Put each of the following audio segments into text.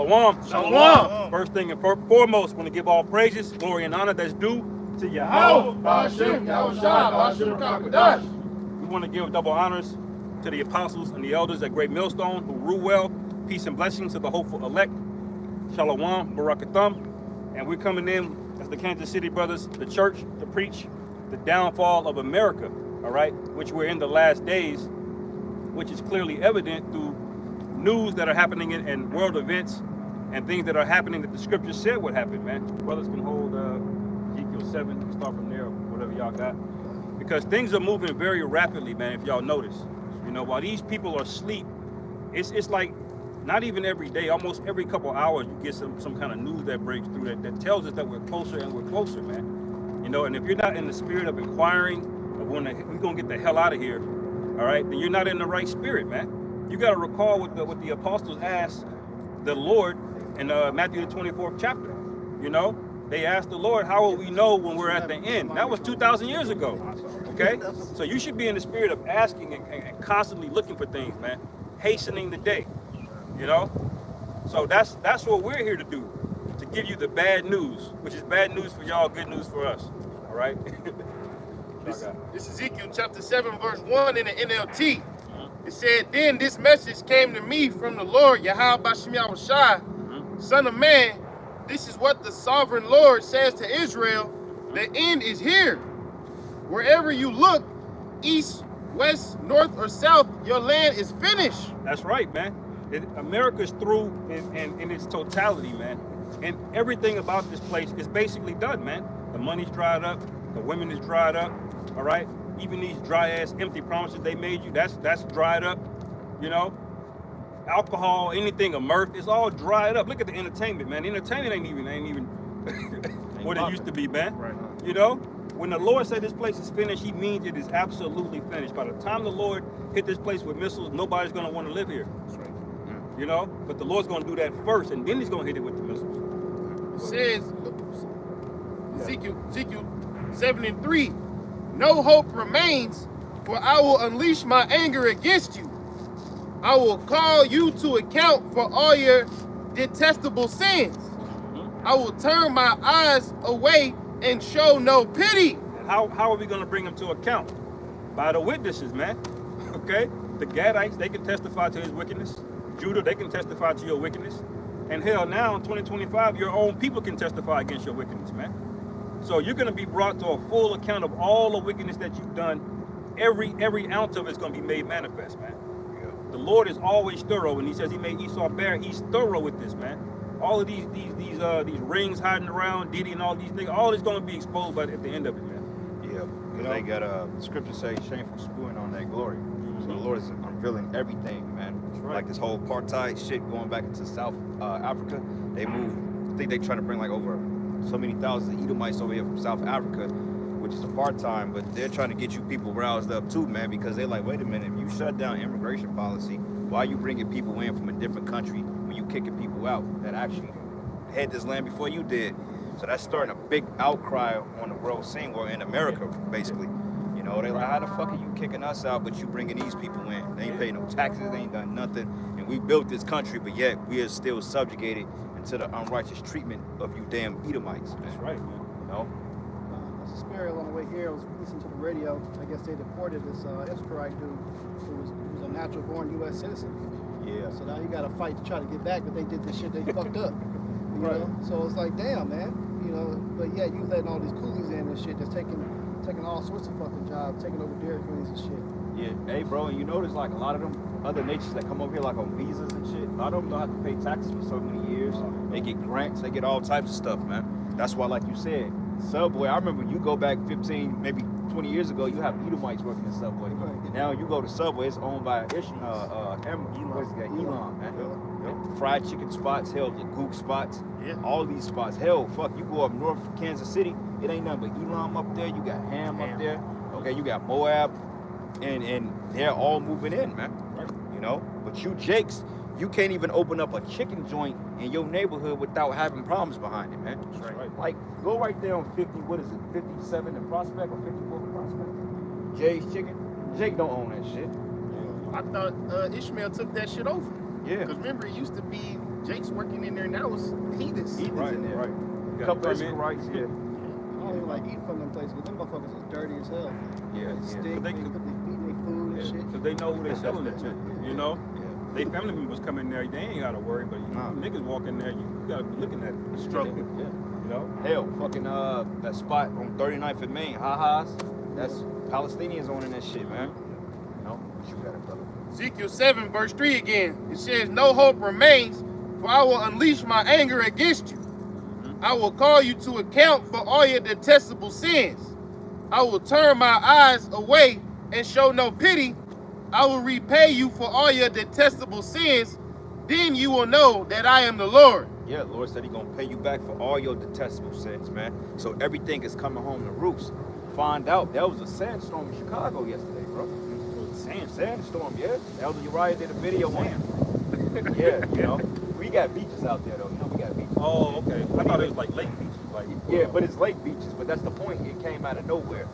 Shalom. Shalom. First thing and foremost, want to give all praises, glory, and honor that's due to Yahweh. Ba'ashem, Yahushua, Ba'ashem, Kakadash. We want to give double honors to the apostles and the elders at Great Millstone who rule well. Peace and blessings to the hopeful elect. Shalom, Barakathum. And we're coming in as the Kansas City Brothers, the church, to preach the downfall of America, all right, which we're in the last days, which is clearly evident through news that are happening in world events and things that are happening that the scripture said would happen, man. Brothers can hold Ezekiel 7, we can start from there, whatever y'all got. Because things are moving very rapidly, man, if y'all notice. You know, while these people are asleep, it's like not even every day, almost every couple hours, you get some kind of news that breaks through that tells us that we're closer and we're closer, man. You know, and if you're not in the spirit of inquiring, of when we're gonna get the hell out of here, all right, then you're not in the right spirit, man. You got to recall what the apostles asked the Lord in Matthew the 24th chapter. You know, they asked the Lord, how will we know when we're at the end? That was 2,000 years ago, okay? So you should be in the spirit of asking and constantly looking for things, man. Hastening the day, you know? So that's what we're here to do, to give you the bad news, which is bad news for y'all, good news for us, all right? This is Ezekiel chapter 7, verse 1 in the NLT. It said, then this message came to me from the Lord, Yahweh Ba'ashem Yahushua, Son of man, this is what the sovereign Lord says to Israel, the end is here. Wherever you look, east, west, north, or south, your land is finished. That's right, man. America's through in its totality, man. And everything about this place is basically done, man. The money's dried up, the women is dried up, all right? Even these dry ass empty promises they made you, that's dried up, you know. Alcohol, anything of mirth, it's all dried up. Look at the entertainment, man. The entertainment ain't even what it used to be, man. Right. You know, when the Lord said this place is finished, he means it is absolutely finished. By the time the Lord hit this place with missiles, nobody's gonna want to live here. That's right. You know, but the Lord's gonna do that first, and then he's gonna hit it with the missiles. It says Ezekiel 7:3. No hope remains, for I will unleash my anger against you. I will call you to account for all your detestable sins. I will turn my eyes away and show no pity. And how are we going to bring them to account? By the witnesses, man. Okay? The Gadites, they can testify to his wickedness. Judah, they can testify to your wickedness. And hell, now in 2025, your own people can testify against your wickedness, man. So you're going to be brought to a full account of all the wickedness that you've done. Every ounce of it's going to be made manifest, man. Yeah. The Lord is always thorough, and he says he made Esau bare. He's thorough with this, man. All of these rings hiding around, Diddy and all these things, all is going to be exposed at the end of it, man. Yeah, because they got the scripture say shameful spewing on that glory. So the Lord is unveiling everything, man. Right. Like this whole apartheid shit going back into South Africa. They move. I think they trying to bring like over so many thousands of Edomites over here from South Africa, which is apartheid, but they're trying to get you people roused up too, man, because they're like, wait a minute, if you shut down immigration policy, why are you bringing people in from a different country when you kicking people out that actually had this land before you did? So that's starting a big outcry on the world scene, or in America, basically. You know, they're like, how the fuck are you kicking us out, but you bringing these people in? They ain't paying no taxes, they ain't done nothing, and we built this country, but yet we are still subjugated to the unrighteous treatment of you damn Edomites. That's right, man. You know? There's a spirit on the way here. I was listening to the radio. I guess they deported this Israelite dude who was a natural born U.S. citizen. Yeah. So now you got to fight to try to get back, but they did this shit, they fucked up. You know? So it's like, damn, man. You know, but yeah, you letting all these coolies in and shit that's taking all sorts of fucking jobs, taking over Dairy Queens and shit. Yeah, hey bro, and you notice like a lot of them other nations that come over here like on visas and shit, a lot of them don't have to pay taxes for so many years. They get grants, they get all types of stuff, man. That's why, like you said, Subway, I remember you go back 15, maybe 20 years ago, you have Edomites working in Subway. Right. And now you go to Subway, it's owned by Elon, man. Yep. Fried chicken spots, hell, the Gook spots, all these spots. Hell, fuck, you go up north Kansas City, it ain't nothing but Elam up there, you got Ham up there, okay, you got Moab, and they're all moving in, man. Right. You know, but you Jakes, you can't even open up a chicken joint in your neighborhood without having problems behind it, man. That's right. Like, go right there on 50, what is it, 57 in Prospect or 54 in Prospect? Jay's Chicken. Jake don't own that shit. I thought Ishmael took that shit over. Yeah. Because remember, it used to be Jake's working in there now is heathens. Right, in there. right. A Got couple a of permit. rights, yeah. I don't even like eating from them places because them motherfuckers is dirty as hell. Yeah, They yeah. stink, But they they- put their feet in their food and shit. Because they know who they selling it to, you know? Yeah. They family members come in there, they ain't gotta worry, but you Nah. niggas walk in there, you gotta be looking at it. Struggle. Yeah. You know? Hell, fucking that spot on 39th and Main, Ha-Ha's, that's Palestinians owning that shit, man. You know? What you got it, brother? Ezekiel 7 verse 3 again. It says, no hope remains, for I will unleash my anger against you. I will call you to account for all your detestable sins. I will turn my eyes away and show no pity. I will repay you for all your detestable sins. Then you will know that I am the Lord. Yeah, Lord said He gonna pay you back for all your detestable sins, man. So everything is coming home to roost. Find out there was a sandstorm in Chicago yesterday, bro. Sandstorm, yeah. Elder Uriah did a video on it. Yeah, you know. We got beaches out there, though. You know, we got beaches. Oh, okay. I thought it was like lake beaches. Like, Yeah, but it's lake beaches. But that's the point. It came out of nowhere.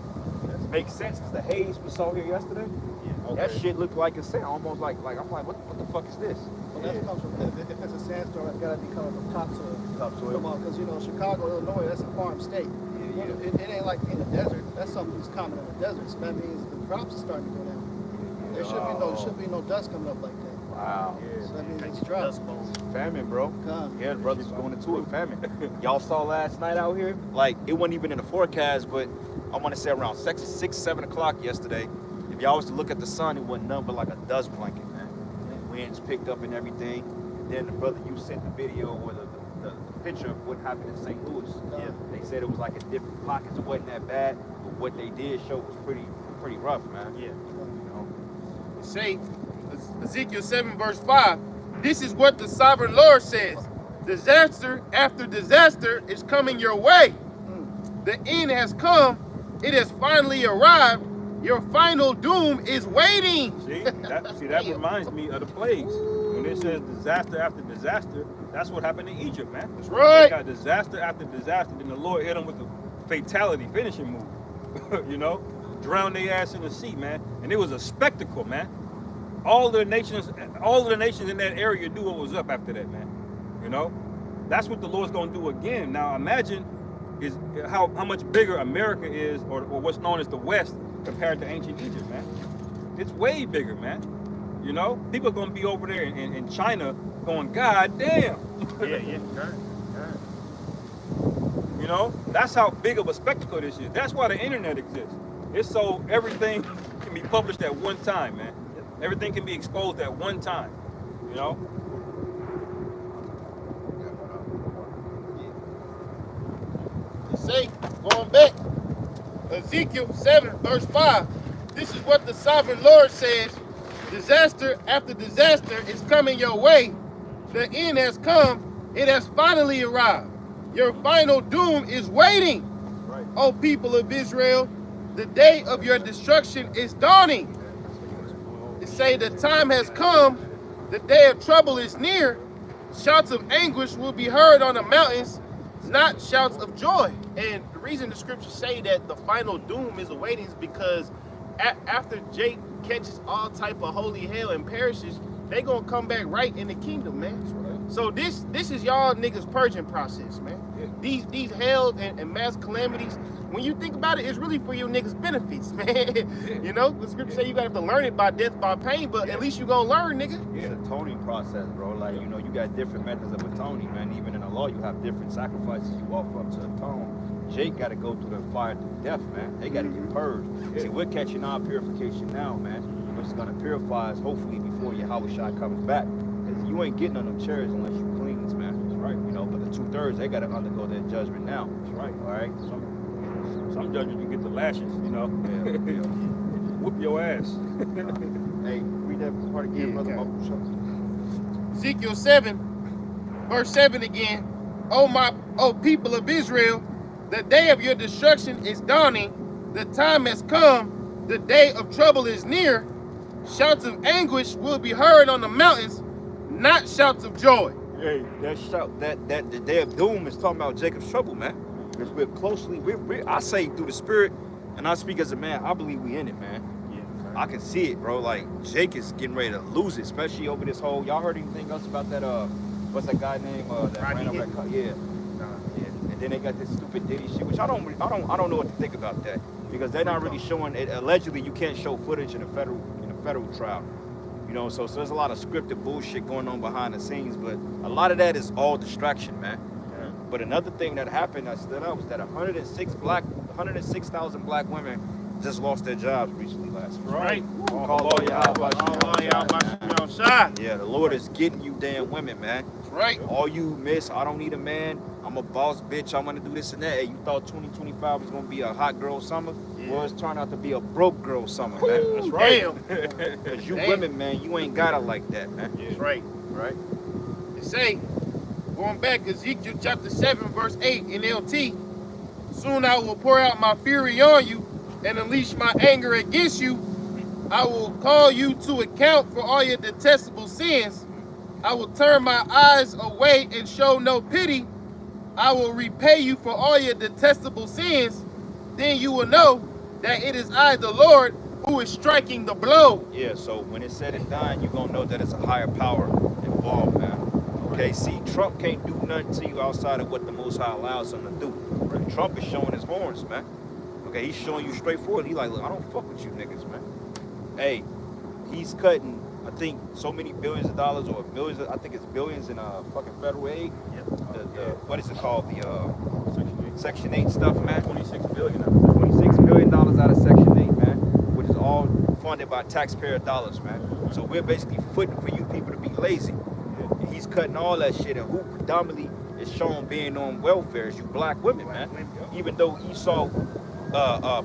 Makes sense because the haze we saw here yesterday. That Okay. shit looked like a sand, almost like I'm like, what the fuck is this? Well, that comes from, if it's a sandstorm, it's gotta be coming from topsoil. Topsoil. Come on, because you know, Chicago, Illinois, that's a farm state. Yeah. It ain't like in the desert. That's something that's common in the desert. So that means the crops are starting to go down. There should be no dust coming up like that. Wow. So that means it's dry. Famine, bro. Come. Yeah, the brothers going into it. Famine. Y'all saw last night out here? Like, it wasn't even in the forecast, but I want to say around 6, 7 o'clock yesterday. If y'all was to look at the sun, it wasn't nothing but like a dust blanket, man. Winds picked up and everything. And then the brother, you sent the video or the picture of what happened in St. Louis. Yeah. They said it was like in different pockets. It wasn't that bad, but what they did show was pretty rough, man. Yeah. You know? Say, Ezekiel 7 verse 5, this is what the sovereign Lord says. Disaster after disaster is coming your way. The end has come. It has finally arrived. Your final doom is waiting. See, that reminds me of the plagues. When it says disaster after disaster, that's what happened in Egypt, man. That's right. They got disaster after disaster, then the Lord hit them with the fatality finishing move. You know, drown their ass in the sea, man. And it was a spectacle, man. All of the nations in that area knew what was up after that, man. You know, that's what the Lord's gonna do again. Now imagine is how much bigger America is, or what's known as the West, compared to ancient Egypt, man. It's way bigger, man. You know, people are gonna be over there in China going, God damn. Yeah. You know, that's how big of a spectacle this is. That's why the internet exists. It's so everything can be published at one time, man. Everything can be exposed at one time. You know? Say, going back, Ezekiel 7 verse 5, this is what the sovereign Lord says. Disaster after disaster is coming your way. The end has come. It has finally arrived. Your final doom is waiting. Right. O people of Israel, the day of your destruction is dawning. It say the time has come. The day of trouble is near. Shouts of anguish will be heard on the mountains, not shouts of joy. And the reason the scriptures say that the final doom is awaiting is because after Jake catches all type of holy hell and perishes, they gonna come back right in the kingdom, man. Right. So this is y'all niggas purging process, man. Yeah. These hell and mass calamities, when you think about it, it's really for your niggas' benefits, man. You know, the scripture say you gotta have to learn it by death, by pain, but at least you gonna learn, nigga. It's an atoning process, bro. Like, you know, you got different methods of atoning, man. Even in the law, you have different sacrifices you offer up to atone. Jake got to go through the fire to death, man. They got to get purged. See, we're catching our purification now, man. Which is going to purify us, hopefully, before Yahweh Shai comes back. Because you ain't getting on them chairs unless you cleanse, man. That's right. You know, but the 2/3, they got to undergo their judgment now. That's right. All right? Some judges, you get the lashes, you know. Yeah. Whoop your ass. Hey, read that part again, Yeah, brother. okay. Ezekiel 7, verse 7 again. O people of Israel, the day of your destruction is dawning. The time has come. The day of trouble is near. Shouts of anguish will be heard on the mountains, not shouts of joy. Hey, that shout, that the day of doom is talking about Jacob's trouble, man. Because we're closely, I say through the spirit, and I speak as a man, I believe we in it, man. Yeah. I can see it, bro. Like, Jake is getting ready to lose it, especially over this whole, y'all heard anything else about that what's that guy name? That Rodney ran over Hick. that car? Yeah. Yeah. And then they got this stupid Diddy shit, which I don't know what to think about that, because they're not really showing it. Allegedly, you can't show footage in a federal trial. You know, so there's a lot of scripted bullshit going on behind the scenes, but a lot of that is all distraction, man. Yeah. But another thing that happened that stood out was that 106,000 black women just lost their jobs recently last week. Right. Call all y'all about shot. Yeah, the Lord is getting you damn women, man. That's right. All you miss, I don't need a man, I'm a boss bitch, I'm gonna do this and that. Hey, you thought 2025 was gonna be a hot girl summer? Yeah. Well, it's turned out to be a broke girl summer, man. That's right. Cause you Damn. women, man, you ain't got it like that, man. That's right. Right? It say, going back, Ezekiel chapter 7, verse 8 in LT, soon I will pour out my fury on you and unleash my anger against you. I will call you to account for all your detestable sins. I will turn my eyes away and show no pity. I will repay you for all your detestable sins. Then you will know that it is I, the Lord, who is striking the blow. Yeah, so when it's said and done, you're gonna know that it's a higher power involved, man. Okay, see, Trump can't do nothing to you outside of what the Most High allows him to do. Trump is showing his horns, man. Okay, he's showing you straightforward. He's like, look, I don't fuck with you niggas, man. Hey, he's cutting, I think, so many billions of dollars or millions, I think it's billions in fucking federal aid. What is it called? The Section 8 stuff, man. 26 billion. $26 billion out of Section 8, man, which is all funded by taxpayer dollars, man. So we're basically footing for you people to be lazy. And he's cutting all that shit, and who predominantly is shown being on welfare is you black women, man. Even though Esau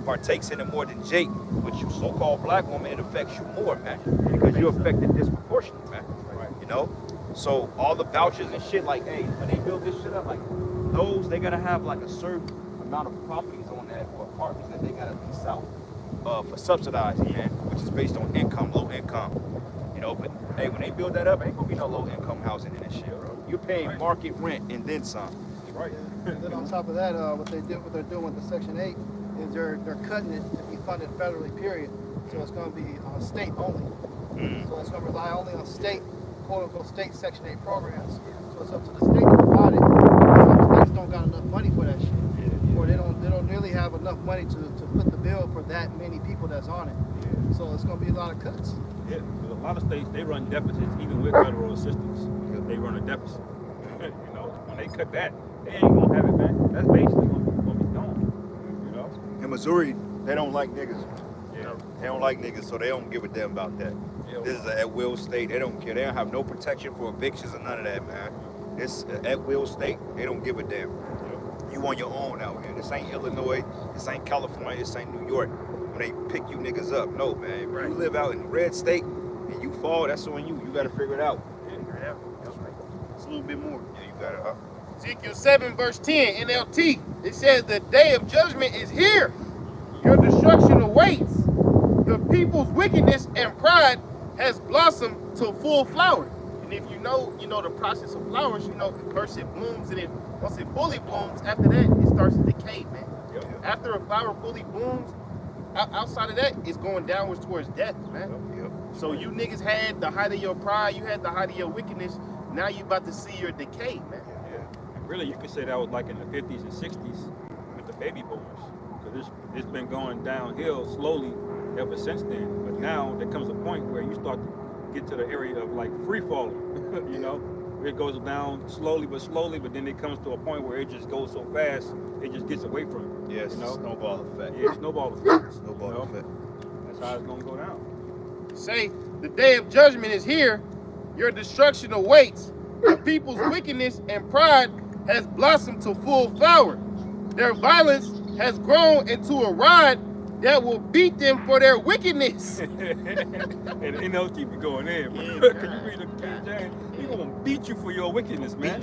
partakes in it more than Jake, but you so-called black woman, it affects you more, man, because you're affected disproportionately, man. You know? So all the vouchers and shit, like, hey, when they build this shit up, like, those, they gotta have like a certain amount of properties on that, or apartments that they gotta lease out for subsidizing, man, which is based on income, low income. You know, but hey, when they build that up, ain't gonna be no low income housing in this shit. You're paying market rent and then some. Right. And then on top of that, what they're doing with the Section 8 is they're cutting it to be funded federally, period. So it's going to be state only. So it's going to rely only on state, quote unquote, state Section 8 programs. So it's up to the state to provide it. Some states don't got enough money for that shit, or they don't nearly have enough money to put the bill for that many people that's on it. So it's going to be a lot of cuts. Yeah, because a lot of states, they run deficits even with federal assistance. They run a deficit. You know, when they cut that, they ain't gonna have it back. That's basically gonna be gone. You know? In Missouri, they don't like niggas. Yeah. They don't like niggas, so they don't give a damn about that. Yeah. This is an at-will state. They don't care. They don't have no protection for evictions or none of that, man. It's an at-will state. They don't give a damn. You on your own out here. This ain't Illinois. This ain't California. This ain't New York. When they pick you niggas up, no, man. If you live out in the red state and you fall, that's on you. You got to figure it out. Yeah, that's right. It's a little bit more. Yeah, you got it. Ezekiel 7, verse 10, NLT. It says, the day of judgment is here. Your destruction awaits. The people's wickedness and pride has blossomed to full flower. And if you know the process of flowers, you know, first it blooms, and then once it fully blooms, after that, it starts to decay, man. After a flower fully blooms, outside of that, it's going downwards towards death, man. So you niggas had the height of your pride, you had the height of your wickedness. Now you about to see your decay, man. And really, you could say that was like in the 50s and 60s with the baby boomers. Because it's been going downhill slowly ever since then. But now there comes a point where you start to get to the area of like free falling, you know? Where it goes down slowly, but then it comes to a point where it just goes so fast, it just gets away from you. Yes, you know? snowball effect. Yeah, snowball effect. Snowball you know? effect. That's how it's gonna go down. Say, the day of judgment is here. Your destruction awaits. The people's wickedness and pride has blossomed to full flower. Their violence has grown into a rod that will beat them for their wickedness. And NLT be going in. Yeah, Can you read the King James? He gonna beat you for your wickedness, man.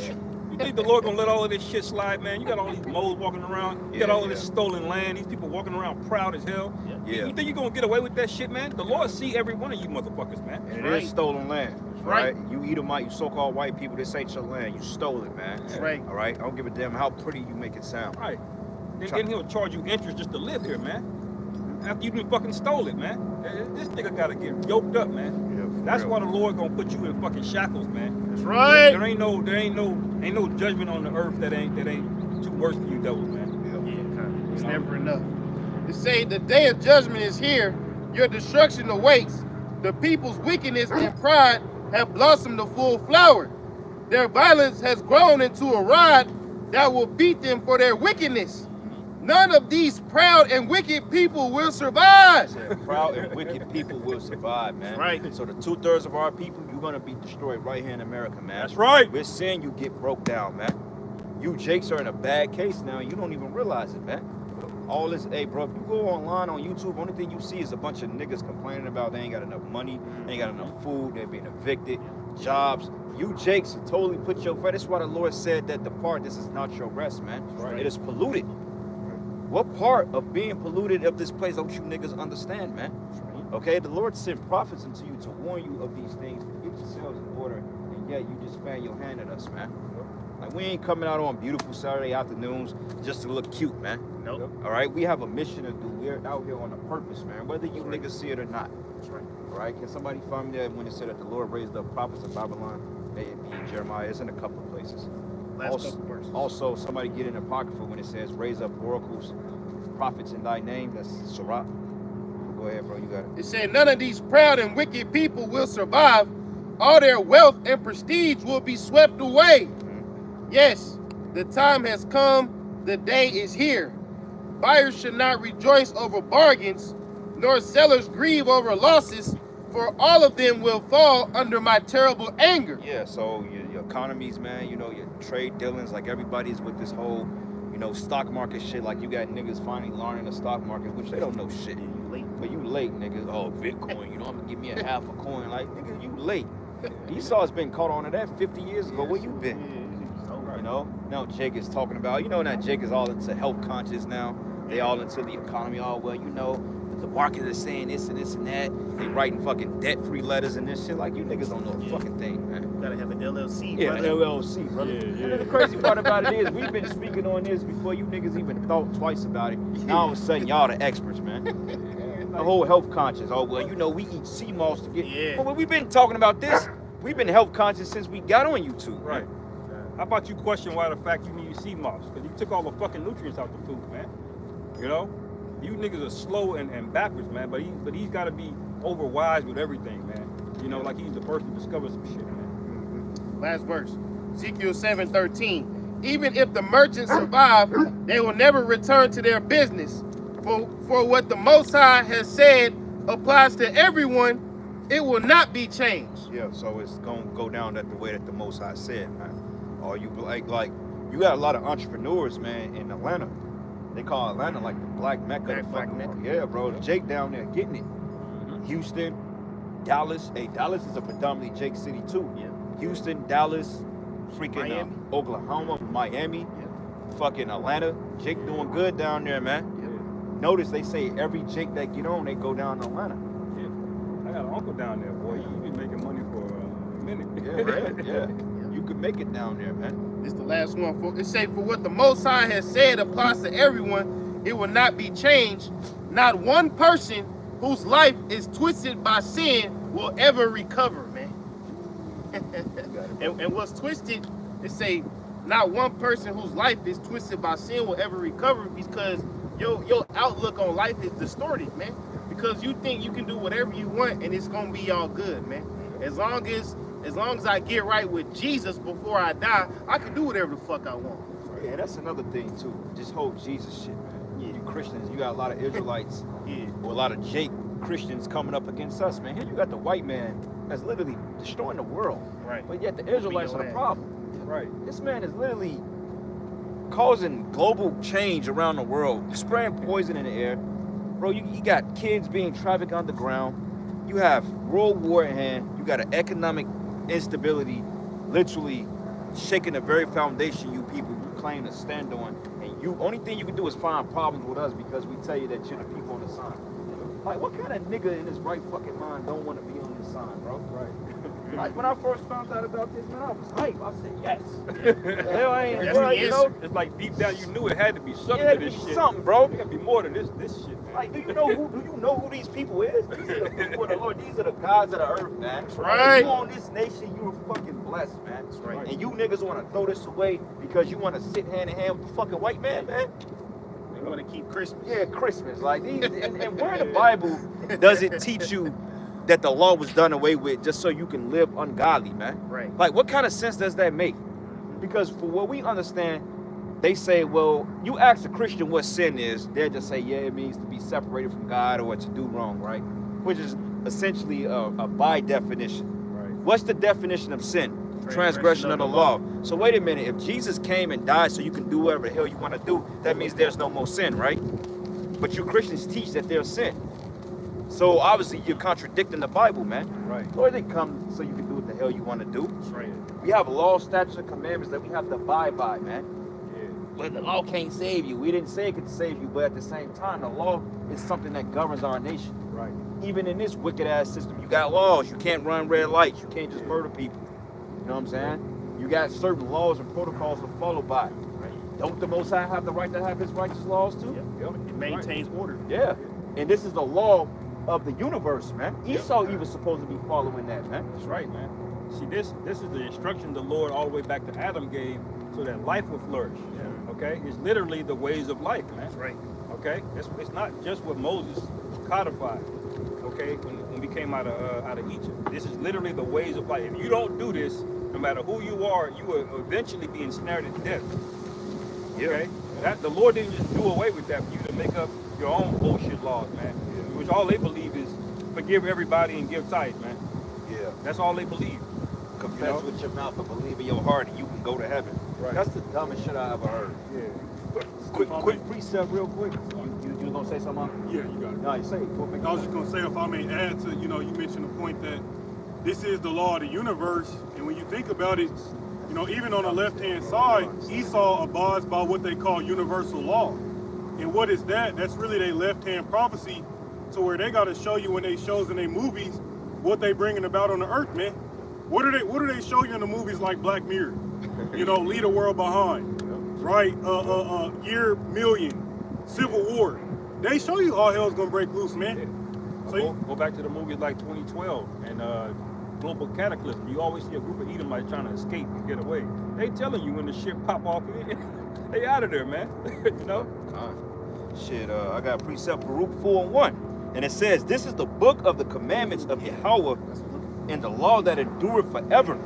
You think the Lord gonna let all of this shit slide, man? You got all these moles walking around. You got all of this stolen land. These people walking around proud as hell. Yeah. You think you're gonna get away with that shit, man? The Lord see every one of you motherfuckers, man. And Right. it is stolen land, Right. right? You Edomite, you so-called white people, this ain't your land. You stole it, man. That's right. All right? I don't give a damn how pretty you make it sound. Right. Then he'll charge you interest just to live here, man. After you done fucking stole it, man. This nigga gotta get yoked up, man. Yeah, for That's real. why the Lord gonna put you in fucking shackles, man. That's right. There ain't no judgment on the earth that ain't too worse for you devils, man. Yeah, it's You know? never enough. To say the day of judgment is here, your destruction awaits. The people's wickedness and pride have blossomed to full flower. Their violence has grown into a rod that will beat them for their wickedness. None of these proud and wicked people will survive. Said, proud and wicked people will survive, man. Right. So the 2/3 of our people, you're gonna be destroyed right here in America, man. That's right. We're seeing you get broke down, man. You Jakes are in a bad case now, and you don't even realize it, man. All this, hey, bro, if you go online on YouTube, only thing you see is a bunch of niggas complaining about they ain't got enough money, they ain't got enough food, they're being evicted, jobs. You Jakes totally put your, that's why the Lord said that the part, this is not your rest, man. Right. It is polluted. What part of being polluted of this place don't you niggas understand, man? Okay, the Lord sent prophets into you to warn you of these things, to get yourselves in order, and yet you just fan your hand at us, man. Like, we ain't coming out on beautiful Saturday afternoons just to look cute, man. Nope. All right, we have a mission to do. We're out here on a purpose, man, whether you niggas see it or not. That's right. All right, can somebody find me that when it said that the Lord raised up prophets of Babylon? May it be in Jeremiah. It's in a couple of places. Last couple verses. Also, somebody get in Apocrypha when it says raise up oracles, prophets in thy name. That's Sirach. Go ahead, bro. You got it. It said, none of these proud and wicked people will survive. All their wealth and prestige will be swept away. Yes, the time has come. The day is here. Buyers should not rejoice over bargains, nor sellers grieve over losses, for all of them will fall under my terrible anger. Yeah, so your economies, man, you know, your trade dealings, like everybody's with this whole, you know, stock market shit. Like, you got niggas finally learning the stock market, which they don't know shit. But you late, niggas. Oh, Bitcoin, you know, I'm gonna give me a half a coin. Like, nigga, you late. Esau's been caught on to that 50 years ago. Where you been? You know, now Jake is talking about, you know, now Jake is all into health conscious now. They all into the economy. Oh, well, you know, the market is saying this and this and that. They writing fucking debt-free letters and this shit. Like, you niggas don't know a fucking thing, man. Gotta have an LLC, Yeah, brother. LLC, brother. Yeah, And yeah. then the crazy part about it is we've been speaking on this before you niggas even thought twice about it. Now all of a sudden y'all the experts, man. The whole health conscious. Oh, well, you know, we eat sea moss to get. Yeah. Well, we've been talking about this. We've been health conscious since we got on YouTube. Right. How about you question why the fact you need sea moss? Because you took all the fucking nutrients out the food, man. You know? You niggas are slow and backwards, man. But he's got to be over wise with everything, man. You know, like he's the first to discover some shit, man. Last verse. Ezekiel 7:13. Even if the merchants survive, they will never return to their business. For what the Most High has said applies to everyone, it will not be changed. Yeah, so it's gonna go down that the way that the Most High said, man. Or you like you got a lot of entrepreneurs, man, in Atlanta. They call Atlanta like the black Mecca. Black Mecca. Yeah, bro. Jake down there getting it. Houston, Dallas. Hey, Dallas is a predominantly Jake city too. Yeah. Houston, Dallas, freaking Miami. Oklahoma, Miami, fucking Atlanta. Jake doing good down there, man. Yeah. Notice they say every Jake that get on, they go down to Atlanta. I got an uncle down there, boy. You be making money for a minute. Yeah. You could make it down there, man. It's the last one. It say, for what the Most High has said applies to everyone, it will not be changed. Not one person whose life is twisted by sin will ever recover, man. and what's twisted, it say, not one person whose life is twisted by sin will ever recover, because your outlook on life is distorted, man. Because you think you can do whatever you want and it's gonna be all good, man. As long as I get right with Jesus before I die, I can do whatever the fuck I want. Yeah, that's another thing too. This whole Jesus shit, man. Yeah. You Christians, you got a lot of Israelites Yeah. or a lot of Jake Christians coming up against us, man. Here you got the white man that's literally destroying the world. Right. But yet the Israelites are the ass. problem. Right. This man is literally causing global change around the world, spraying poison in the air. Bro, you got kids being trafficked underground. You have world war at hand. You got an economic instability literally shaking the very foundation you people you claim to stand on. And you only thing you can do is find problems with us because we tell you that you're the people on the sign. Like, what kind of nigga in his right fucking mind don't want to be on this sign, bro? Right. Like when I first found out about this, man, I was hype. I said, yes. Hell, I ain't That's well, the you answer. know. It's like deep down you knew it had to be something Yeah, to this be shit. something, bro. It gotta be more than this shit, man. Like, do you know who these people is? These are the people of the Lord. These are the gods of the earth, man. right. You on this nation, you are fucking blessed, man. That's right. And you niggas want to throw this away because you want to sit hand in hand with the fucking white man, man. We're going to keep Christmas. Yeah, Christmas. Like these, and where in the Bible does it teach you that the law was done away with just so you can live ungodly, man? Right. Like, what kind of sense does that make? Because for what we understand, they say, well, you ask a Christian what sin is, they'll just say, yeah, it means to be separated from God or to do wrong, right? Which is essentially a by definition. Right. What's the definition of sin? Transgression of the law. So wait a minute, if Jesus came and died so you can do whatever the hell you want to do, that means there's no more sin, right? But you Christians teach that there's sin. So obviously you're contradicting the Bible, man. Right. Lord didn't come so you can do what the hell you want to do. That's right. We have laws, statutes, and commandments that we have to abide by, man. Yeah. But the law can't save you. We didn't say it could save you, but at the same time, the law is something that governs our nation. Right. Even in this wicked ass system, you got laws. You can't run red lights. You can't just murder people. You know what I'm saying? You got certain laws and protocols to follow by. Don't the Most High have the right to have his righteous laws too? Yep. It maintains order. Yeah. And this is the law of the universe, man. Esau even supposed to be following that, man. That's right, man. See, this is the instruction the Lord all the way back to Adam gave so that life would flourish. Yeah. Okay? It's literally the ways of life, man. That's right. Okay? It's not just what Moses codified. Okay? When we came out of Egypt. This is literally the ways of life. If you don't do this, no matter who you are, you will eventually be ensnared in death. Okay? That the Lord didn't just do away with that for you to make up your own bullshit laws, man. Which all they believe is forgive everybody and give tithe, man. Yeah. That's all they believe. Confess You know? with your mouth and believe in your heart and you can go to heaven. Right. That's the dumbest shit I ever heard. Yeah. Quick precept real quick. You gonna say something? Yeah, you got it. No, you say it. Go make I was just gonna say, if I may add to, you mentioned the point that this is the law of the universe, and when you think about it, even on the left-hand side, Esau abides by what they call universal law. And what is that? That's really their left-hand prophecy, to where they gotta show you when they shows in their movies what they bringing about on the earth, man. What do they show you in the movies like Black Mirror? Leave the world behind, right? Year Million, Civil War. They show you all hell's gonna break loose, man. So Go back to the movies like 2012 and Global Cataclysm. You always see a group of Edomites trying to escape and get away. They telling you when the ship pop off, they out of there, man. Shit, I got precept Baruch 4:1. And it says, this is the book of the commandments of Yahweh and the law that endureth forever.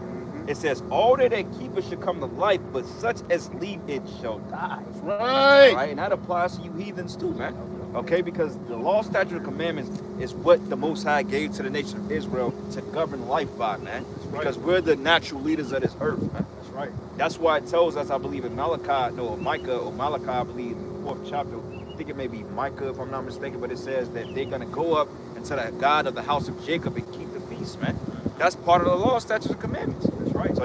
It says, all that keep it should come to life, but such as leave it shall die. That's right. Right? And that applies to you heathens too, man. Okay, because the law, statute, and commandments is what the Most High gave to the nation of Israel to govern life by, man. Because we're the natural leaders of this earth, man. That's right. That's why it tells us, I believe in Malachi, I believe in the 4th chapter. I think it may be Micah, if I'm not mistaken, but it says that they're going to go up into the God of the house of Jacob and keep the feast, man. That's part of the law, statutes, and commandments. That's right. So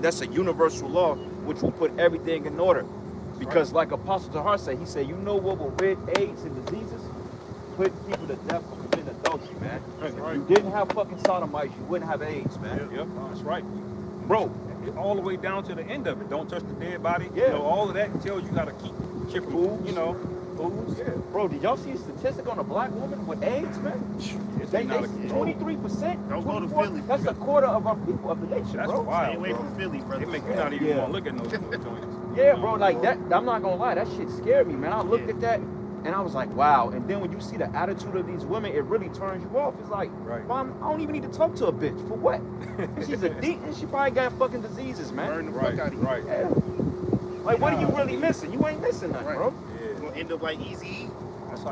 that's a universal law, which will put everything in order. Because like Apostle Tahar said, he said, what will rid AIDS and diseases? Put people to death for committing adultery, man. That's right. If you didn't have fucking sodomites, you wouldn't have AIDS, man. Yep, that's right. Bro, All the way down to the end of it. Don't touch the dead body. Yeah. All of that tells you how to keep shit from Foods. foods. Yeah. bro, did y'all see a statistic on a black woman with AIDS, man? They not a- 23%. Don't go to 24 Philly. That's a quarter of our people of the nation, That's bro. wild. Stay away bro. from Philly, brother. It make you not even Yeah. want to look at those joints. Yeah, bro, like that. I'm not gonna lie, that shit scared me, man. I looked Yeah. at that and I was like, wow. And then when you see the attitude of these women, it really turns you off. It's like, Right. Mom, I don't even need to talk to a bitch. For what? She's a deacon. She probably got fucking diseases, man. Burn the Right, fuck out of you. right. Yeah. Like, what are you really missing? You ain't missing nothing, Right. bro. You're gonna end up like Easy. That's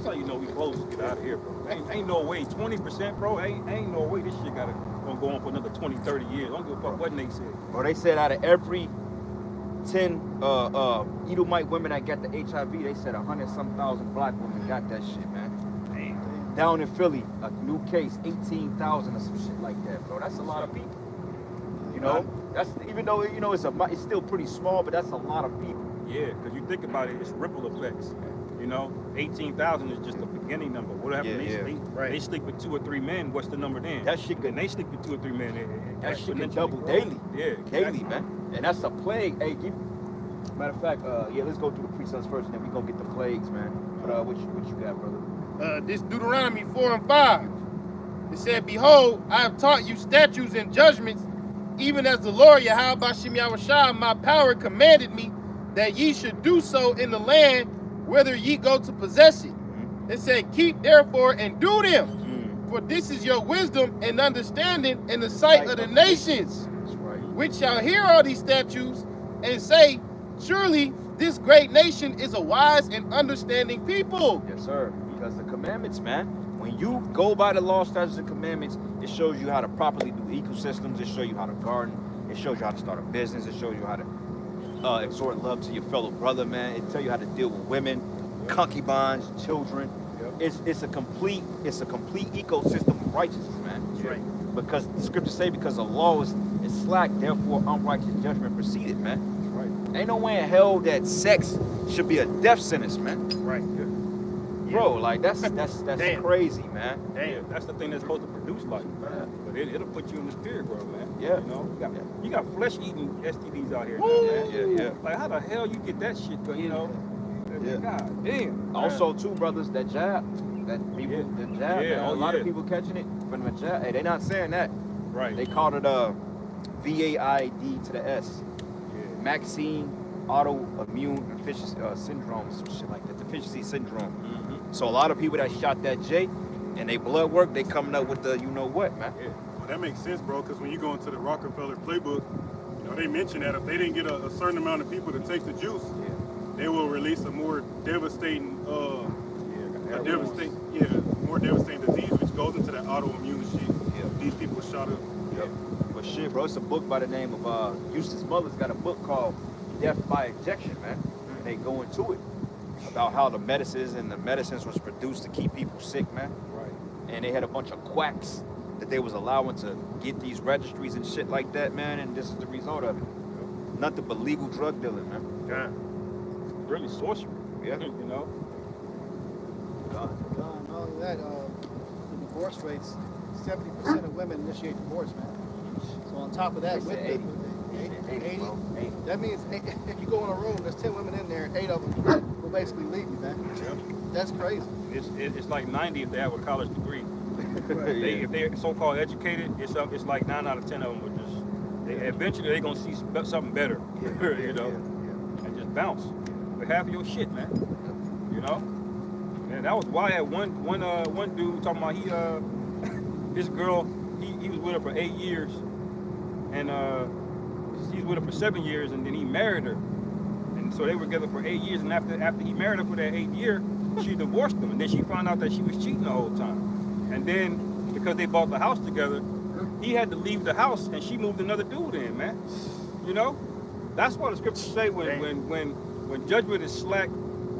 how you know we close. Get out of here, bro. Ain't no way. 20%, bro. Ain't no way this shit gonna go on for another 20, 30 years. Don't give a fuck what they said. Bro, they said out of every 10 Edomite women that got the HIV, they said 100-some thousand black women got that shit, man. Damn. Down in Philly, a new case, 18,000 or some shit like that, bro. That's a lot of people. You know, that's even though it's still pretty small, but that's a lot of people. Yeah, because you think about it, it's ripple effects. You know, 18,000 is just the beginning number. What happens? Yeah, They sleep with 2 or 3 men. What's the number then? That shit And can they sleep with 2 or 3 men. that shit can exponentially double grow. daily. Yeah, Daily, man. And that's a plague. Hey, matter of fact, let's go through the precepts first, and then we gonna get the plagues, man. But what you got, brother? This Deuteronomy 4 and 5. It said, "Behold, I have taught you statutes and judgments, even as the Lord Yahweh Bashem Yahushua, my power, commanded me, that ye should do so in the land whither ye go to possess it." It said, "Keep therefore and do them, for this is your wisdom and understanding in the sight of the nations, That's right. which shall hear all these statutes and say, surely this great nation is a wise and understanding people." Yes, sir. Because the commandments, man, when you go by the law, statutes, and commandments, it shows you how to properly do ecosystems. It shows you how to garden. It shows you how to start a business. It shows you how to exhort love to your fellow brother, man. It tells you how to deal with women, concubines, children. It's a complete ecosystem of righteousness, man. That's right. Because the scriptures say, because the law is slack, therefore unrighteous judgment proceeded, man. That's right. Ain't no way in hell that sex should be a death sentence, man. Right. Bro, like that's Damn. crazy, man. Yeah, that's the thing that's supposed to produce life. Yeah. But it'll put you in the spirit world, man. Yeah. You know, you got flesh-eating STDs out here now, Woo! man. Yeah. Like, how the hell you get that shit? But, you know, Yeah. God damn. Also, too, brothers, that jab, the jab, Yeah, man, oh, a lot yeah. of people catching it from the jab. Hey, they not saying that. Right. They called it VAID to the S. Yeah. Vaccine autoimmune deficiency syndrome, some shit like that, deficiency syndrome. Mm-hmm. So a lot of people that shot that J and they blood work, they coming up with the you know what, man. Yeah. Well, that makes sense, bro, because when you go into the Rockefeller playbook, you know, they mention that if they didn't get a certain amount of people to take the juice, they will release a more devastating, more devastating disease, which goes into that autoimmune shit. Yeah. These people shot up. Yep. But shit, bro, it's a book by the name of Eustace Muller's got a book called Death by Injection, man. And they go into it about how the medicines was produced to keep people sick, man. Right. And they had a bunch of quacks that they was allowing to get these registries and shit like that, man. And this is the result of it. Nothing but legal drug dealing, man. Yeah. Really sorcery. Yeah. You know? Not only that, the divorce rates, 70% of women initiate divorce, man. So on top of that, They with said 80. the 80, bro. 80. that means if you go in a room, there's 10 women in there, 8 of them will basically leave you, man. That's crazy. It's like 90 if they have a college degree. Yeah. If they're so-called educated, it's like 9 out of 10 of them will just. Eventually, they're gonna see something better. You know, and just bounce with half of your shit, man. You know, man, that was why I had one dude talking about this girl he was with her for 8 years, and he's with her for 7 years, and then he married her, and so they were together for 8 years, and after he married her for that 8th year, she divorced him, and then she found out that she was cheating the whole time, and then because they bought the house together, he had to leave the house, and she moved another dude in, man. You know, that's why the scriptures say when judgment is slack,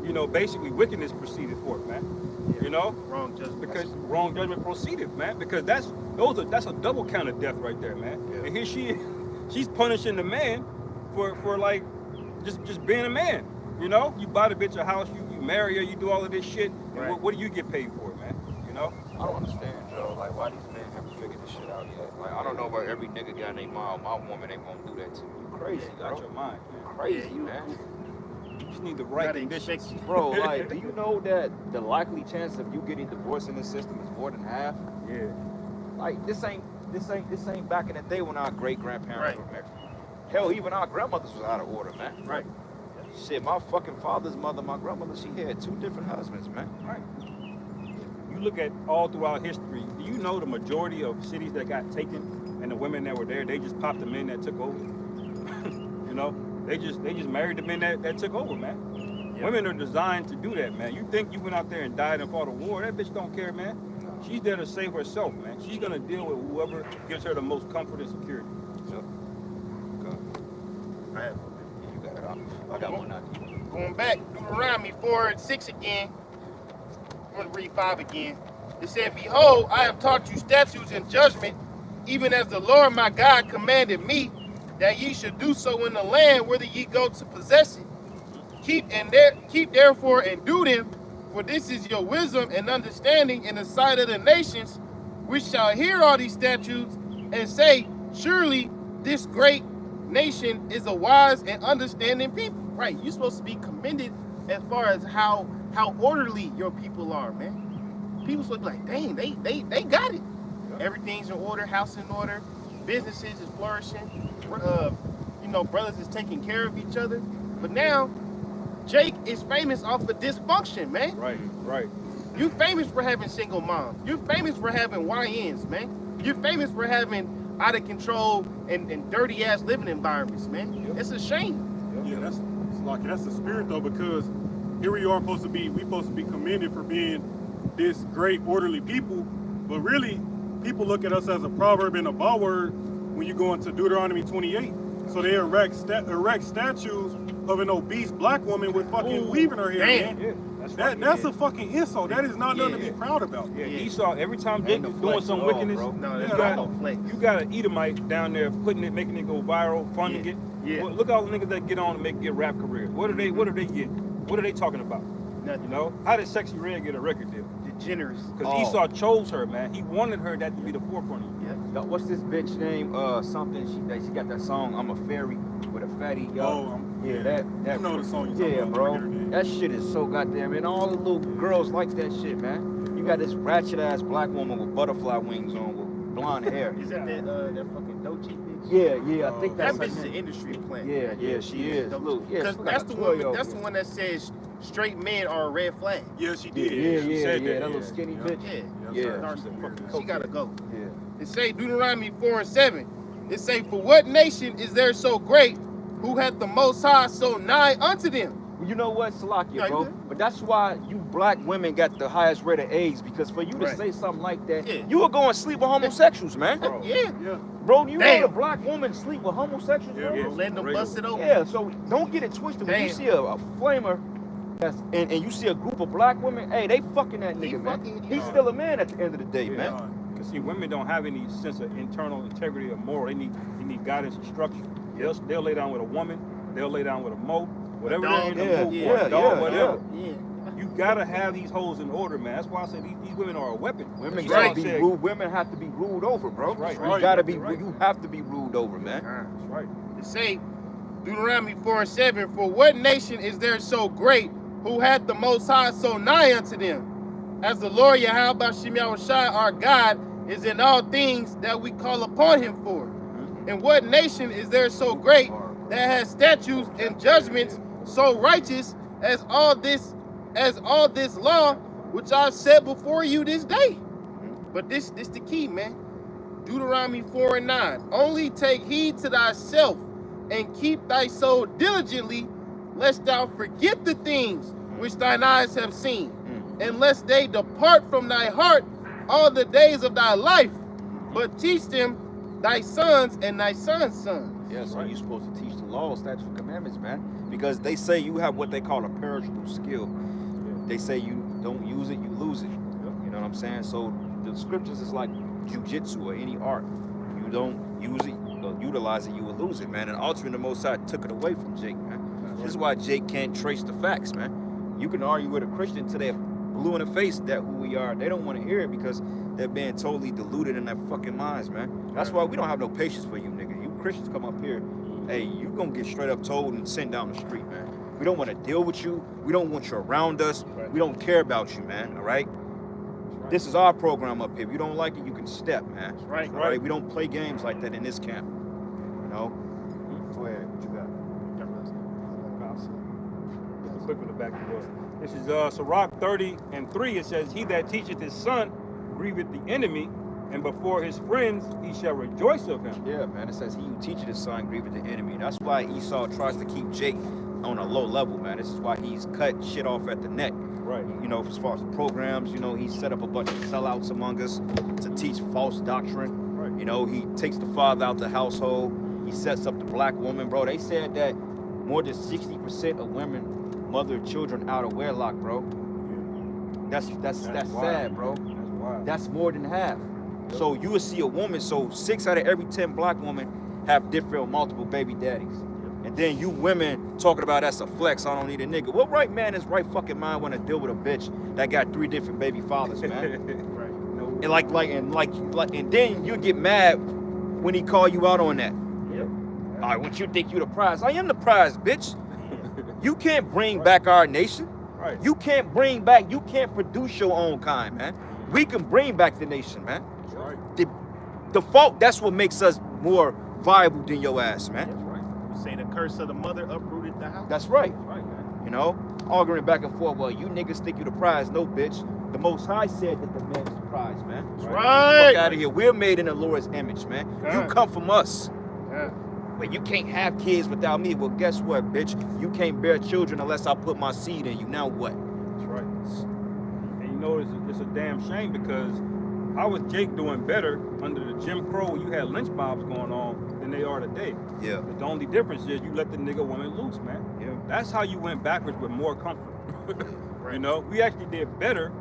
you know, basically wickedness proceeded forth, man. You know, Wrong judgment. because wrong judgment proceeded, man. Because that's a double count of death right there, man. Yeah. And here she's punishing the man for like just being a man. You know, you buy the bitch a house, you marry her, you do all of this shit, and Right. what do you get paid for, man? You know. I don't understand, Joe. Like, why these men haven't figured this shit out yet? Like, I don't know about every nigga got their mom. My woman ain't gonna do that to you. Crazy, Out bro. your mind, man. Crazy, Yeah, you- man. You just need the right Gotta conditions. expect- Bro, like, do you know that the likely chance of you getting divorced in this system is more than half? Yeah. Like, this ain't back in the day when our great grandparents Right. were married. Hell, even our grandmothers was out of order, man. Right. Shit, my fucking father's mother, my grandmother, she had 2 different husbands, man. Right. You look at all throughout history, do you know the majority of cities that got taken and the women that were there, they just popped the men that took over? You know, they just married the men that took over, man. Yeah. Women are designed to do that, man. You think you went out there and died and fought a war, that bitch don't care, man. She's there to save herself, man. She's gonna deal with whoever gives her the most comfort and security. So, I have you got it. I got one out here. Going back, Deuteronomy 4 and 6 again. I'm going to read 5 again. It said, "Behold, I have taught you statutes and judgment, even as the Lord my God commanded me, that ye should do so in the land whither ye go to possess it. Keep therefore and do them, for this is your wisdom and understanding in the sight of the nations, which shall hear all these statutes and say, surely this great nation is a wise and understanding people. Right, you're supposed to be commended as far as how orderly your people are, man. People supposed to be like, dang, they got it. Everything's in order, house in order, businesses is flourishing, brothers is taking care of each other. But now, Jake is famous off of dysfunction, man. Right. You famous for having single moms. You're famous for having YNs, man. You're famous for having out of control and dirty ass living environments, man. Yep. It's a shame. Yeah, that's the spirit though, because here we are supposed to be commended for being this great orderly people, but really people look at us as a proverb and a byword when you go into Deuteronomy 28. So they erect statues of an obese black woman with fucking weave in her hair, damn. man. Yeah, That's a fucking insult. That is not nothing to be proud about. Yeah, Esau, every time Jake is doing some wickedness, No, you that's got no flex. you got an Edomite down there making it go viral, funding it. Yeah. Well, look at all the niggas that get on and get rap careers. What do they get? What are they talking about? Nothing. You know? How did Sexy Red get a record deal? Degenerates. Because Esau chose her, man. He wanted her that to be the forefront of it. Yeah. What's this bitch name? Something she got that song "I'm a Fairy" with a fatty. That I know the song you're talking about. bro. I forget her name. That shit is so goddamn. And all the little girls like that shit, man. You got this ratchet ass black woman with butterfly wings on with blonde hair. Is that fucking Doechii bitch? Yeah. I think That that's bitch is an industry plant. Yeah, she is. Look, Because that's the one. That's the one that says straight men are a red flag. Yeah, she did. Yeah, She said that little skinny bitch. Yeah. Yeah. She gotta go. Yeah. It say Deuteronomy 4:7. It say, for what nation is there so great, who hath the Most High so nigh unto them? Well, you know what, Salakia, No, you bro? good. But that's why you black women got the highest rate of AIDS, because for you to Right. say something like that, Yeah. you would go and sleep with homosexuals, man. Bro. Yeah. Yeah. Bro, you Damn. know the black woman sleep with homosexuals, bro? Yeah. Letting them bust it open. Yeah, so don't get it twisted. When you Damn. see a flamer and you see a group of black women, hey, they fucking that He nigga, man. fucking- He's still a man at the end of the day, Yeah. man. Because see, women don't have any sense of internal integrity or moral. They need guidance and structure. They'll lay down with a woman. They'll lay down with a moat. Whatever dog, they're in the yeah, mood yeah, for, a dog, yeah, whatever. Yeah. You gotta have these hoes in order, man. That's why I say these women are a weapon. Women Esau gotta be said- ruled. Women have to be ruled over, bro. That's right. You Right. gotta be. Right. You have to be ruled over, man. That's right. It say Deuteronomy 4:7. For what nation is there so great, who hath the Most High so nigh unto them? As the Lord Yahweh B'Shem Yahushua our God is in all things that we call upon him for. And what nation is there so great that has statutes and judgments so righteous as all this law which I've set before you this day? But this the key, man. Deuteronomy 4:9. Only take heed to thyself and keep thy soul diligently, lest thou forget the things which thine eyes have seen, and lest they depart from thy heart all the days of thy life, but teach them thy sons and thy sons' sons. Yeah, so you're supposed to teach the law, statutes, and commandments, man. Because they say you have what they call a perishable skill. They say you don't use it, you lose it. You know what I'm saying? So the scriptures is like jujitsu or any art. You don't use it, utilize it, you will lose it, man. And ultimately, the Most High took it away from Jake, man. This is why Jake can't trace the facts, man. You can argue with a Christian till they're blue in the face that who we are. They don't want to hear it because they're being totally deluded in their fucking minds, man. That's why we don't have no patience for you, nigga. You Christians come up here, hey, you gonna get straight up told and sent down the street, man. We don't want to deal with you. We don't want you around us. We don't care about you, man, all right? This is our program up here. If you don't like it, you can step, man. Right. All right? We don't play games like that in this camp, you know? Go ahead, what you got? The quick one to back you up. This is Sirach 30:3. It says, he that teacheth his son grieveth the enemy, and before his friends he shall rejoice of him. Yeah, man, it says he who teaches his son grieveth the enemy. That's why Esau tries to keep Jake on a low level, man. This is why he's cut shit off at the neck. Right. You know, as far as programs, you know, he set up a bunch of sellouts among us to teach false doctrine. Right. You know, he takes the father out the household. He sets up the black woman, bro. They said that more than 60% of women mother children out of wedlock, bro. That's wild. sad, bro. That's wild. That's more than half. So you will see a woman, so 6 out of every 10 black women have different multiple baby daddies. And then you women talking about that's a flex, I don't need a nigga. What right man is right fucking mind want to deal with a bitch that got 3 different baby fathers, man? Right. And then you get mad when he call you out on that. Yep. All right, what you think you the prize? I am the prize, bitch. You can't bring back our nation. Right. You can't produce your own kind, man. We can bring back the nation, man. That's right. The fault, that's what makes us more viable than your ass, man. That's right. You say the curse of the mother uprooted the house. That's right. That's right, man. You know, arguing back and forth. Well, you niggas think you the prize. No, bitch. The Most High said that the man is the prize, man. That's Fuck right. out of here. We're made in the Lord's image, man. You God. come from us. Yeah. But you can't have kids without me. Well, guess what, bitch? You can't bear children unless I put my seed in you. Now what? That's right. And you know, it's a damn shame because how was Jake doing better under the Jim Crow? You had lynch mobs going on than they are today. Yeah. But the only difference is you let the nigga woman loose, man. Yeah. That's how you went backwards with more comfort. Right. You know, we actually did better,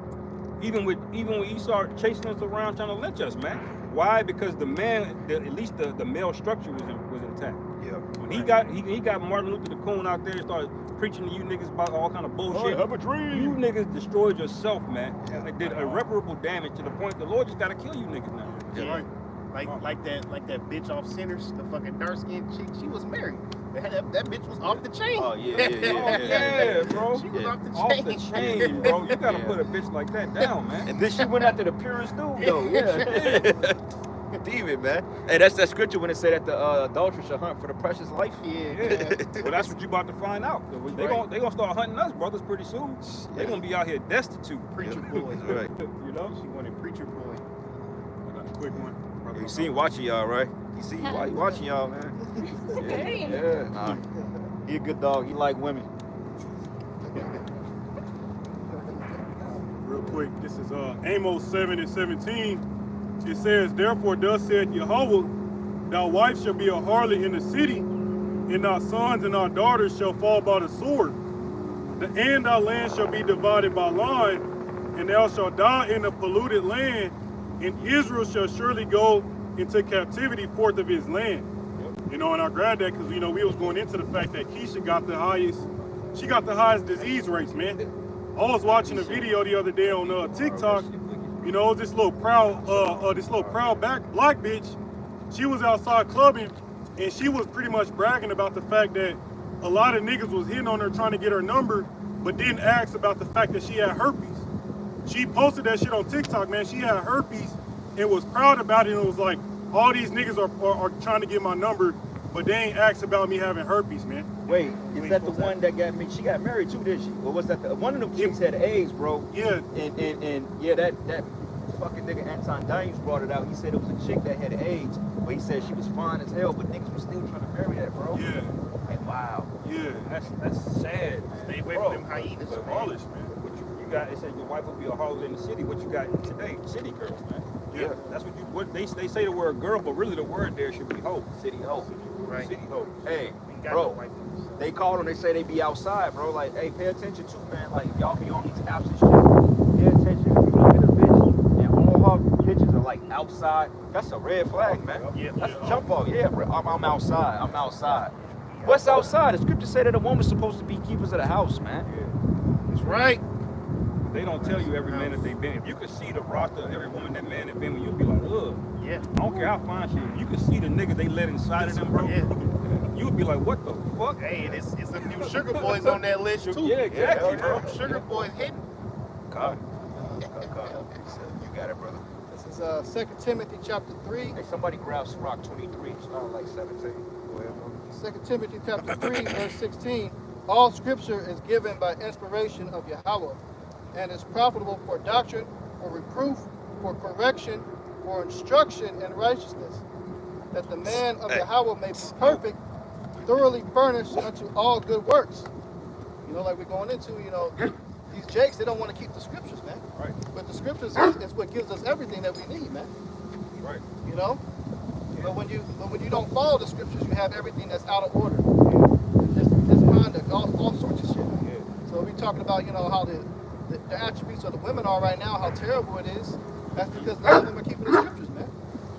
even when Esau chasing us around trying to lynch us, man. Why? Because the man, at least the male structure was intact. Yeah. When he got Martin Luther the Coon out there and started preaching to you niggas about all kind of bullshit. have a dream. You niggas destroyed yourself, man. It did irreparable damage to the point the Lord just gotta kill you niggas now. Yeah. Like that bitch off Sinners, the fucking dark skinned chick. She was married. That bitch was off the chain. Oh, yeah. Oh, yeah, bro. She was Yeah. off the chain. Off the chain, bro. You gotta Yeah. put a bitch like that down, man. And then she went after the purest dude, though. Yeah. Demon, man. Hey, that's that scripture when it said that the adulterer should hunt for the precious life. Yeah. Well, that's what you about to find out. They gonna start hunting us, brothers, pretty soon. They gonna be out here destitute. Preacher boy. That's right. You know? She wanted preacher boy. I got a quick one. You seen watching y'all, right? You see watching y'all, man. Yeah. Nah. He a good dog. He like women. Real quick, this is Amos 7:17. It says, "Therefore thus saith Yahweh, thy wife shall be a harlot in the city, and thy sons and thy daughters shall fall by the sword. And thy land shall be divided by line, and thou shalt die in a polluted land, and Israel shall surely go into captivity forth of his land." You know, and I grabbed that because, you know, we was going into the fact that Keisha got the highest disease rates, man. I was watching a video the other day on TikTok. You know, this little proud black bitch, she was outside clubbing, and she was pretty much bragging about the fact that a lot of niggas was hitting on her trying to get her number, but didn't ask about the fact that she had herpes. She posted that shit on TikTok, man. She had herpes and was proud about it, and it was like, all these niggas are trying to get my number, but they ain't asked about me having herpes, man. Wait, is that the one that got me? She got married too, did she? Or was that one of them chicks had AIDS, bro? Yeah. And yeah, that fucking nigga Anton Dimes brought it out. He said it was a chick that had AIDS, but he said she was fine as hell, but niggas was still trying to marry that, bro. Yeah. Like, wow. Yeah. That's sad. Stay away Bro, from them hyenas, but man. Polish, man. What you got? It said your wife will be a harlot in the city. What you got today? City girls, man. Yeah. That's what they say the word girl, but really the word there should be hoe. City hoe. Right. City hoe. Hey, We got bro. no white folks. They call them, they say they be outside, bro. Like, hey, pay attention too, man. Like, y'all be on these apps and shit. Pay attention. If you look at a bitch and all her pictures are like outside, that's a red flag, man. Yeah. That's a jump off. Yeah, bro. I'm outside. I'm outside. What's outside? The scripture say that a woman's supposed to be keepers of the house, man. That's right. They don't tell you every man that they've been. If you could see the roster of every woman that man have been with, you'll be like, ugh. Yeah. I don't care how fine she is. If you could see the nigga they let inside of them, bro. Yeah. You would be like, what the fuck? Hey, and it's a few sugar boys on that list too. Yeah, exactly, Them bro. Sugar boys hitting. God. You got it, brother. This is 2 Timothy chapter 3. Hey, somebody grab Sirach 23. Start like 17. Go ahead, bro. 2 Timothy chapter 3, verse 16. All scripture is given by inspiration of Yahweh, and is profitable for doctrine, for reproof, for correction, for instruction in righteousness, that the man of Yahweh may be perfect, thoroughly furnished unto all good works. You know, like we're going into, you know, these jakes, they don't want to keep the scriptures, man. Right. But the scriptures is what gives us everything that we need, man. Right. You know? But when you don't follow the scriptures, you have everything that's out of order. Misconduct, all sorts of shit. Yeah. So we're talking about, you know, how the attributes of the women are right now, how terrible it is. That's because none of them are keeping the scriptures, man.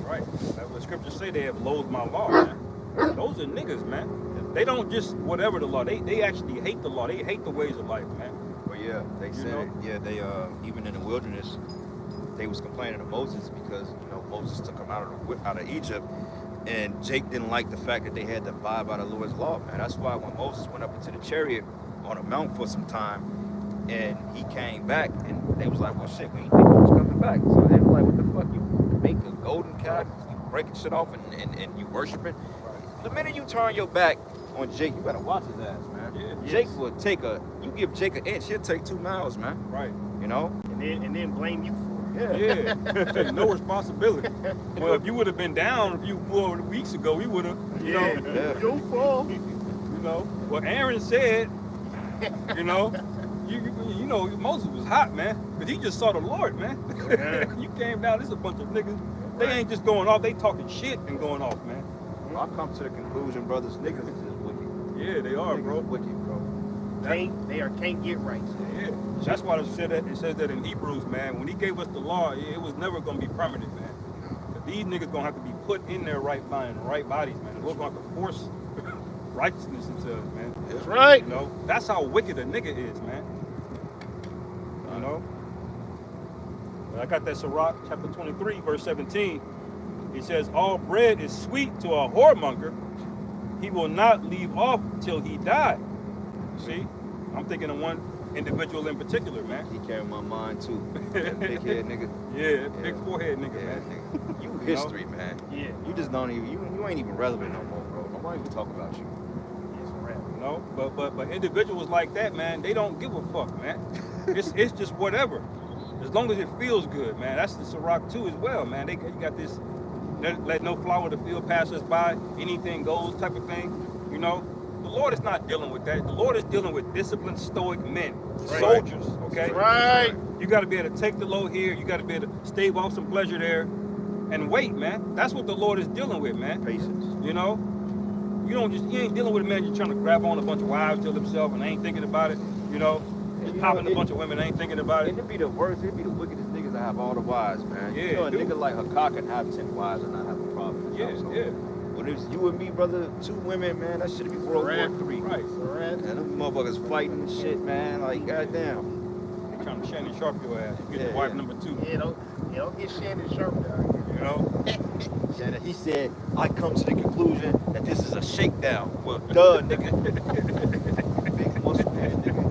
Right. That's what scriptures say. They have loathed my law, man. Those are niggas, man. They don't just whatever the law. They actually hate the law. They hate the ways of life, man. Well, yeah, they said know? it. Yeah, they even in the wilderness, they was complaining to Moses because Moses took them out of Egypt, and Jake didn't like the fact that they had to abide by the Lord's law, man. That's why when Moses went up into the chariot on a mount for some time, and he came back, and they was like, well, shit, we didn't think he was coming back. So they were like, what the fuck? You make a golden calf, you breaking shit off, and you worship it. The minute you turn your back on Jake, you better watch his ass, man. Yeah. Jake will you give Jake an inch, he'll take 2 miles, man. Right. You know? And then blame you for it. Yeah. Yeah. Take no responsibility. Well, if you would have been down a few more weeks ago, we would have, Yeah. Your fault. Well, Aaron said, you know Moses was hot, man, because he just saw the Lord, man. You came down, there's a bunch of niggas. They ain't just going off, they talking shit and going off, man. I come to the conclusion, brothers, niggas is just wicked. Yeah, they are, Niggas bro. is wicked, bro. Can't get right. Yeah. That's why it says that in Hebrews, man. When he gave us the law, it was never gonna be permanent, man. But these niggas gonna have to be put in their right mind, right bodies, man. We're gonna have to force righteousness into us, man. That's right. That's how wicked a nigga is, man. I got that Sirach chapter 23, verse 17. He says, all bread is sweet to a whoremonger. He will not leave off till he die. See? I'm thinking of one individual in particular, man. He carried my mind too. That big head nigga. Yeah, big forehead nigga, Yeah, man. nigga. You history, man. Yeah. You just don't even, you ain't even relevant no more, bro. Nobody even talk about you. But individuals like that, man, they don't give a fuck, man. It's just whatever. As long as it feels good, man. That's the Sirach too as well, man. You got this let no flower of the field pass us by, anything goes type of thing. The Lord is not dealing with that. The Lord is dealing with disciplined, stoic men, soldiers, okay? Right. You got to be able to take the load here. You got to be able to stave off some pleasure there and wait, man. That's what the Lord is dealing with, man. Patience. You ain't dealing with a man just trying to grab on a bunch of wives to himself and ain't thinking about it, just popping a bunch of women, ain't thinking about it. And it'd be the worst, it'd be the wickedest niggas that have all the wives, man. Yeah, a dude. nigga like Hakak can have 10 wives and not have a problem. Yeah. When it was you and me, brother, 2 women, man, that should be World War III. Right. And them motherfuckers fighting and shit, man. Like, goddamn. They trying to Shannon Sharp your ass. You get the wife number 2. Yeah, don't get Shannon Sharp down here. Shannon, he said, I come to the conclusion that this is a shakedown. Well, duh, nigga. Big muscle ass nigga.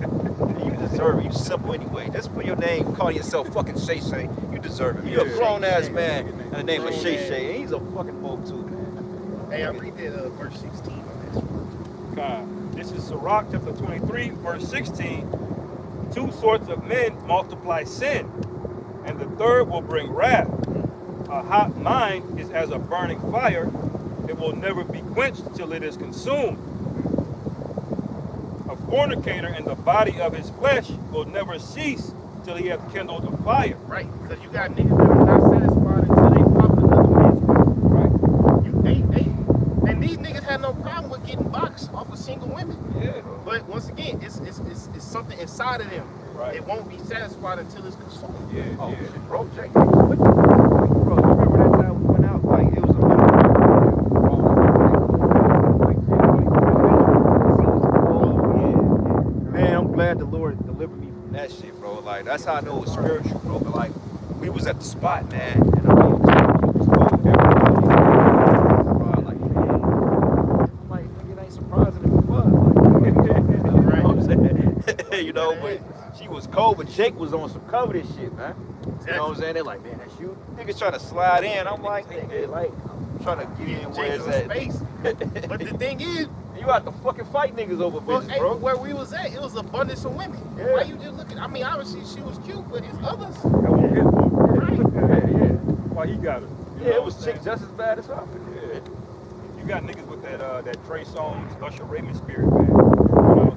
You deserve it. You simple anyway. Just for your name, call yourself fucking Shay Shay. You deserve it. You're a grown ass man and the name of Shay Shay. And he's a fucking mope too, man. Hey, I read that verse 16 on God. This is Sirach chapter 23, verse 16. 2 sorts of men multiply sin, and the third will bring wrath. A hot mind is as a burning fire. It will never be quenched till it is consumed. A fornicator in the body of his flesh will never cease till he hath kindled a fire. Right, because you got niggas that are not satisfied until they pop another man's wife. Right. And these niggas had no problem with getting boxed off of single women. Yeah. But once again, it's something inside of them. Right. It won't be satisfied until it's consumed. Yeah. Oh, Yeah. shit, bro, Jake. Bro, you remember that time we went out? Like, it was a Man, I'm glad the Lord delivered me from that shit, bro. Like, that's how I know it was spiritual, bro. But, like, we was at the spot, man. And I mean, it was cold. Everybody like, man. I'm like, nigga, it ain't surprising if it was. Like, you know what I'm saying? But she was cold, but Jake was on some covetous shit, man. You know what I'm saying? They're like, man, that's you. Niggas trying to slide in. I'm like, nigga, like, I'm trying to get in where it's at. Space. But the thing is, You have to fucking fight niggas over well, bitches, hey, bro. where we was at, it was abundance of women. Yeah. Why you just looking? I mean, obviously she was cute, but it's others. That was his fault. Right. Yeah. Why he got it? Yeah, it was chicks just as bad as her. Yeah. You got niggas with that Trey Songz, Usher Raymond spirit, man.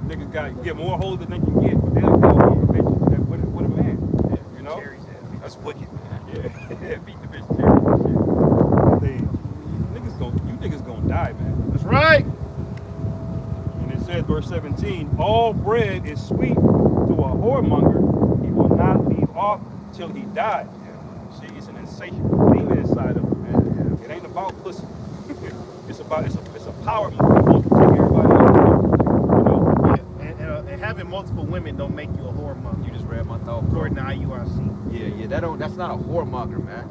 Niggas got get more hoes than they can get, but they'll go with a bitch with a man. You know? Cherries at. That's wicked, man. Yeah. Beat the bitch cherry and shit. You niggas gonna die, man. That's right. And it says, verse 17, all bread is sweet to a whoremonger. He will not leave off till he dies. See, it's an insatiable demon inside of him, man. It ain't about pussy. It's a power move. He wants to take everybody having multiple women don't make you a whoremonger. You just read my thought. According to IUIC. Yeah, that's not a whoremonger, man.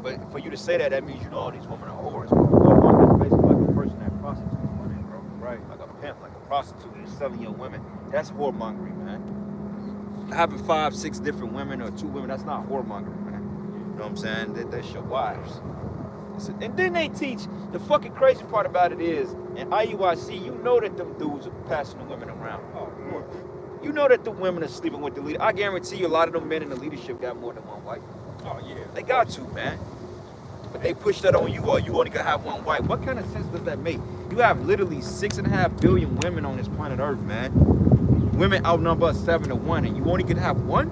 But for you to say that, that means you know all these women are whores. Whoremonger is basically like a person that prostitutes women, bro. Right. Like a pimp, like a prostitute and selling your women. That's whoremongering, man. Having 5, 6 different women or 2 women, that's not whoremongering, man. You know what I'm saying? That's your wives. And then they teach, the fucking crazy part about it is, in IUIC, you know that them dudes are passing the women around. Oh, you know that the women are sleeping with the leader. I guarantee you a lot of them men in the leadership got more than one wife. Oh, yeah. They got to, man. But they push that on you, or you only gonna have one wife. What kind of sense does that make? You have literally 6.5 billion women on this planet Earth, man. Women outnumber us 7 to 1, and you only can have one?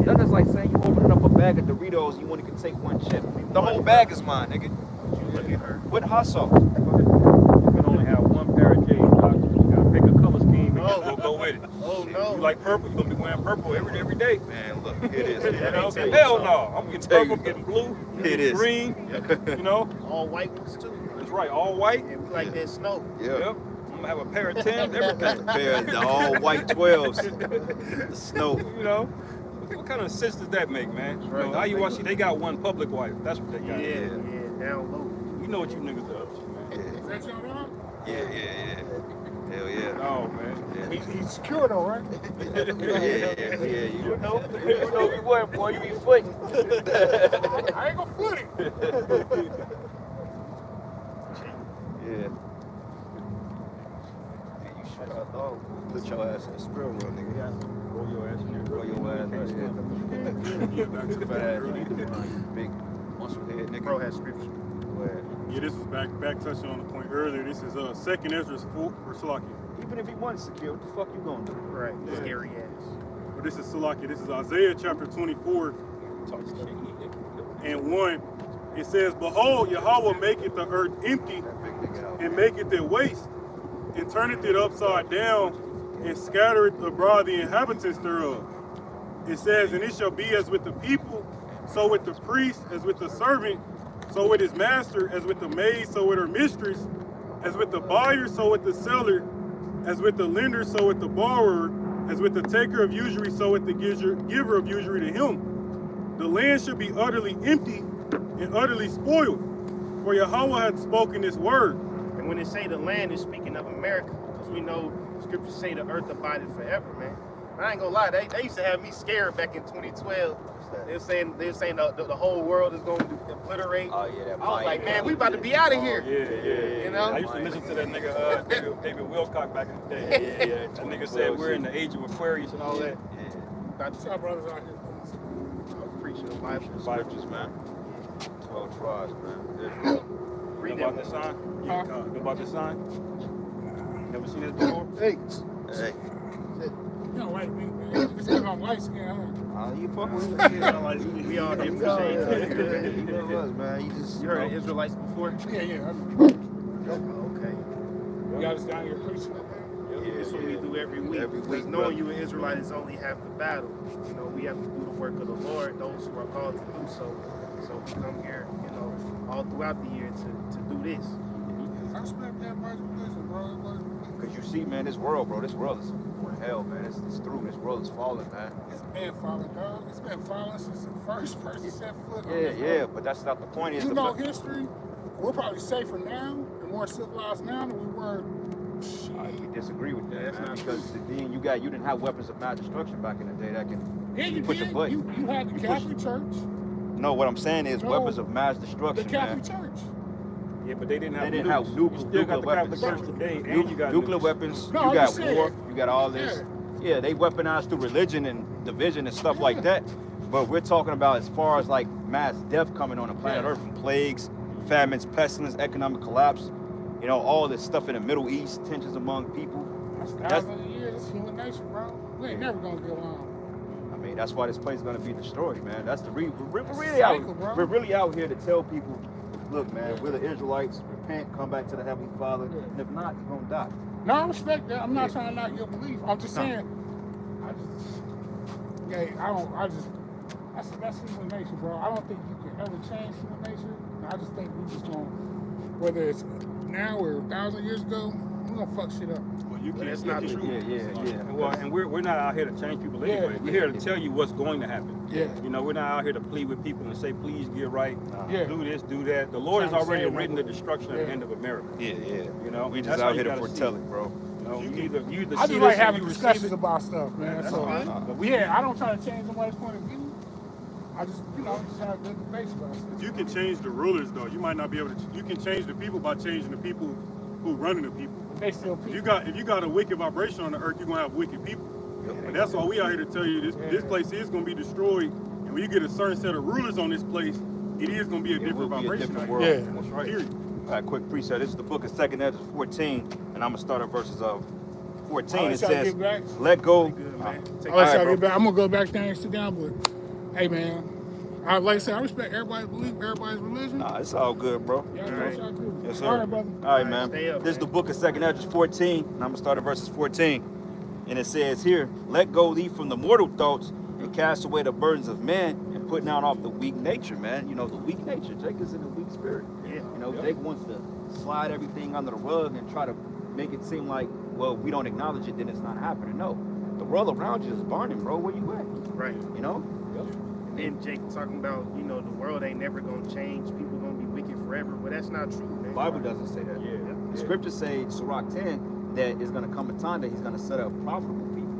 That's just like saying you opening up a bag of Doritos, you only can take one chip. The whole bag is mine, nigga. Look at her. With hot sauce. You can only have one pair of J's, Doc. You gotta pick a color scheme and we'll go with it. Oh no. You like purple, you're gonna be wearing purple every day. Man, look, it is. You know? Hell no. I'm getting purple, I'm getting blue, I'm It getting is. green, you know? All white ones too. That's right, all white. And we like that snow. Yeah. Yep. I'm gonna have a pair of Timbs, everything. Pair of the all white 12s. The snow. You know? What kind of sense does that make, man? You know, IUIC, they got one public wife. That's what they got. Yeah, down low. You know what you niggas are up to, man. Is that your wrong? Yeah. Hell yeah. Oh, man. He's secure though, right? Yeah. You know you weren't, boy. You be footing. I ain't gonna foot it. Yeah. You should have thought. Put your ass in the squirrel room, nigga. Roll your ass in there. Roll your ass right there. Fat ass, big muscle head, nigga. Bro has scripture. Go ahead. Yeah, this was back touching on the point earlier. This is 2nd Ezra's 4 or Salakia. Even if he wasn't secure, what the fuck you gonna do? Right. Yeah. Scary ass. But this is Salakia. This is Isaiah chapter 24 and 1. It says, Behold, Yahweh maketh the earth empty That big nigga out. and maketh it waste, and turneth it upside down, and scattereth abroad the inhabitants thereof. It says, And it shall be as with the people, so with the priest, as with the servant, so with his master, as with the maid, so with her mistress, as with the buyer, so with the seller, as with the lender, so with the borrower, as with the taker of usury, so with the giver of usury to him. The land shall be utterly empty and utterly spoiled, for Yahweh hath spoken this word. And when they say the land, is speaking of America, because we know scriptures say the earth abided forever, man. I ain't gonna lie, they used to have me scared back in 2012. They're saying the whole world is going to obliterate. Oh yeah, that I was like, man, we about to be out of here. Yeah. You know? I used to listen to that nigga David Wilcock back in the day. Yeah. That nigga said we're in the age of Aquarius and all that. About to Our brothers out here. preaching the Bible. Scriptures, man. 12 tribes, man. You Read know about them. this sign? You Huh? know about this sign? Never seen this before? Hey, Hey, You don't like me, man. It's because I'm light skinned. you fuck with We all different You shades. know us, man. You just You heard of Israelites before? Yeah. Okay. You got us down here preaching. That's what we do every week. Every week, Because knowing brother. you an Israelite is only half the battle. You know, we have to do the work of the Lord, those who are called to do so. So we come here, you know, all throughout the year to do this. I respect that much religion, bro. Because you see, man, this world is hell, man. It's through. This world is falling, man. It's been falling, dog. It's been falling since the first person set foot on Yeah, this yeah, earth. but that's not the point. Is You the know fact- history, we're probably safer now and more civilized now than we were. I disagree with that, Yeah, that's man, not because then you didn't have weapons of mass destruction back in the day that can Yeah, you push a did. button. You had the Catholic Church, No, what I'm saying is No, weapons of mass the destruction, Catholic man. Church. Yeah, but they didn't have They didn't have nukes. nuclear- You still got the nuclear Catholic weapons. Church today, and you got Nuclear nukes. weapons, No, you I'm got just saying. war, you got all this. Yeah, they weaponized through religion and division and stuff like that. But we're talking about as far as like mass death coming on the planet Yeah. Earth from plagues, famines, pestilence, economic collapse, you know, all this stuff in the Middle East, tensions among people. That's That's- thousands of years. It's human nature, bro. We ain't never gonna get along. I mean, that's why this place is gonna be destroyed, man. That's the we're That's really a cycle, bro. we're really out here to tell people, look, man, we're the Israelites. Repent, come back to the Heavenly Father, Yeah. and if not, you're gonna die. No, I respect that. I'm not trying to knock your belief. I'm just No. saying, that's human nature, bro. I don't think you can ever change human nature. I just think we just gonna, whether it's now or 1,000 years ago, we're gonna fuck shit up. Well, You But can't. that's you not can't- true. And well, and we're not out here to change people anyway. We're here to tell you what's going to happen. Yeah. You know, we're not out here to plead with people and say, please get right, Yeah. do this, do that. The Lord has Trying to already save written the everyone. destruction at the Yeah. end of America. Yeah. You know, We just that's out how here you to gotta foretell see it, bro. You know, you either I see just like this having and you receive discussions it. about stuff, man. That's So, fine. But we, yeah, I don't try to change nobody's point of view. I just, just have good debates about stuff. You can change the rulers, though. You might not be able to. You can change the people by changing the people who running the people. They still If people. you got a wicked vibration on the earth, you're gonna have wicked people. And that's why we out here to tell you this place is gonna be destroyed. And when you get a certain set of rulers on this place, it is gonna be a It will different be a vibration. different out world. here. Yeah. That's right. Period. All right, quick precept. This is the book of 2nd Ezra 14, and I'm gonna start at verses of 14. I'll It let y'all says, get back. "Let go." Good, man. Take I'll let Alright, y'all bro. get back. I'm gonna go back down and sit down, but hey, man, like I said, I respect everybody's belief, everybody's religion. Nah, it's all good, bro. Y'all do what y'all do. Yes, sir. All right, brother. All right, man. stay up, This is the man. book of 2nd Ezra 14, and I'm gonna start at verses 14. And it says here, "Let go thee from the mortal thoughts and cast away the burdens of men and put down off the weak nature, man." You know, the weak nature. Jake is in a weak spirit. Yeah. You know, Jake wants to slide everything under the rug and try to make it seem like, well, we don't acknowledge it, then it's not happening. No, the world around you is burning, bro. Where you at? Right. You know? And then Jake talking about, the world ain't never gonna change. People gonna be wicked forever. But that's not true, man. The Bible doesn't say that. yeah, The scriptures say, Sirach 10, that it's going to come a time that he's going to set up profitable people.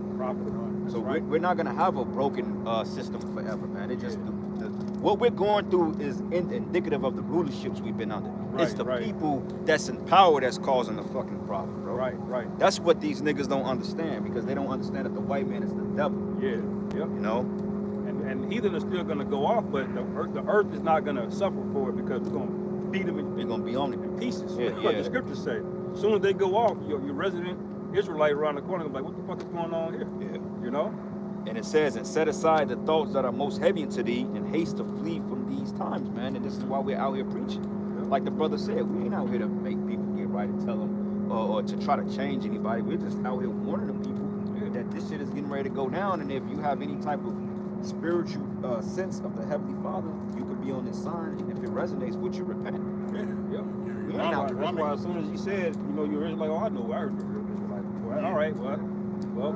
So we're not going to have a broken system forever, man. It just what we're going through is indicative of the rulerships we've been under. It's the Right. people that's in power that's causing the fucking problem, bro. Right. That's what these niggas don't understand, because they don't understand that the white man is the devil. Yeah. Yep. You know? And heathen is still going to go off, but the earth is not going to suffer for it because we're going to beat them They're gonna be on it. in pieces. Yeah, That's what yeah. the scriptures say. As soon as they go off, your resident Israelite around the corner gonna be like, what the fuck is going on here? Yeah. You know? And it says, "And set aside the thoughts that are most heavy unto thee, and haste to flee from these times," man. And this is why we're out here preaching. Like the brother said, we ain't out here to make people get right and tell them, or to try to change anybody. We're just out here warning the people that this shit is getting ready to go down. And if you have any type of spiritual sense of the Heavenly Father, you could be on this sign. And if it resonates with you, repent. Yep. We ain't That's out why, here. that's why as soon as he said, you're Israelite, oh, I know, I heard you're Israelite. Well, all right, well,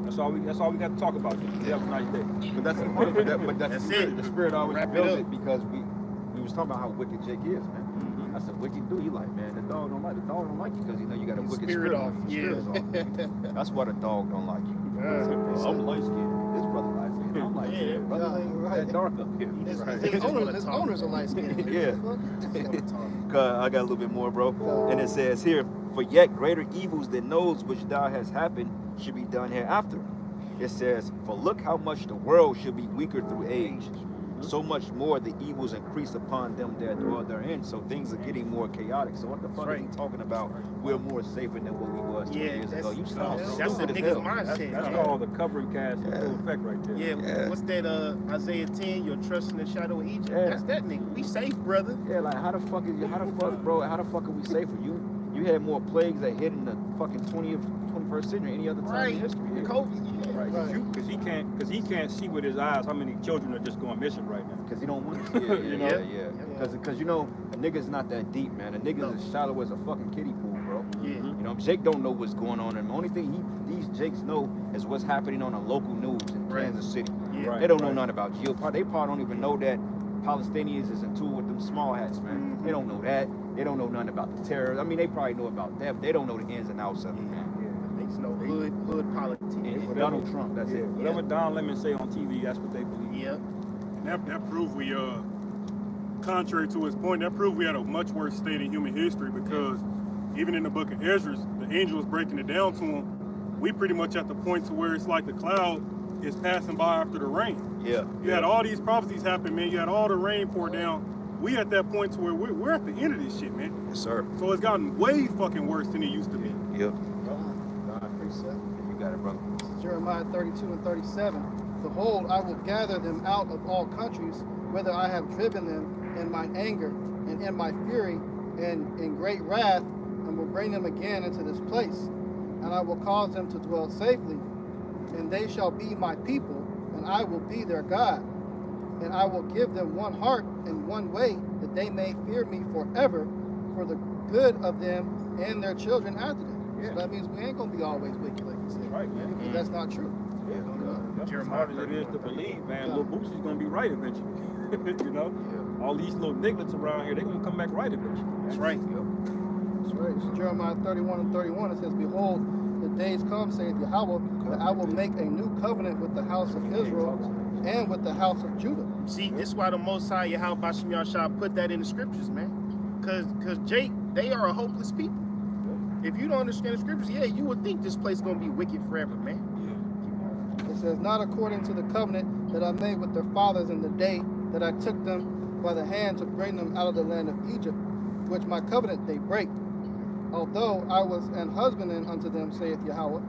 that's all we got to talk about. You have a nice day. But that's the point. But that's That's the spirit. it. The spirit always Wrap it reveals up. it, because we was talking about how wicked Jake is, man. I said, wicked dude. He like, man, the dog don't like you because you got a wicked Spirit off. on you. Yeah. Spirit is off. That's why the dog don't like you. Yeah. I'm light skinned. This brother light skinned. I'm light skinned. Yeah. Brother, Yeah, right. that dark up here. He's His, right. his, He just wanna his talk. owners are light skinned. Yeah. Talk. I got a little bit more, bro. And it says here, "For yet greater evils than those which thou hast happened should be done hereafter." It says, "For look how much the world should be weaker through age. So much more the evils increase upon them that dwell therein." So things are getting more chaotic. So what the fuck is he talking about? We're more safer than what we was 2 years ago. You sound that's stupid the as nigga's hell. mindset. That's called the covering cast in full effect right there. Yeah, what's that? Isaiah 10. You're trusting the shadow of Egypt. Yeah. That's that nigga. We safe, brother. Yeah, like how the fuck, bro? How the fuck are we safer? You had more plagues that hit in the fucking 21st century any other time Right. in history. Yeah. COVID. Yeah. Right. Because he can't see with his eyes how many children are just going missing right now. Because he don't want to. You know? Yeah. Because a nigga's not that deep, man. A nigga's as shallow as a fucking kiddie pool, bro. Yeah. You know, Jake don't know what's going on, and the only thing these Jakes know is what's happening on the local news in Right. Kansas City. Yeah. Right. They don't know nothing about geopolitics. They probably don't even know that Palestinians is in tour with them small hats, man. They don't know that. They don't know nothing about the terror. I mean, they probably know about that, but they don't know the ins and outs of it, man. Niggas know hood politics. And Donald Trump, that's it. Whatever Don Lemon say on TV, that's what they believe. Yeah. And that proved we, contrary to his point, that proved we had a much worse state in human history, because even in the book of Ezra, the angel is breaking it down to him. We pretty much at the point to where it's like the cloud is passing by after the rain. Yeah. You had all these prophecies happen, man. You had all the rain pour down. We at that point to where we're at the end of this shit, man. Yes, sir. So it's gotten way fucking worse than it used to be. Yep. Precept. You got it, brother. Jeremiah 32 and 37. Behold, I will gather them out of all countries, whither I have driven them in my anger and in my fury and in great wrath, and will bring them again into this place. And I will cause them to dwell safely, and they shall be my people, and I will be their God. And I will give them one heart and one way, that they may fear me forever, for the good of them and their children after them. Yeah. So that means we ain't gonna be always wicked, like you said. Right, man. Because that's not true. Yeah. You know? As hard as it is to believe, man, Lil Boosie's gonna be right eventually. You know? All these little nigglets around here, they gonna come back right eventually. That's right. That's right. So Jeremiah 31:31, it says, Behold, the days come, saith Yahweh, that I will make a new covenant with the house of Israel and with the house of Judah. See, this is why the Most High Yahweh Bashim Yahshua put that in the scriptures, man. Cause Jake, they are a hopeless people. If you don't understand the scriptures, yeah, you would think this place gonna be wicked forever, man. It says, Not according to the covenant that I made with their fathers in the day that I took them by the hand to bring them out of the land of Egypt, which my covenant they break. Although I was an husbandman unto them, saith Yahweh.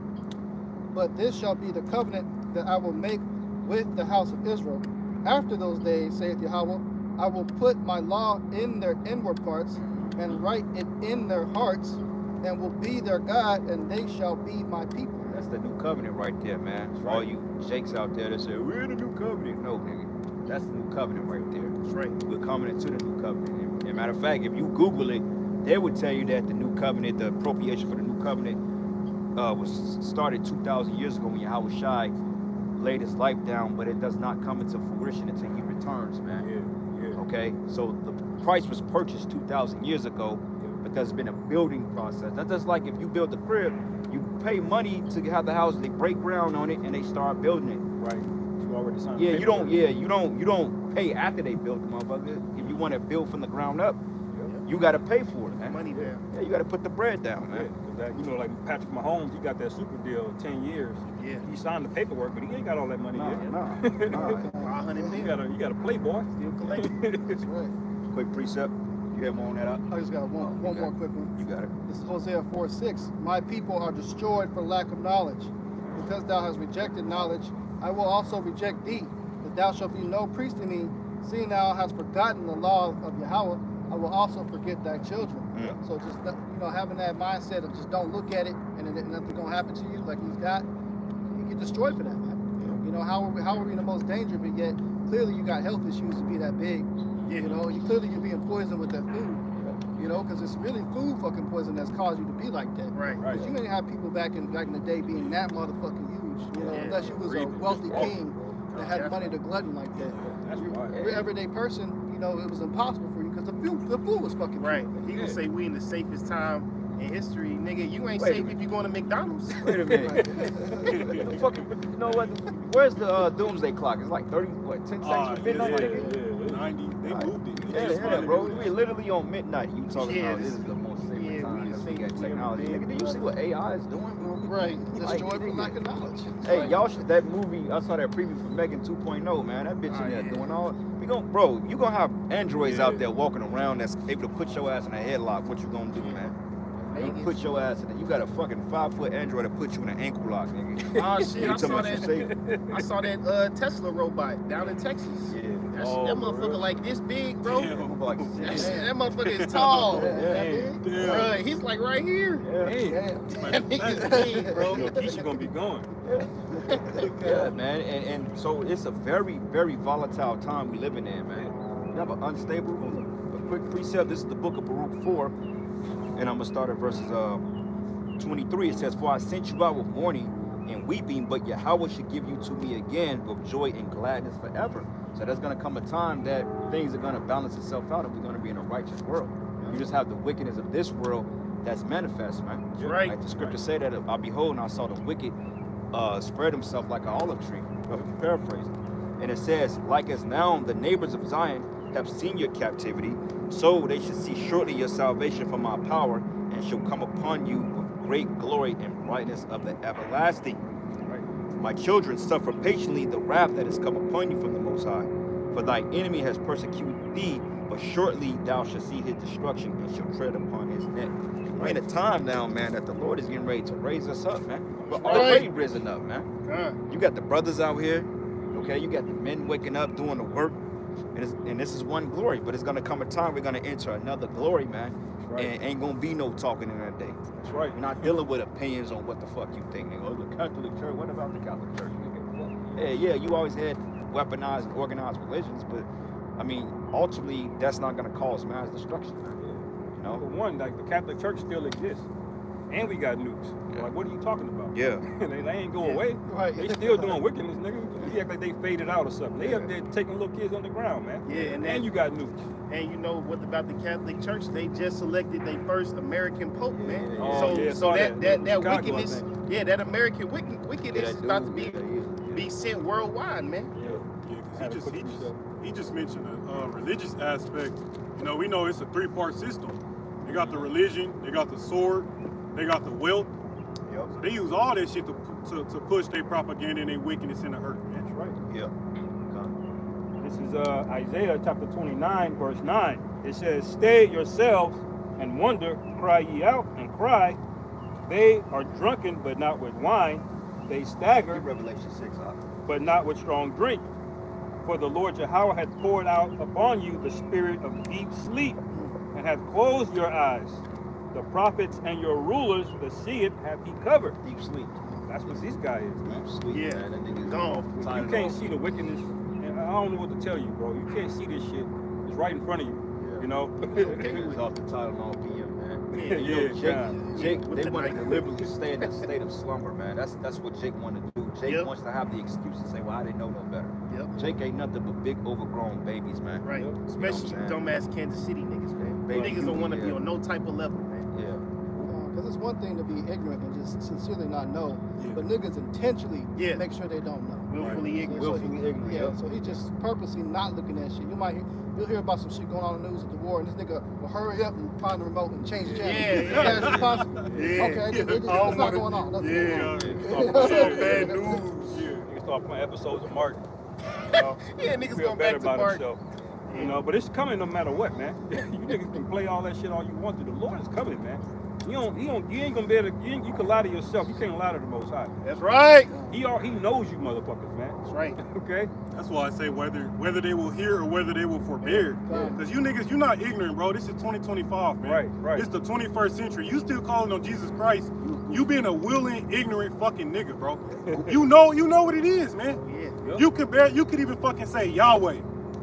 But this shall be the covenant that I will make with the house of Israel. After those days, saith Yahweh, I will put my law in their inward parts and write it in their hearts, and will be their God, and they shall be my people. That's the new covenant right there, man. For all you jakes out there that say, we're in the new covenant. No, nigga. That's the new covenant right there. That's right. We're coming into the new covenant. And matter of fact, if you Google it, they would tell you that the new covenant, the appropriation for the new covenant, was started 2,000 years ago when Yahweh Shai laid his life down, but it does not come into fruition until he returns, man. Yeah. Okay? So the price was purchased 2,000 years ago, but there's been a building process. That's just like if you build a crib, you pay money to have the house, they break ground on it and they start building it. Right. You already signed Yeah, the you don't pay after they build the motherfucker. If you want to build from the ground up, you gotta pay for it, man. Money down. Yeah, you gotta put the bread down, Yeah, man. 'cause that, you know, like Patrick Mahomes, he got that super deal, 10 years. Yeah. He signed the paperwork, but he ain't got all that money yet. Nah. 500 You million. gotta play, boy. Still collecting. That's right. Quick precept. You have more on that up? I just got one more quick one. You got it. This is Hosea 4:6. My people are destroyed for lack of knowledge. Because thou hast rejected knowledge, I will also reject thee, that thou shalt be no priest to me, seeing thou hast forgotten the law of Yahweh. I will also forget thy children. Yeah. So just having that mindset of just don't look at it and then nothing gonna happen to you like he's got, you get destroyed for that, man. You know, how are we in the most danger, but yet clearly you got health issues to be that big. Yeah. You know, you're being poisoned with that food. You know, because it's really food fucking poison that's caused you to be like that. Right. Right. Because you didn't have people back in the day being that motherfucking huge. You know, Yeah. unless you was a wealthy king that had money to glutton like that. That's right. You're everyday person. You know, it was impossible for you because the food was fucking cheap. Right. He would say we in the safest time in history. Nigga, you ain't Wait a safe minute. if you going to McDonald's. Wait a minute. The fucking, you know what? Where's the doomsday clock? It's like 10 seconds for midnight? nigga? 90. They moved it. They Yeah, just yeah, finally bro. moved We're it. literally on midnight. You talking Yeah, about this- this is the most safe yeah, time we because the we got safest technology. way to Nigga, do you see what AI is doing, bro? Right. Like, Destroyed for nigga. lack of knowledge. Hey, y'all should, that movie, I saw that preview for Megan 2.0, man. That bitch in there yeah. doing all, bro, you gonna have androids out there walking around that's able to put your ass in a headlock. What you gonna do, man? You put your ass in it. You got a fucking 5-foot android to put you in an ankle lock, nigga. Oh shit, You I talking saw about you safe? that. I saw that Tesla robot down in Texas. Yeah. That, Oh, that for motherfucker real? like this big, bro. Damn. Like, That motherfucker is tall. Damn. Bruh, he's like right here. Damn. That nigga's big, bro. You know, Keisha gonna be gone. Yeah, man, and so it's a very, very volatile time we living in, man. You have an unstable, a quick precept. This is the book of Baruch 4, and I'm gonna start at verses 23. It says, "For I sent you out with mourning and weeping, but Yahweh should give you to me again with joy and gladness forever." So there's gonna come a time that things are gonna balance itself out, and we're gonna be in a righteous world. You just have the wickedness of this world that's manifest, man. Right. Like the scripture say that I behold and I saw the wicked spread himself like an olive tree. I'm paraphrasing. And it says, like as now the neighbors of Zion have seen your captivity, so they should see shortly your salvation from my power, and shall come upon you with great glory and brightness of the everlasting. My children, suffer patiently the wrath that has come upon you from the Most High. For thy enemy has persecuted thee, but shortly thou shalt see his destruction and shall tread upon his neck. We're in a time now, man, that the Lord is getting ready to raise us up, man. We're already risen up, man. You got the brothers out here, okay? You got the men waking up, doing the work. And this is one glory, but it's going to come a time we're going to enter another glory, man. right. And ain't going to be no talking in that day. That's right. We're not dealing with opinions on what the fuck you think. They go, the Catholic Church, what about the Catholic Church? Yeah, you always had weaponized and organized religions, but I mean, ultimately, that's not going to cause mass destruction, man. You Number know? one, like the Catholic Church still exists. and we got nukes. Like, what are you talking about? Yeah. they ain't going away. Right. They still doing wickedness, nigga. You act like they faded out or something. They up there taking little kids underground, man. Yeah, and you got nukes. And you know what about the Catholic Church? They just selected their first American Pope, man. Yeah. Oh, So yeah, so saw that Chicago, I wickedness, think. yeah, that American wickedness is about to Yeah. be sent worldwide, man. Yeah, because he just mentioned a religious aspect. You know, we know it's a three-part system. They got the religion, they got the sword, they got the wealth. Yep. So they use all that shit to push their propaganda and their wickedness in the earth, man. That's right. Yeah. This is Isaiah chapter 29, verse 9. It says, "Stay yourselves and wonder, cry ye out and cry. They are drunken, but not with wine. They stagger, Read Revelation 6, huh? but not with strong drink. For the Lord Jehovah hath poured out upon you the spirit of deep sleep, and hath closed your eyes. The prophets and your rulers that see it have he covered." Deep sleep. That's what this guy is. Deep sleep, Yeah. man. That nigga's Gone. tired You of can't all- see the wickedness, and I don't know what to tell you, bro. You can't see this shit. It's right in front of you. Yeah. You know? He was off the Tylenol PM, man. Yeah, You know, yeah. Jake, With they the want to night. deliberately stay in a state of slumber, man. That's what Jake wanted to do. Jake Yep. wants to have the excuse to say, well, I didn't know no better. Yep. Jake ain't nothing but big overgrown babies, man. Right. Yep. Especially You know what I'm dumbass Kansas City niggas, man. Baby, Niggas don't want to be yeah. on no type of level, man. Yeah. Because it's one thing to be ignorant and just sincerely not know, Yeah. but niggas intentionally Yeah. make sure they don't know. Willfully ignorant. So Willfully he- ignorant, Yeah, yep. so he just purposely not looking at shit. You'll hear about some shit going on in the news with the war, and this nigga will hurry up and find the remote and change the channel. Yeah, As fast as possible. Yeah. Okay, it's not going on. Nothing going on. Bad news. Yeah. Niggas start playing episodes of Martin. Yeah, niggas Feel going better back to about Mark. himself. You know, but it's coming no matter what, man. You niggas can play all that shit all you want to. The Lord is coming, man. You ain't gonna be able to, you can lie to yourself. You can't lie to the Most High. That's right. He knows you motherfuckers, man. That's right. Okay? That's why I say whether they will hear or whether they will forbear. Yeah. Because you niggas, you're not ignorant, bro. This is 2025, man. Right. It's the 21st century. You still calling on Jesus Christ. You being a willing, ignorant fucking nigga, bro. You know what it is, man. Yeah. Yep. You could even fucking say Yahweh.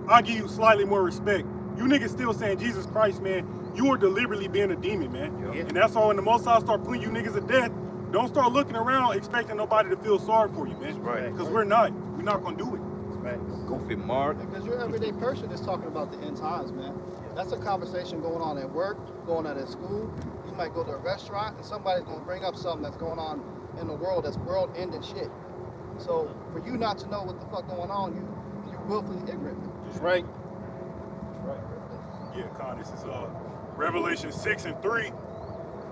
I'll give you slightly more respect. You niggas still saying Jesus Christ, man. You are deliberately being a demon, man. Yeah. And that's why when the Most High start putting you niggas to death, don't start looking around expecting nobody to feel sorry for you, man. Right. Because we're not gonna do it. Goofy Mark. Because your everyday person is talking about the end times, man. That's a conversation going on at work, going on at school. You might go to a restaurant and somebody's gonna bring up something that's going on in the world that's world-ending shit. So for you not to know what the fuck going on, you're willfully ignorant. That's right. Yeah, Con, this is Revelation 6:3.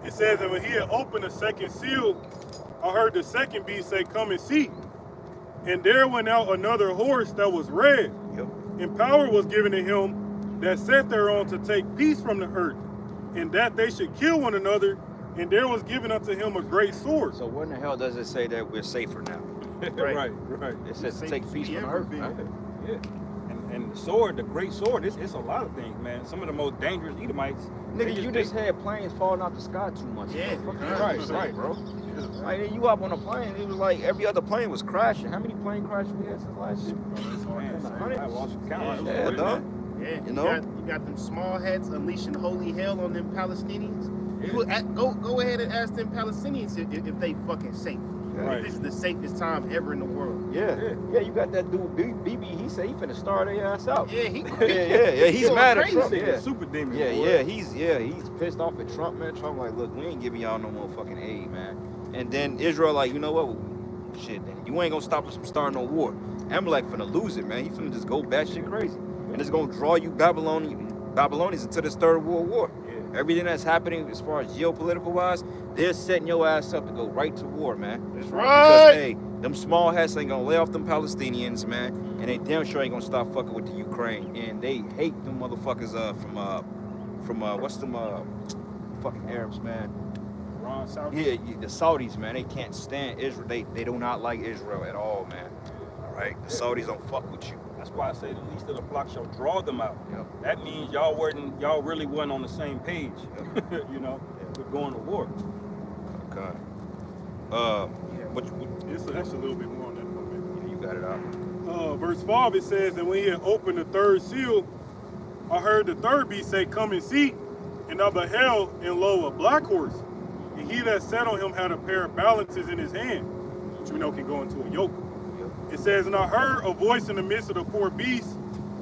It says, and when he had opened the second seal, I heard the second beast say, come and see. And there went out another horse that was red, Yep. and power was given to him that sat thereon to take peace from the earth, and that they should kill one another, and there was given unto him a great sword. So where in the hell does it say that we're safer now? right. It says to Safe take to peace be from the earth, everything. man. Yeah. And the sword, the great sword, it's a lot of things, man. Some of the most dangerous Edomites. Nigga, you just had planes falling out the sky too much. Yeah. What the fuck Right, you saying, right. bro. Like, you up on a plane, it was like every other plane was crashing. How many plane crashes we had since last year? Man, I lost count. Yeah, dog. Yeah, You know? you got them small hats unleashing holy hell on them Palestinians. You would go ahead and ask them Palestinians if they fucking safe. Right. If this is the safest time ever in the world. Yeah, you got that dude BB. He said he finna star their ass out. Yeah, he Yeah. He's going mad at crazy. Trump. He's a Yeah, super demon. yeah, boy. he's pissed off at Trump, man. Trump like, look, we ain't giving y'all no more fucking aid, man. And then Israel like, you know what? Shit, then you ain't gonna stop us from starting no war. Amalek finna lose it, man. He finna just go batshit crazy, and it's gonna draw you Babylonians into this third world war. Yeah. Everything that's happening as far as geopolitical wise, they're setting your ass up to go right to war, man. That's Because right. hey, them small hats ain't gonna lay off them Palestinians, man, and they damn sure ain't gonna stop fucking with the Ukraine. And they hate them motherfuckers from what's them fucking Arabs, man. Ron South. Yeah, the Saudis, man, they can't stand Israel. They do not like Israel at all, man. All right, the Saudis don't fuck with you. That's why I say the least of the flock shall draw them out. Yep. That means y'all really wasn't on the same page, you know, with going to war. Okay. What It's actually a little bit more on that. Okay. you got it out? Verse 5, it says, and when he had opened the third seal, I heard the third beast say, come and see. And I beheld, and lo, a black horse. And And he that sat on him had a pair of balances in his hand, which we know can go into a yoke. It says, and I heard a voice in the midst of the four beasts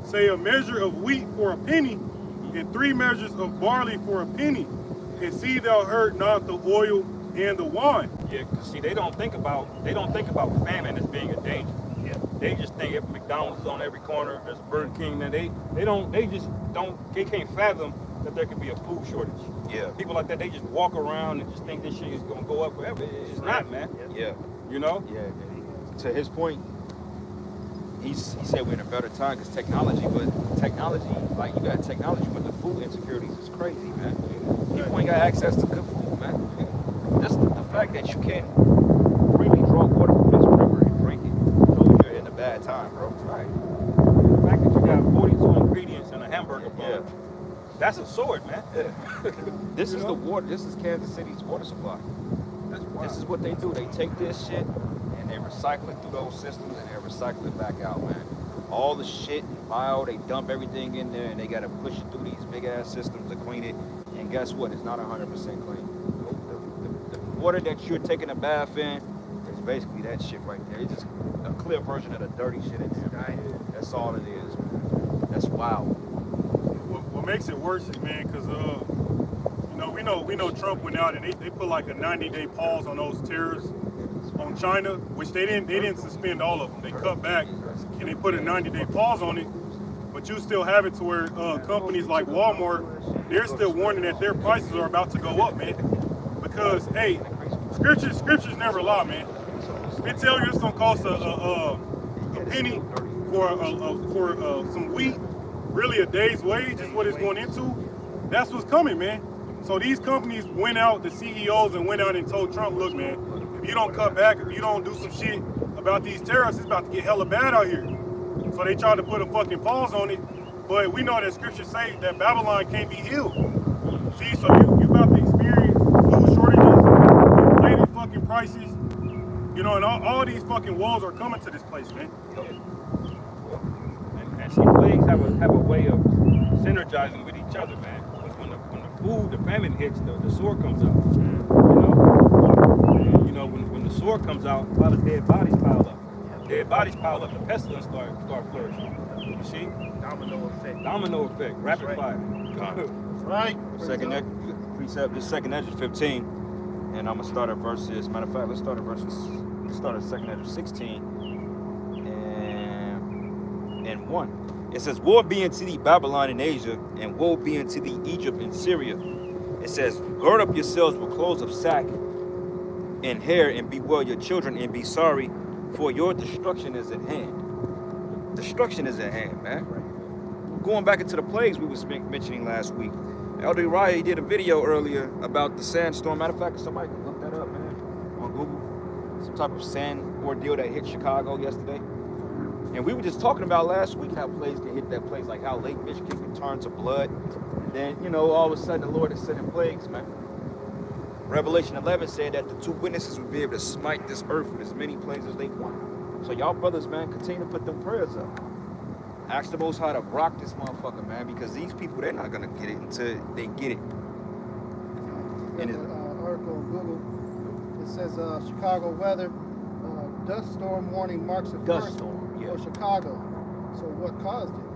say, a measure of wheat for a penny, and 3 measures of barley for a penny. And see, thou heard not the oil and the wine. Yeah, cause see, they don't think about famine as being a danger. Yeah. They just think if McDonald's is on every corner, there's a Burger King, and they can't fathom that there could be a food shortage. Yeah. People like that, they just walk around and just think this shit is gonna go up forever. It's not, man. Yeah. You know? Yeah. To his point, he said we're in a better time because technology, like you got technology, but the food insecurities is crazy, man. People ain't got access to good food, man. Just the fact that you can't freely draw water from this river and drink it shows you're in a bad time, bro. Right. The fact that you got 42 ingredients in a hamburger bun, that's a sword, man. Yeah. This is the water. This is Kansas City's water supply. That's wild. This is what they do. They take this shit and they recycle it through those systems and they recycle it back out, man. All the shit and bile, they dump everything in there and they gotta push it through these big ass systems to clean it. And guess what? It's not 100% clean. The water that you're taking a bath in is basically that shit right there. It's just a clear version of the dirty shit in there. That's all it is, man. That's wild. What makes it worse is, man, because we know Trump went out and they put like a 90-day pause on those tariffs on China, which they didn't suspend all of them. They cut back and they put a 90-day pause on it. But you still have it to where companies like Walmart, they're still warning that their prices are about to go up, man. Because hey, scriptures never lie, man. If they tell you it's gonna cost a penny for some wheat, really a day's wage is what it's going into, that's what's coming, man. So these companies went out, the CEOs, and went out and told Trump, look, man, if you don't cut back, if you don't do some shit about these tariffs, it's about to get hella bad out here. So they tried to put a fucking pause on it, but we know that scripture say that Babylon can't be healed. See, so you about to experience food shortages, inflated fucking prices, you know, and all these fucking walls are coming to this place, man. And see, plagues have a way of synergizing with each other, man. When the famine hits, the sword comes out. You know, when the sword comes out, a lot of dead bodies pile up. Dead bodies pile up, the pestilence start flourishing. You see? Domino effect, rapid fire. Right. Second Ezra 15, and I'm gonna start at verses. Matter of fact, let's start at second Ezra 16 and 1. It says, woe be unto thee, Babylon and Asia, and woe be unto thee, Egypt and Syria. It says, gird up yourselves with clothes of sack and hair, and bewail your children, and be sorry, for your destruction is at hand. Destruction is at hand, man. Going back into the plagues we was mentioning last week, Elder Uriah did a video earlier about the sandstorm. Matter of fact, somebody can look that up, man, on Google. Some type of sand ordeal that hit Chicago yesterday. And we were just talking about last week how plagues can hit that place, like how Lake Michigan can turn to blood. And then, you know, all of a sudden the Lord is sending plagues, man. Revelation 11 said that the 2 witnesses would be able to smite this earth with as many plagues as they want. So y'all brothers, man, continue to put them prayers up. Ask the Most High to rock this motherfucker, man, because these people, they're not going to get it until they get it. And article on Google, it says Chicago weather, dust storm warning marks the first for Chicago. So what caused it?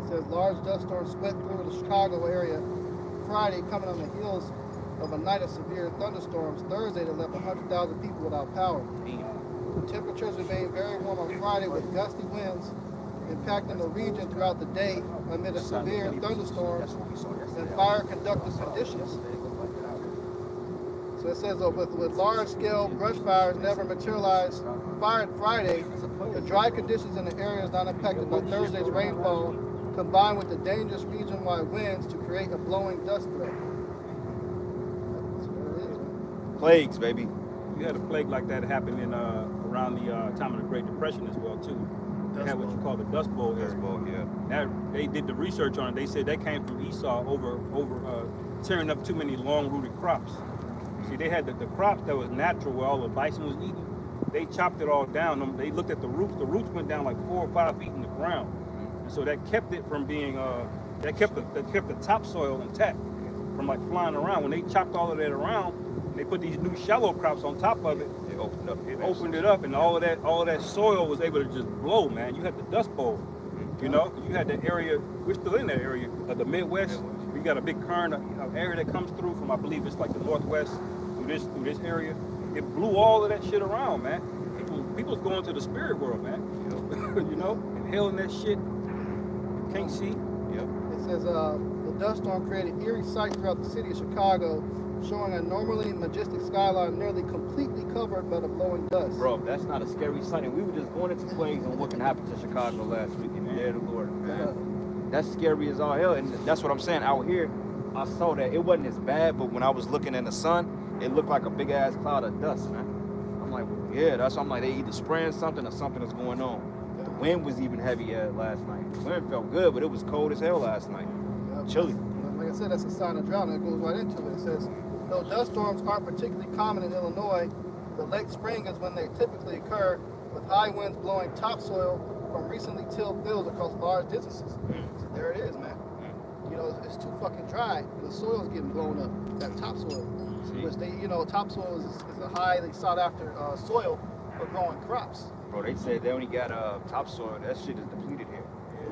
It says large dust storm swept through the Chicago area Friday, coming on the heels of a night of severe thunderstorms Thursday that left 100,000 people without power. Temperatures remained very warm on Friday with gusty winds impacting the region throughout the day amid a severe thunderstorms and fire-conductive conditions. So it says with large-scale brush fires never materialized Friday, the dry conditions in the areas not impacted by Thursday's rainfall combined with the dangerous region-wide winds to create a blowing dust threat. Plagues, baby. We had a plague like that happen in around the time of the Great Depression as well too. They had what you call the Dust Bowl area. Dust Bowl, yeah. That, they did the research on it. They said that came from Esau over tearing up too many long-rooted crops. See, they had the crops that was natural where all the bison was eating. They chopped it all down. They looked at the roots. The roots went down like 4 or 5 feet in the ground, and so that kept it from being that kept the topsoil intact from like flying around. When they chopped all of that around, and they put these new shallow crops on top of it. It opened up. It opened it up, and all of that soil was able to just blow, man. You had the Dust Bowl, you know. You had that area. We're still in that area of the Midwest. We got a big current, an area that comes through from, I believe it's like the Northwest through this area. It blew all of that shit around, man. People's going to the spirit world, man. You know, inhaling that shit. Can't see. Yep. It says the dust storm created eerie sights throughout the city of Chicago, showing a normally majestic skyline nearly completely covered by the blowing dust. Bro, that's not a scary sight. And we were just going into plagues on what can happen to Chicago last week. And yeah, the Lord, man. That's scary as all hell. And that's what I'm saying. Out here, I saw that it wasn't as bad, but when I was looking in the sun, it looked like a big ass cloud of dust, man. I'm like, yeah, that's why I'm like, they either spraying something or something is going on. The wind was even heavy last night. The wind felt good, but it was cold as hell last night. Yep. Chilly. Like I said, that's a sign of drought, and it goes right into it. It says, though dust storms aren't particularly common in Illinois, the late spring is when they typically occur, with high winds blowing topsoil from recently tilled fields across large distances. So there it is, man. You know, it's too fucking dry. The soil's getting blown up. That topsoil, which they, you know, topsoil is a highly sought after soil for growing crops. Bro, they said they only got topsoil. That shit is depleted here.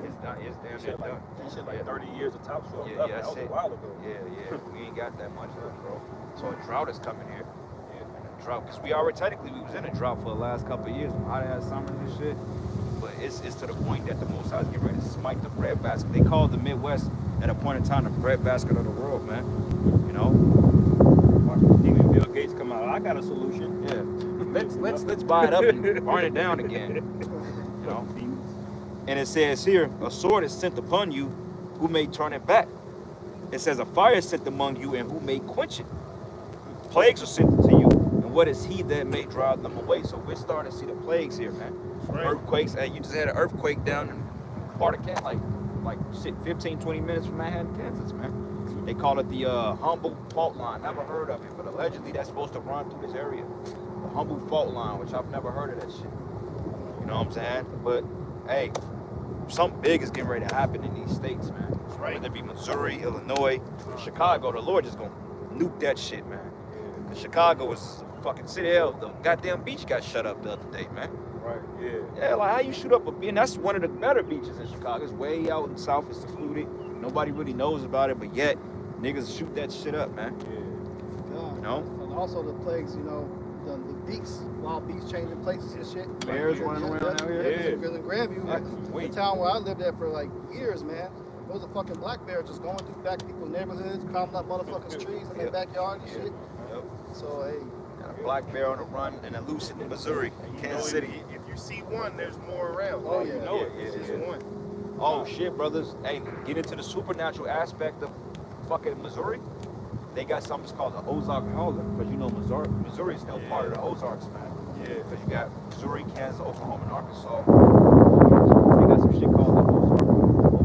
It's done. It's damn near done. That shit like 30 years of topsoil. Yeah, That that's was a it. while ago. Yeah. We ain't got that much left, bro. So a drought is coming here. And a drought, because we already technically we was in a drought for the last couple of years, hot ass summers and shit. But it's to the point that the Most High is getting ready to smite the breadbasket. They called the Midwest at a point in time the breadbasket of the world, man. You know? Even Bill Gates come out. I got a solution. Yeah. Let's buy it up and burn it down again. You know? And it says here, a sword is sent upon you, who may turn it back. It says a fire is sent among you, and who may quench it. Plagues are sent to you, and what is he that may drive them away? So we're starting to see the plagues here, man. Right. Earthquakes. You just had an earthquake down in part of Kansas, like shit, 15, 20 minutes from Manhattan, Kansas, man. They call it the Humboldt Fault Line. Never heard of it, but allegedly that's supposed to run through this area. The Humboldt Fault Line, which I've never heard of that shit. You know what I'm saying? But hey, something big is getting ready to happen in these states, man. Right. Whether it be Missouri, Illinois, Chicago, the Lord just gonna nuke that shit, man. Cause Chicago was a fucking city. Hell, the goddamn beach got shut up the other day, man. Right, yeah. Yeah, like how you shoot up a beach? And that's one of the better beaches in Chicago. It's way out in the south. It's secluded. Nobody really knows about it, but yet niggas shoot that shit up, man. Yeah. You know? And also the plagues, you know, the beaks, wild beaks changing places and shit. Bears running around out here. Yeah. In Grandview, Wait. the town where I lived at for like years, man. There was a fucking black bear just going through back people's neighborhoods, climbing up motherfuckers' trees in their Yep. backyard and Yeah. shit. Yep. So hey, Got a black bear on the run and a loose in Missouri, Kansas City. If you see one, there's more around. Oh, You yeah. know it. Yeah, It's yeah, just yeah. one. Oh shit, brothers. Hey, get into the supernatural aspect of fucking Missouri. They got something called the Ozark Howler, because you know Missouri is still part of the Ozarks, man. Yeah. Because you got Missouri, Kansas, Oklahoma, and Arkansas. They got some shit called the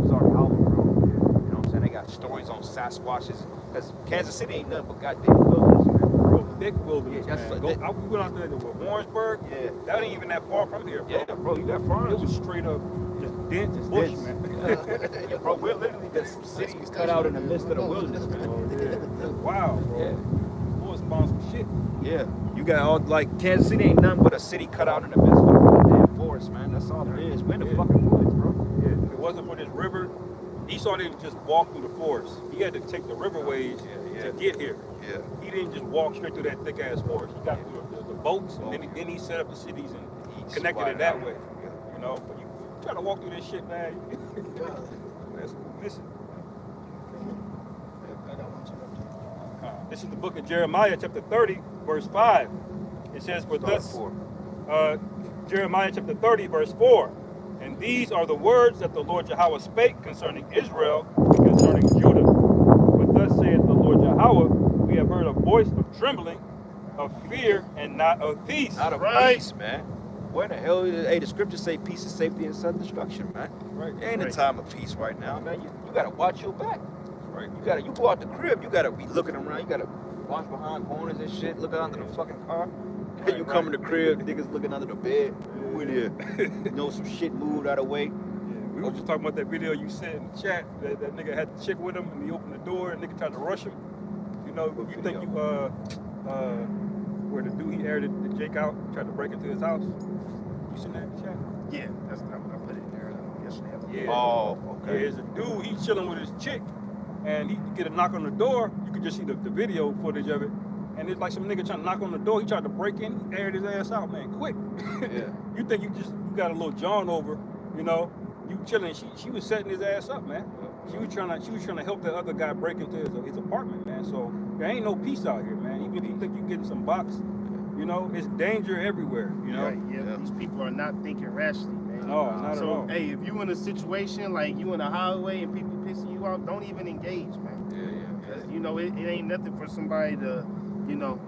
Ozark Howler, bro. You know what I'm saying? They got stories on Sasquatches. Because Kansas City ain't nothing but goddamn wilderness, man. Bro, thick wilderness, Yeah, that's man. like- We went out there to Warrensburg. Yeah. That ain't even that far from here, bro. Yeah, bro, you got It farms. was straight up just dense Just bush, dense. man. Yeah, bro, we're literally just cities cut out in the midst of the wilderness, man. That's wild, bro. Yeah. Boy, spawn some shit. Yeah, you got all like Kansas City ain't nothing but a city cut out in the midst of the damn forest, man. That's all it is. We're in the Yeah. fucking woods, bro. Yeah. If it wasn't for this river, Esau didn't just walk through the forest. He had to take the riverways Yeah. to get here. Yeah. He didn't just walk straight through that thick ass forest. He got through the boats, and then he set up the cities and He connected squatted it that out. way. Yeah. You know, but you try to walk through this shit, man. Listen, I got one too. this is the book of Jeremiah, chapter 30, verse 5. It says, "For thus, Jeremiah chapter 30, verse 4. And these are the words that the Lord Yahweh spake concerning Israel and concerning Judah. But thus saith the Lord Yahweh, we have heard a voice of trembling, of fear, and not of peace." Out of Right. peace, man. Where the hell is hey, the scriptures say peace and safety and sudden destruction, man. Right. It ain't a Right. time of peace right now, man. You gotta watch your back. Right. You go out the crib, you gotta be looking around, you gotta watch behind corners and shit, looking under the fucking car. Right, You come in right. the crib, niggas looking under the bed. Who in here? You know some shit moved out of the way. We were just talking about that video you sent in the chat. That nigga had the chick with him, and he opened the door, and nigga tried to rush him. know, you think you where the dude he aired the Jake out, tried to break into his house. You seen that chat? Yeah, I put it there yesterday. Yeah. Oh, Yeah, okay. there's a dude, he's chilling with his chick, and he get a knock on the door. You could just see the video footage of it. And it's like some nigga trying to knock on the door. He tried to break in, he aired his ass out, man, quick. Yeah. You think you got a little John over, you know? You chilling. She was setting his ass up, man. She was trying to help the other guy break into his apartment, man. So there ain't no peace out here, man. Even if you think you getting some box, you know, it's danger everywhere, you know. Right, yeah. These people are not thinking rationally, man. No, not at So, all. hey, if you in a situation like you in a highway and people pissing you off, don't even engage, man. Yeah. Cause you know it ain't nothing for somebody to, you know,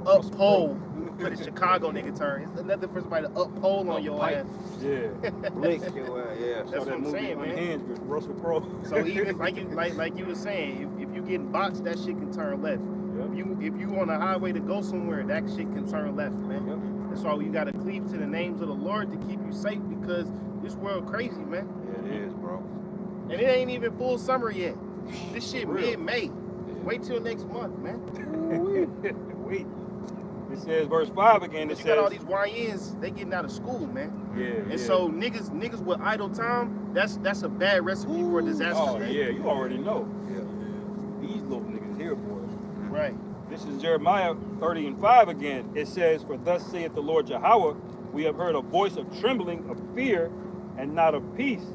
uphold. For the Chicago nigga term, it's nothing for somebody to uphold on your ass. Yeah. Blick your ass, yeah. That's Saw what that I'm movie saying, man. Unhinged with Russell Crowe. So even like you were saying, if you getting boxed, that shit can turn left. Yep. If you on a highway to go somewhere, that shit can turn left, man. Yep. That's why you gotta cleave to the names of the Lord to keep you safe because this world crazy, man. Yeah, it is, bro. And it ain't even full summer yet. This shit Real. mid-May. Wait till next month, man. Wait. It says verse 5 again. It But you says, got all these YNs, they getting out of school, man. yeah. And so niggas with idle time, that's a bad recipe for disaster. Oh man. yeah, you already know. Yeah. These little niggas here, boys. Right. This is Jeremiah 30:5 again. It says, "For thus saith the Lord Yahweh, we have heard a voice of trembling, of fear, and not of peace.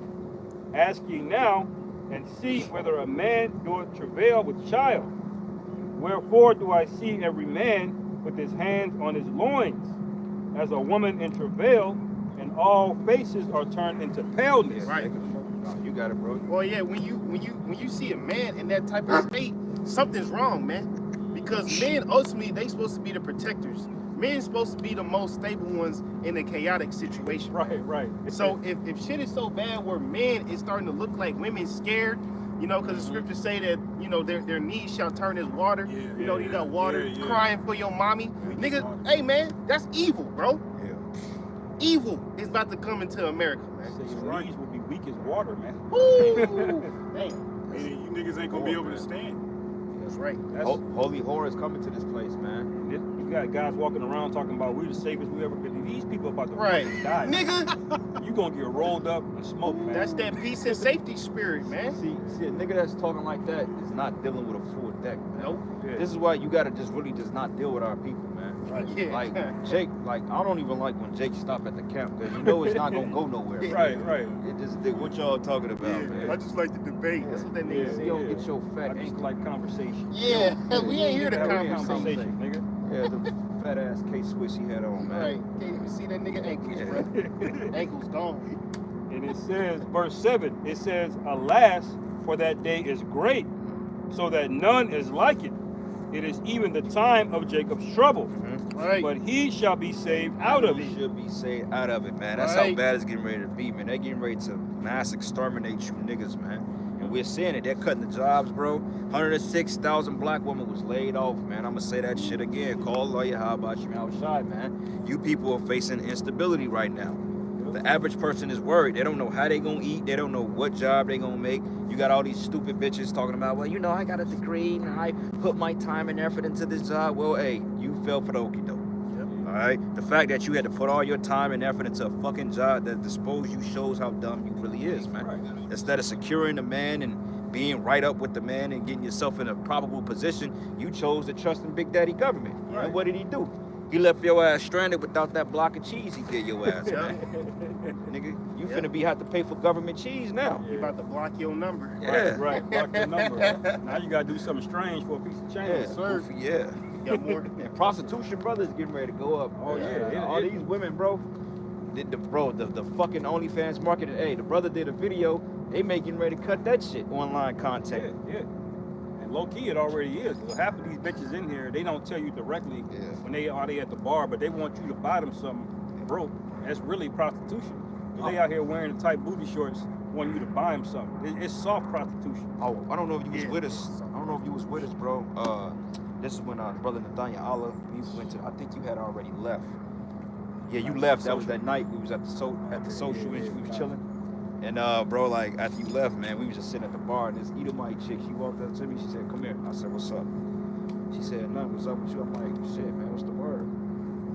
Ask ye now, and see whether a man doeth travail with child. Wherefore do I see every man with his hands on his loins, as a woman in travail, and all faces are turned into paleness." Right. You got it, bro. Well, yeah, when you see a man in that type of state, something's wrong, man. Because men ultimately they supposed to be the protectors. Men supposed to be the most stable ones in a chaotic situation. Right. So if shit is so bad where men is starting to look like women scared, you know, because the scriptures say that, you know, their knees shall turn as water. Yeah, you know, you got water yeah. crying for your mommy. Yeah, Nigga, hey man, that's evil, bro. Yeah. Evil is about to come into America, man. Say your knees will be weak as water, man. Woo! Damn. And you niggas ain't gonna be able to stand. That's right. That's, Holy horror is coming to this place, man. you got guys walking around talking about we're the safest we ever been. These people about to Right. fucking die. Nigga, You gonna get rolled up and smoked, man. that's that peace and safety spirit, man. See, a nigga that's talking like that is not dealing with a full deck, man. Nope. Yeah. This is why you gotta just really just not deal with our people, man. Yeah. Like Jake, like I don't even like when Jake stop at the camp because you know it's not gonna go nowhere. Right. It just what y'all talking about, man. just like to debate. That's what that nigga Yeah. said. You don't get your I fat just ankle. like conversation. Yeah, we ain't here to Have a conversation. nigga. Yeah, the fat ass K-Swiss he had on, man. Right. Can't even see that nigga ankles, bro. Ankles gone. And it says, verse 7, it says, "Alas, for that day is great, so that none is like it. It is even the time of Jacob's trouble, Right. but he shall be saved out of You it." should be saved out of it, man. That's how Right. bad it's getting ready to be, man. They're getting ready to mass exterminate you niggas, man. And we're seeing it. They're cutting the jobs, bro. 106,000 black women was laid off, man. I'm gonna say that shit again. Call lawyer, how about you outside, man? You people are facing instability right now. The average person is worried. They don't know how they gonna eat. They don't know what job they gonna make. You got all these stupid bitches talking about, well, you know, I got a degree and I put my time and effort into this job. Well, hey, you fell for the okie doke. All right. The fact that you had to put all your time and effort into a fucking job that dispose you shows how dumb you really is, man. Right. Instead of securing the man and being right up with the man and getting yourself in a probable position, you chose to trust in Big Daddy government. Right. And what did he do? He left your ass stranded without that block of cheese he gave your ass, man. Nigga, you finna have to pay for government cheese now. You about to block your number. Yeah. Right. Block your number. Now you gotta do something strange for a piece of change. Yeah, sir. goofy, yeah. Got more. And prostitution, brother, is getting ready to go up. Oh, yeah. All these women, bro. The fucking OnlyFans market. Hey, the brother did a video. They making ready to cut that shit online content. Yeah. And low key, it already is. Well, half of these bitches in here, they don't tell you directly when they are at the bar, but they want you to buy them something broke. That's really prostitution. 'Cause they out here wearing the tight booty shorts, want you to buy them something. It's soft prostitution. Oh, I don't know if you was with us. I don't know if you was with us, bro. This is when brother Nathaniel Allah, we went to. I think you had already left. Yeah, you left. That was that night we was at the social. We was chilling. And bro, like after you left, man, we was just sitting at the bar, and this Edomite chick, she walked up to me. She said, "Come here." I said, "What's up?" She said, nothing, what's up with you? I'm like, shit, man, what's the word?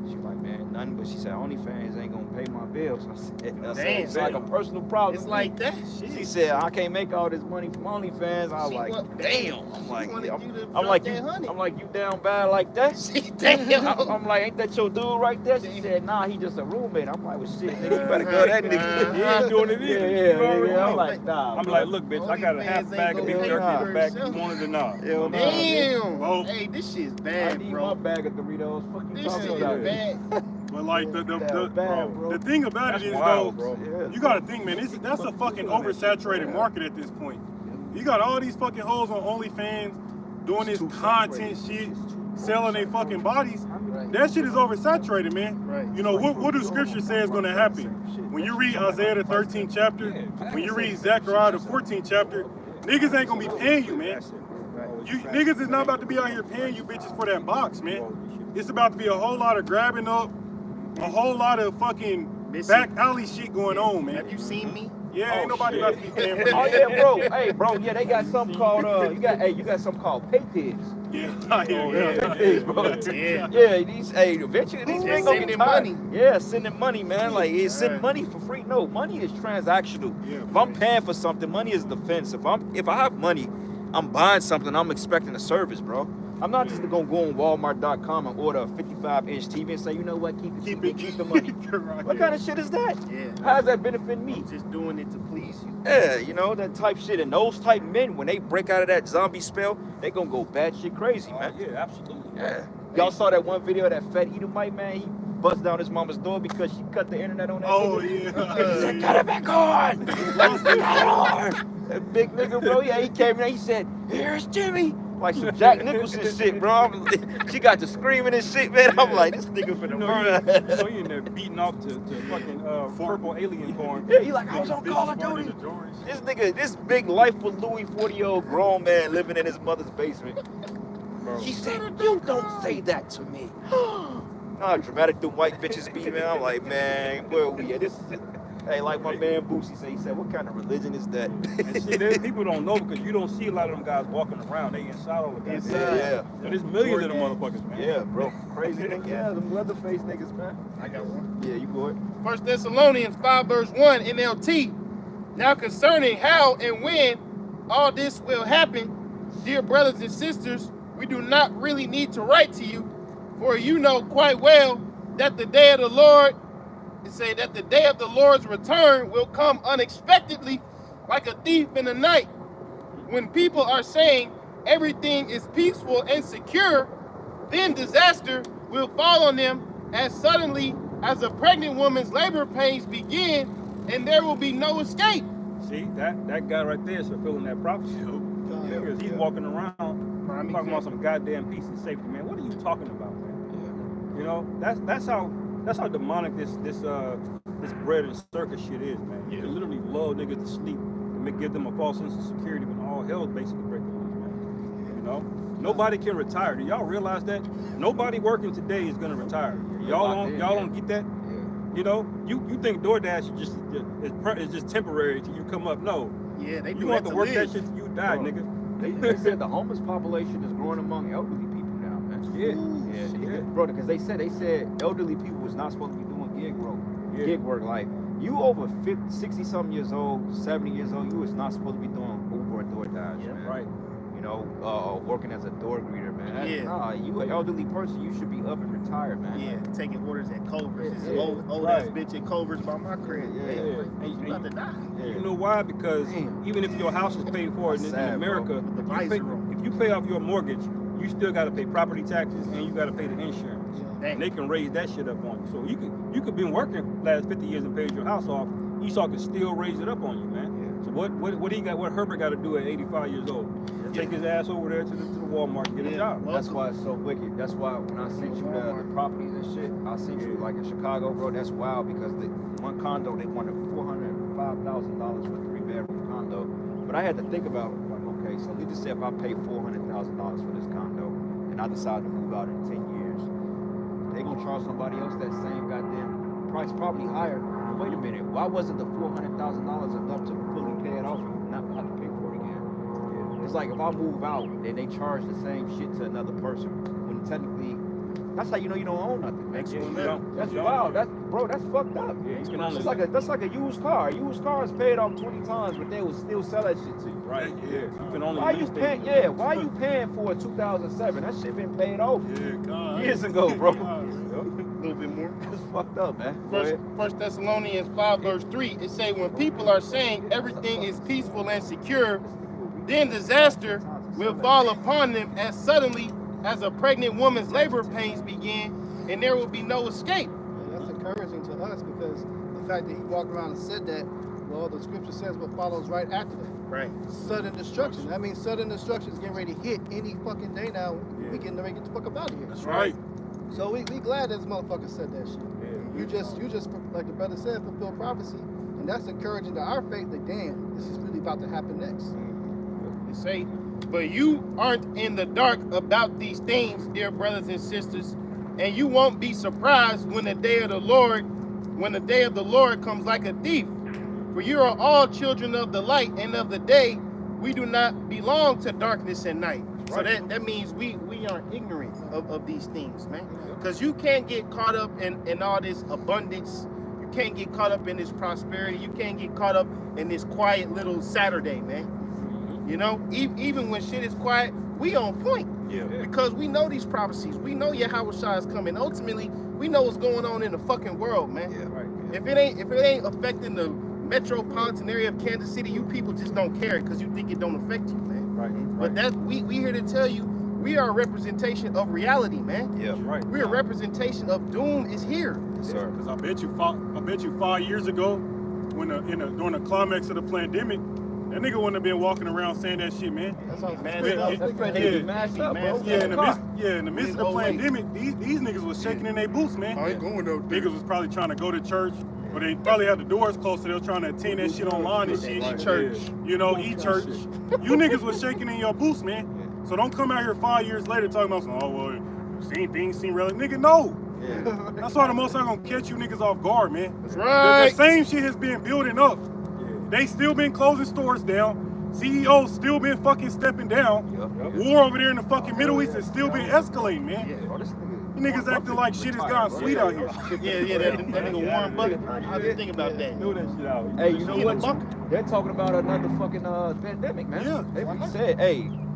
She like, man, nothing. But she said, OnlyFans ain't gonna pay my bills. I said, it's like a personal problem. It's like that. She Shit. said, I can't make all this money from OnlyFans. I was She like, want- damn. I'm like, wanted yeah, you to I'm drop like, that honey. I'm like, you down bad like that? She damn. I'm like, ain't that your dude right there? She said, nah, he just a roommate. I'm like, well, shit, nigga, you better go that nigga. He ain't doing it Yeah, either. yeah, You already yeah. know. I'm like, nah. I'm bro. like, look, bitch, I got a half OnlyFans bag of ain't beef gonna jerky pay in for the back. herself. You wanted to know. Hell nah, Damn. Oh. Hey, this shit's I bad, need bro. my bag of Doritos. Fuck you This talking shit about? is bad. But like Damn, bad, bro. the thing about That's it is wild, though, bro. Yeah. you gotta think, man, that's a fucking oversaturated market at this point. You got all these fucking hoes on OnlyFans doing this too content shit, selling their fucking bodies. Right. That shit is oversaturated, man. Right. You know, what do scripture say is gonna happen? When you read Isaiah the 13th chapter, when you read Zechariah the 14th chapter, niggas ain't gonna be paying you, man. You niggas is not about to be out here paying you bitches for that box, man. It's about to be a whole lot of grabbing up, a whole lot of fucking back alley shit going on, man. Have you seen me? Yeah, ain't nobody shit. about to be paying for Oh that. yeah, bro. Hey, bro. Yeah, they got something called you got something called pay pigs. Yeah, I hear you. Pay pigs, bro. Yeah. Yeah, eventually these Just men gonna sending get tired. money. Yeah, sending money, man. Like it's sending Right. money for free. No, money is transactional. Yeah, If I'm paying for something, money is defense. If I have money, I'm buying something. I'm expecting a service, bro. I'm not just gonna go on Walmart.com and order a 55-inch TV and say, you know what, keep the money. Right, What yeah. kind of shit is that? Yeah. How does that benefit me? I'm just doing it to please you. Yeah, you know, that type shit. And those type men, when they break out of that zombie spell, they gonna go batshit crazy, man. Yeah, absolutely. Yeah. Y'all saw that one video of that fat Edomite man? He bust down his mama's door because she cut the internet on that Oh nigga. yeah. He said, cut it back on! Cut it on! That big nigga, bro, yeah, he came in, he said, here's Jimmy! Like some Jack Nicholson shit, bro. She got to screaming and shit, man. I'm like, this nigga You finna know, murder. you in there beating off to fucking purple alien porn. Yeah, he like, I was on Call of Duty. This nigga, this big life with Louis 40-year-old grown man living in his mother's basement. Bro. She said, you don't say that to me. Nah, dramatic the white bitches be, man. I'm like, man, where we at? This is, hey, like my man Boosie said, he said, what kind of religion is that? And see, people don't know because you don't see a lot of them guys walking around. They inside all the guys. Yeah. And there's millions of them motherfuckers, man. Yeah, bro. Crazy nigga. Yeah, them leatherface niggas, man. I got one. Yeah, you go ahead. 1 Thessalonians 5 verse 1 NLT. Now concerning how and when all this will happen, dear brothers and sisters, we do not really need to write to you, for you know quite well that the day of the Lord, it say that the day of the Lord's return will come unexpectedly like a thief in the night. When people are saying everything is peaceful and secure, then disaster will fall on them as suddenly as a pregnant woman's labor pains begin, and there will be no escape. See, that guy right there is fulfilling that prophecy. Because he's walking around talking about some goddamn peace and safety, man. What are you talking about, man? You know, that's how demonic this bread and circus shit is, man. You can literally lull niggas to sleep and give them a false sense of security when all hell's basically breaking loose, man. You know, nobody can retire. Do y'all realize that? Nobody working today is gonna retire. Y'all don't get that? You know, you think DoorDash is just temporary till you come up. No, Yeah, they do you want that to work live. that shit till you die, Bro. nigga. They said the homeless population is growing among elderly people now, man. Yeah. Bro, because they said elderly people was not supposed to be doing gig work. Yeah. Gig work, like you over 50, 60 something years old, 70 years old, you was not supposed to be doing Uber or DoorDash, Yeah, man. Right. You know, working as a door greeter, man. Yeah. Nah, you an elderly person, you should be up and retired, man. Yeah, taking orders at Culver's. This Yeah. old Right. ass bitch at Culver's by my crib. Yeah. Hey, Yeah. you about to die. You know why? Because Damn. even if your house is paid for in Sad, America, bro. With the if you pay- visor on. if you pay off your mortgage, you still got to pay property taxes and you got to pay the insurance. And they can raise that shit up on you. So you could been working last 50 years and paid your house off. Esau can still raise it up on you, man. So what Herbert got to do at 85 years old? Take his ass over there to the Walmart and get a job. That's why it's so wicked. That's why when I sent you the properties and shit, I sent you like in Chicago, bro. That's wild because the one condo they wanted $405,000 for a 3-bedroom condo. But I had to think about like, okay, so let's just say if I pay $400,000 for this condo and I decide to move out in 10 years, they gonna charge somebody else that same goddamn price, probably higher. Wait a minute, why wasn't the $400,000 enough to fully pay it off and not have to pay for it again? it's like if I move out and they charge the same shit to another person, when technically, that's how you know you don't own nothing. Man. That's wild. That's fucked up. Yeah, you can only, That's like a used car. A used car is paid off 20 times, but they will still sell that shit to you. right, yeah. You can only Why you lease paying? things. Yeah, why you paying for a 2007? That shit been paid off Yeah, God. years ago, bro. A little bit more. That's fucked up, man. Go ahead. First Thessalonians 5 verse 3, it say when people are saying everything is peaceful and secure, then disaster will fall upon them as suddenly as a pregnant woman's labor pains begin, and there will be no escape. And that's encouraging to us because the fact that he walked around and said that, well, the scripture says what follows right after that. Right. Sudden destruction. That means sudden destruction is getting ready to hit any fucking day now. We getting ready to get the fuck up out of here. That's right. So we glad this motherfucker said that shit. Yeah. You just like the brother said, fulfill prophecy, and that's encouraging to our faith that damn, this is really about to happen next. It say, but you aren't in the dark about these things, dear brothers and sisters, and you won't be surprised when the day of the Lord comes like a thief. For you are all children of the light and of the day. We do not belong to darkness and night. So that means we aren't ignorant of these things, man. Because you can't get caught up in all this abundance. You can't get caught up in this prosperity. You can't get caught up in this quiet little Saturday, man. You know, even when shit is quiet, we on point. Yeah. Because we know these prophecies. We know Yahweh Shai is coming. Ultimately, we know what's going on in the fucking world, man. Yeah, right. If it ain't affecting the metropolitan area of Kansas City, you people just don't care because you think it don't affect you, man. Right. But that we here to tell you, we are a representation of reality, man. Yeah. Right. We're a representation of doom is here. Yes, sir. Because I bet you 5 years ago, when during the climax of the pandemic, that nigga wouldn't have been walking around saying that shit, man. That's all. Man, Wait, That friend nigga mashed up, bro. Yeah, in the Car. midst of the pandemic, these niggas was shaking in their boots, man. I ain't going out there. Niggas was probably trying to go to church, but they probably had the doors closed, so they were trying to attend that shit online and shit. E-church. You know, e-church. You niggas was shaking in your boots, man. So don't come out here 5 years later talking about some, oh, well, things seem relevant. Nigga, no. Yeah. That's why the Most High gonna catch you niggas off guard, man. That's The right. same shit has been building up. They still been closing stores down. CEOs still been fucking stepping down. Yep. War over there in the fucking Middle East has still been escalating, man. Bro, this You niggas acting like shit is gone sweet out here. Yeah, that nigga Warren Buffett. How do you think about that? Knew that shit out. Hey, you know He in the what? bunker. They're talking about another fucking pandemic, man. Yeah. They said,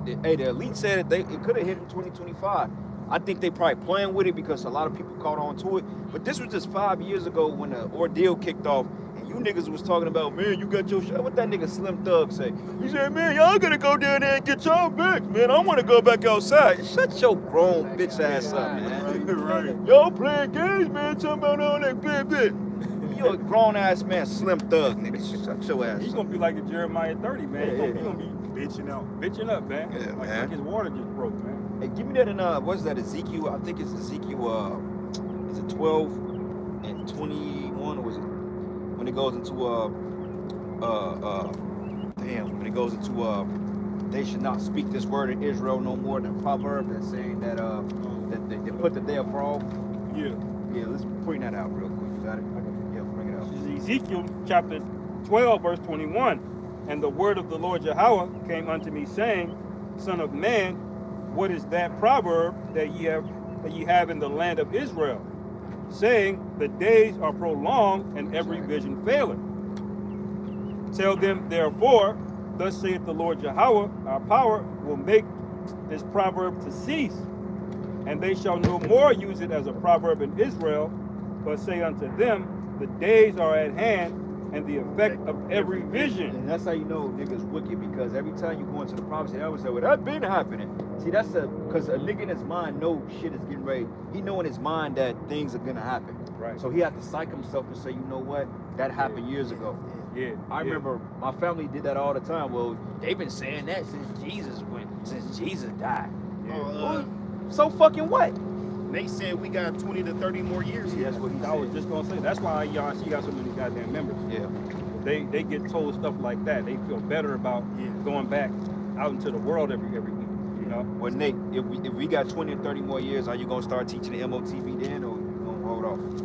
the elite said it could have hit in 2025. I think they probably playing with it because a lot of people caught on to it. But this was just 5 years ago when the ordeal kicked off. And you niggas was talking about, man, you got your shot. What that nigga Slim Thug say? He said, man, y'all gotta go down there and get y'all back, man. I want to go back outside. Shut your grown bitch ass up, man. Right. Y'all playing games, man. Talking about all that bit. You a grown ass man, Slim Thug, nigga. Shut your ass He's up. gonna be like a Jeremiah 30, man. Yeah, He gonna be Bitching out. bitching up, man. Yeah, like, man. like his water just broke, man. Hey, give me that in what's that, Ezekiel? I think it's Ezekiel is it 12 and 21, or was it when it goes into when it goes into they should not speak this word in Israel no more, than proverb that's saying that that they put the day of fraud. Yeah. Yeah, let's bring that out real quick. You got it? Yeah, bring it out. This is Ezekiel chapter 12, verse 21. And the word of the Lord Yahweh came unto me, saying, Son of man, what is that proverb that ye have in the land of Israel? Saying, the days are prolonged, and every vision faileth. Tell them, therefore, thus saith the Lord Yahweh, our power will make this proverb to cease, and they shall no more use it as a proverb in Israel, but say unto them, the days are at hand, and the effect of every vision. And that's how you know niggas wicked, because every time you go into the prophecy, they always say, well, that been happening. See, that's because a nigga in his mind know shit is getting ready. He know in his mind that things are gonna happen. Right. So he had to psych himself and say, you know what, that happened years ago. Yeah. I remember my family did that all the time. Well, they've been saying that since Jesus died. Well, so fucking what? They said we got 20 to 30 more years See, here. that's what he I was said. just gonna say that's why y'all see got so many goddamn members. Yeah. They get told stuff like that. They feel better about going back out into the world every week. You know. Well, Nate, if we got 20 or 30 more years, are you gonna start teaching the MOTB then, or you gonna hold off? It's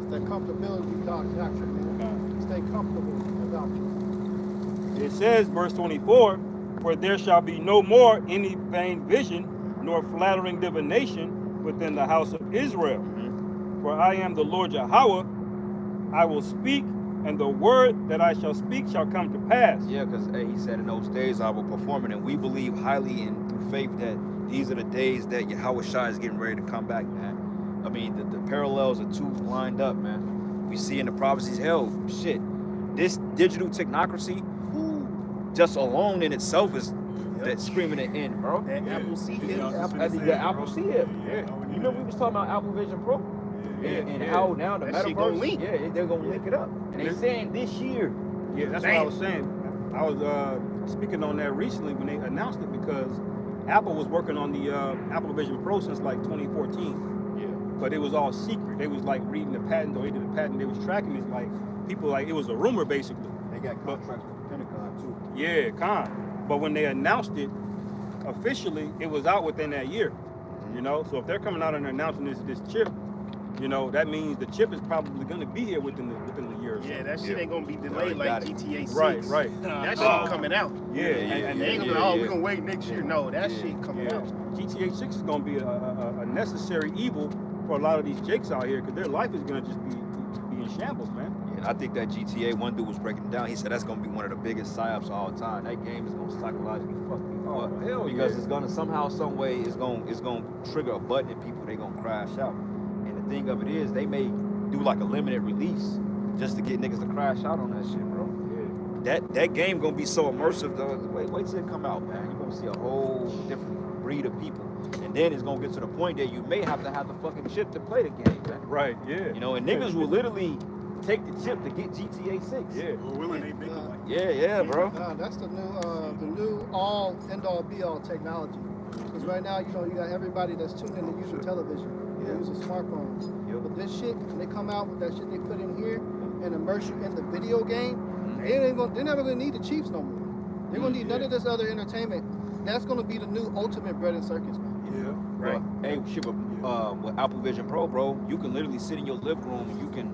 that comfortability doctrine, man. Stay comfortable in the doctrine. It says, verse 24, For there shall be no more any vain vision, nor flattering divination within the house of Israel. For I am the Lord Yahweh, I will speak, and the word that I shall speak shall come to pass. Yeah, because he said in those days I will perform it, and we believe highly in through faith that these are the days that Yahweh Shai is getting ready to come back, man. I mean, the parallels are two lined up, man. We see in the prophecies, hell, shit, this digital technocracy, just alone in itself is that screaming it in, bro. That Apple C hit. The Apple C hit. Yeah. You remember we was talking about Apple Vision Pro? And how now the That shit gonna metaverse, link. they're gonna link it up. And they saying this year. Yeah, that's what I was saying. I was speaking on that recently when they announced it, because Apple was working on the Apple Vision Pro since like 2014. Yeah. But it was all secret. They was like reading the patent, or they did the patent, they was tracking it, like people, like it was a rumor basically. They got contracts with Pentagon too. Yeah, but when they announced it officially, it was out within that year. You know, so if they're coming out and announcing this chip, you know, that means the chip is probably going to be here within the year or so. Yeah, that shit ain't gonna be delayed Got like it. GTA 6. Right. That shit coming out. Yeah, and They ain't gonna be, oh, we're gonna wait next year. No, that shit coming out. GTA 6 is going to be a necessary evil for a lot of these jakes out here, because their life is going to just be in shambles, man. Yeah, and I think that GTA, one dude was breaking it down. He said that's gonna be one of the biggest psyops of all time. That game is gonna psychologically fuck people up. Hell Because yeah. it's gonna somehow, some way, it's gonna trigger a button in people. They gonna crash out. And the thing of it is, they may do like a limited release just to get niggas to crash out on that shit, bro. That game gonna be so immersive though. Wait till it come out, man. You're gonna see a whole different breed of people. And then it's gonna get to the point that you may have to have the fucking chip to play the game, man. Right, yeah. You know, and niggas will literally take the chip to get GTA 6. Yeah. Lord willing, they make it like Yeah, bro. That's the new all end all be all technology. Because right now, you know, you got everybody that's tuned in to using television, using smartphones. Yep. But this shit, when they come out with that shit they put in here and immerse you in the video game, they're never gonna need the Chiefs no more. They're gonna need none of this other entertainment. That's gonna be the new ultimate bread and circus, man. Yeah. Right. Hey, shit, with Apple Vision Pro, bro, you can literally sit in your living room and you can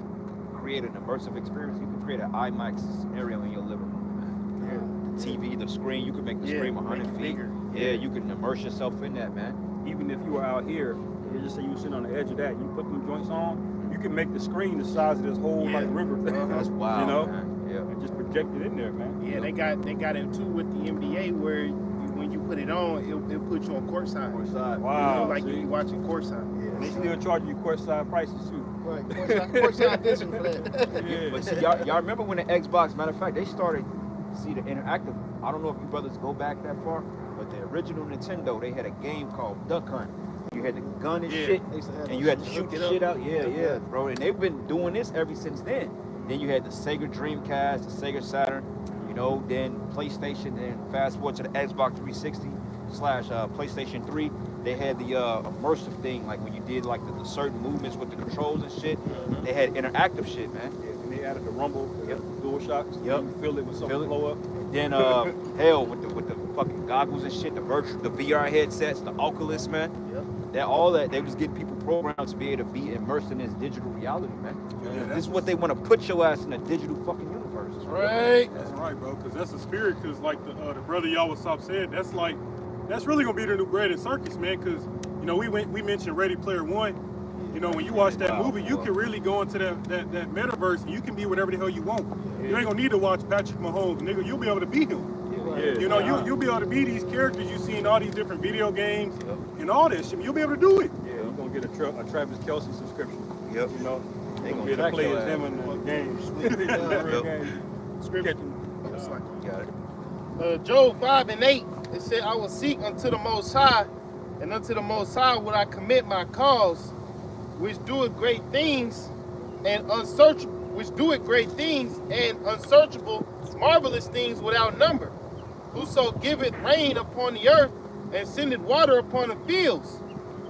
create an immersive experience. You can create an IMAX scenario in your living room, man. The TV, the screen, you can make the screen 100 feet. Bigger. Yeah, you can immerse yourself in that, man. Even if you were out here, you just say you sitting on the edge of that, you put them joints on, you can make the screen the size of this whole like river. That's wild, You know? man. Yeah. And just project it in there, man. Yeah, they got it too with the NBA where when you put it on, it'll put you on courtside. Wow. You know, like see? you be watching courtside. And they still charge you courtside prices too. Right. Courtside vision for that. Yeah. But see, y'all remember when the Xbox, matter of fact, they started, see, the interactive, I don't know if you brothers go back that far, but the original Nintendo, they had a game called Duck Hunt. You had the gun and shit, They used to have and that you had to shit. shoot the shit out. Yeah, bro. And they've been doing this ever since then. Then you had the Sega Dreamcast, the Sega Saturn, you know, then PlayStation, then fast forward to the Xbox 360 / PlayStation 3. They had the immersive thing, like when you did like the certain movements with the controls and shit. They had interactive shit, man. Yeah, and they added the rumble, the dual shocks. Yep. You feel it with Feel something it. blow up. Then hell with the fucking goggles and shit, the VR headsets, the Oculus, man. Yep. They was getting people programmed to be able to be immersed in this digital reality, man. This is what they want to put your ass in a digital fucking universe. Right. That's right, bro, because that's the spirit. Because like the brother Yawasop said, that's really gonna be the new bread and circus, man. Because you know we mentioned Ready Player One. You know when you watch that movie, you can really go into that metaverse and you can be whatever the hell you want. You ain't gonna need to watch Patrick Mahomes, nigga. You'll be able to be him. Yeah. You know, you'll be able to be these characters you see in all these different video games and all that shit. You'll be able to do it. Yeah, you're gonna get a Travis Kelce subscription. Yep. You know, They you're gonna gonna be able to track play your as him ass. in the games. Yep. Games. Scripture. You got it. Job 5:8, it said, I will seek unto the Most High, and unto the Most High would I commit my cause, which doeth great things and unsearchable, marvelous things without number. Whoso giveth rain upon the earth and sendeth water upon the fields,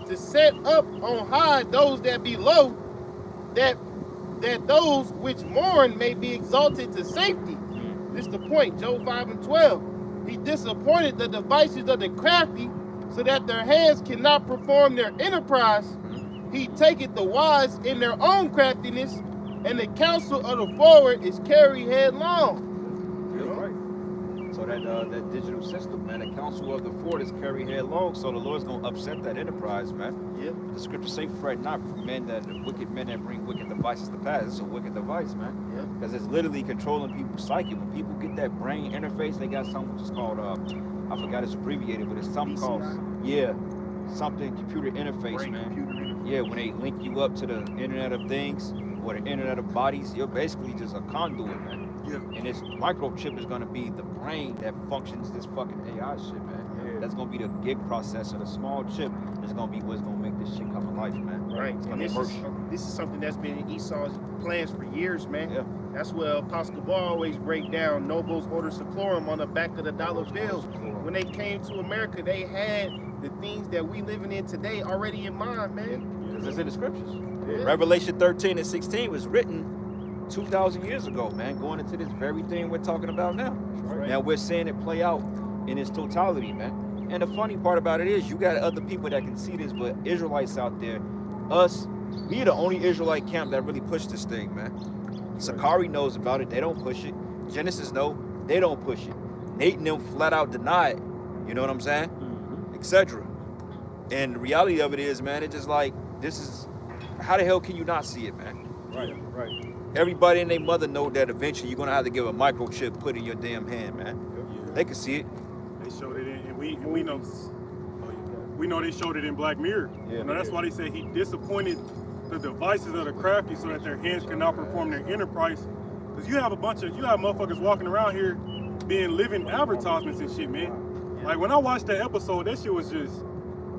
to set up on high those that be low, that those which mourn may be exalted to safety. This is the point, Job 5:12. He disappointed the devices of the crafty, so that their hands cannot perform their enterprise. He taketh the wise in their own craftiness, and the counsel of the forward is carried headlong. That's right. So that digital system, man, the counsel of the Ford is carried headlong. So the Lord's gonna upset that enterprise, man. Yep. The scriptures say, "Fret not for wicked men that bring wicked devices to pass." It's a wicked device, man. Yep. Because it's literally controlling people's psyche. When people get that brain interface, they got something which is called I forgot it's abbreviated, but it's something called something computer interface, Brain man. computer interface. Yeah, when they link you up to the Internet of Things or the Internet of Bodies, you're basically just a conduit, man. Yeah. And this microchip is gonna be the brain that functions this fucking AI shit, man. Yeah. That's gonna be the gig processor, the small chip is gonna be what's gonna make this shit come to life, man. Right. It's And gonna this is something that's been in Esau's plans for years, man. Yeah. That's what Apostle Ball always break down Nobles Order Seclorum on the back of the dollar bills. When they came to America, they had the things that we living in today already in mind, man. Because it's in the scriptures. Yeah. Revelation 13 and 16 was written 2,000 years ago, man, going into this very thing we're talking about now. Right. Now we're seeing it play out in its totality, man. And the funny part about it is you got other people that can see this, but Israelites out there, us, we the only Israelite camp that really pushed this thing, man. Sakari knows about it, they don't push it. Genesis know, they don't push it. Nate and them flat out deny it. You know what I'm saying? Etc. And the reality of it is, man, it's just like, this is, how the hell can you not see it, man? Right. Everybody and their mother know that eventually you're gonna have to give a microchip put in your damn hand, man. They can see it. They showed it in, and we know. We know they showed it in Black Mirror. Yeah. You know, that's why they say he disappointed the devices of the crafty so that their hands cannot perform their enterprise. Because you have motherfuckers walking around here being living advertisements and shit, man. Like when I watched that episode, that shit was just,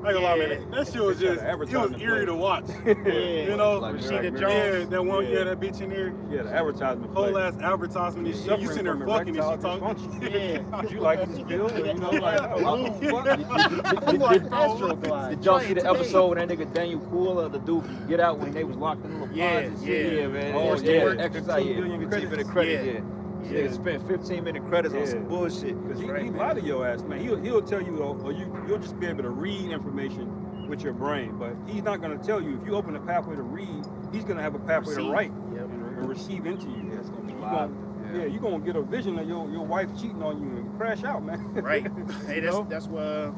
I ain't gonna lie, man, that shit was just, it was eerie to watch. You know, Like Rashida Black Jones. yeah, that one, that bitch in there, Yeah, the advertisement. whole ass advertisement and shit. You sitting there fucking and she talking. You like this bill? You know, like, what the fuck? I'm like Astroglide. Did y'all Try see it the today. episode when that nigga Daniel Cooler, the dude from Get Out, when they was locked in the little Yeah, pods and shit? yeah. Yeah, man. Oh, Yeah, yeah. exercise, 15 yeah. million 15 minute credits. credit, Yeah. yeah. Yeah. Nigga spent 15-minute credits on Yeah. some bullshit. Because he Right. lie to your ass, man. He'll tell you, or you'll just be able to read information with your brain. But he's not going to tell you. If you open a pathway to read, he's going to have a pathway to Receive. write Yep. and receive into you. Yeah, it's gonna be You live. gonna- Yeah, you're going to get a vision of your wife cheating on you and crash out, man. Right. Hey, You know? that's what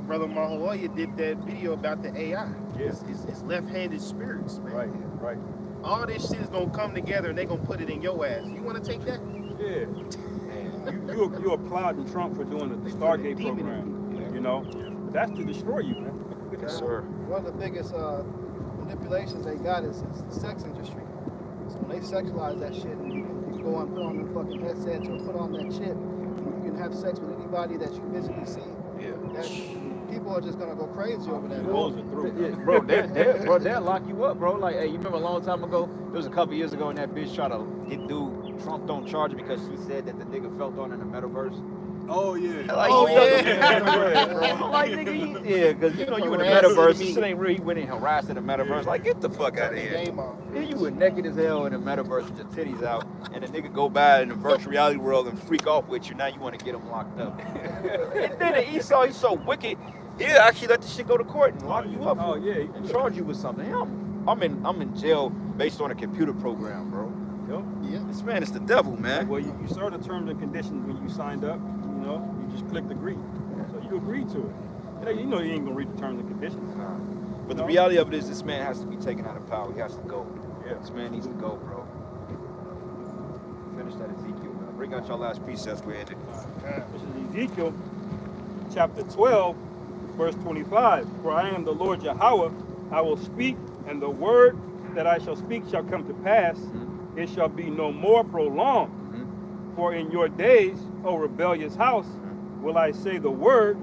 Brother Mahaloya did that video about the AI. Yeah. It's left-handed spirits, man. Right. All this shit is gonna come together and they gonna put it in your ass. You wanna take that? Yeah. Man. You applauding Trump for doing the Stargate demon in program, you know? But that's to destroy you, man. Yes, sir. One of the biggest manipulations they got is the sex industry. So when they sexualize that shit, and you can go and put on them fucking headsets or put on that chip, and you can have sex with anybody that you visibly see. That, people are just gonna go crazy over that. He holds it through. Yeah, bro, they'll lock you up, bro. Like, hey, you remember a long time ago? It was a couple years ago, and that bitch tried to get dude Trump don't charge her because she said that the nigga felt on in the metaverse. Oh yeah. Like, Oh, he felt yeah. on in the metaverse, bro. Like, nigga, yeah, because you know you in the Harassing metaverse. me. This shit ain't real. He went in harassed in the metaverse. Like, get the fuck out of here. Game off. Yeah, you were naked as hell in the metaverse with your titties out, and a nigga go by in the virtual reality world and freak off with you. Now you want to get him locked up. And then the Esau, he's so wicked. He'll actually let the shit go to court and lock you up Oh, yeah. and charge you with something. Hell, I'm in jail based on a computer program, bro. Yeah. This man is the devil, man. Well, you saw the terms and conditions when you signed up. You know, you just clicked agree. So you agreed to it. You know you ain't gonna read the terms and conditions. But the reality of it is, this man has to be taken out of power. He has to go. Yeah. This man needs to go, bro. Finish that Ezekiel, man. Bring out your last precepts. We ended. This is Ezekiel chapter 12, verse 25. For I am the Lord Yahweh. I will speak, and the word that I shall speak shall come to pass. It shall be no more prolonged. For in your days, O rebellious house, will I say the word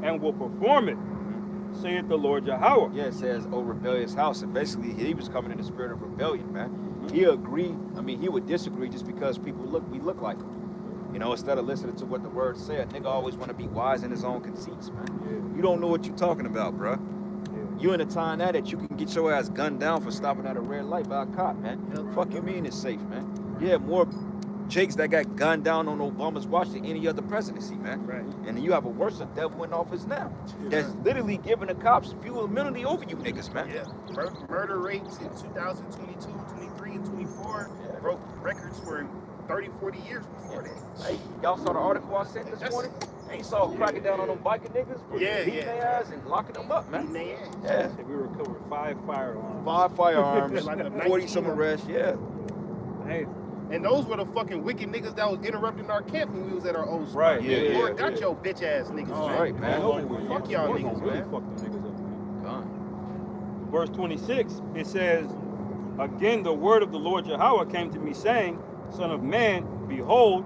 and will perform it, saith the Lord Yahweh. Yeah, it says, "Oh, rebellious house," and basically he was coming in the spirit of rebellion, man. He agreed. I mean, he would disagree just because we look like him. You know, instead of listening to what the word said, nigga always want to be wise in his own conceits, man. Yeah. You don't know what you're talking about, bruh. You in a time now that you can get your ass gunned down for stopping at a red light by a cop, man. Yep. Fuck you mean it's safe, man? Yeah, more jakes that got gunned down on Obama's watch than any other presidency, man. Right. And then you have a worse devil in office now. That's literally giving the cops fuel immunity over you niggas, man. Yeah. Murder rates in 2022, 23, and 24 broke records for 30, 40 years before that. Hey, y'all saw the article I sent this morning? Ain't saw cracking down on them biker niggas? Yeah, beating yeah. their ass and locking them up, man. Beating their ass. Yeah. We recovered 5 firearms. 5 firearms, Like a 40 some 19. arrests, yeah. Hey, And those were the fucking wicked niggas that was interrupting our camp when we was at our old spot. Right, yeah, The Lord yeah, got yeah. your bitch ass niggas, All man. right, man. Fuck y'all We're gonna niggas, really man. fuck them niggas up, man. Gone. Verse 26, it says, again, the word of the Lord Yahweh came to me, saying, Son of man, behold,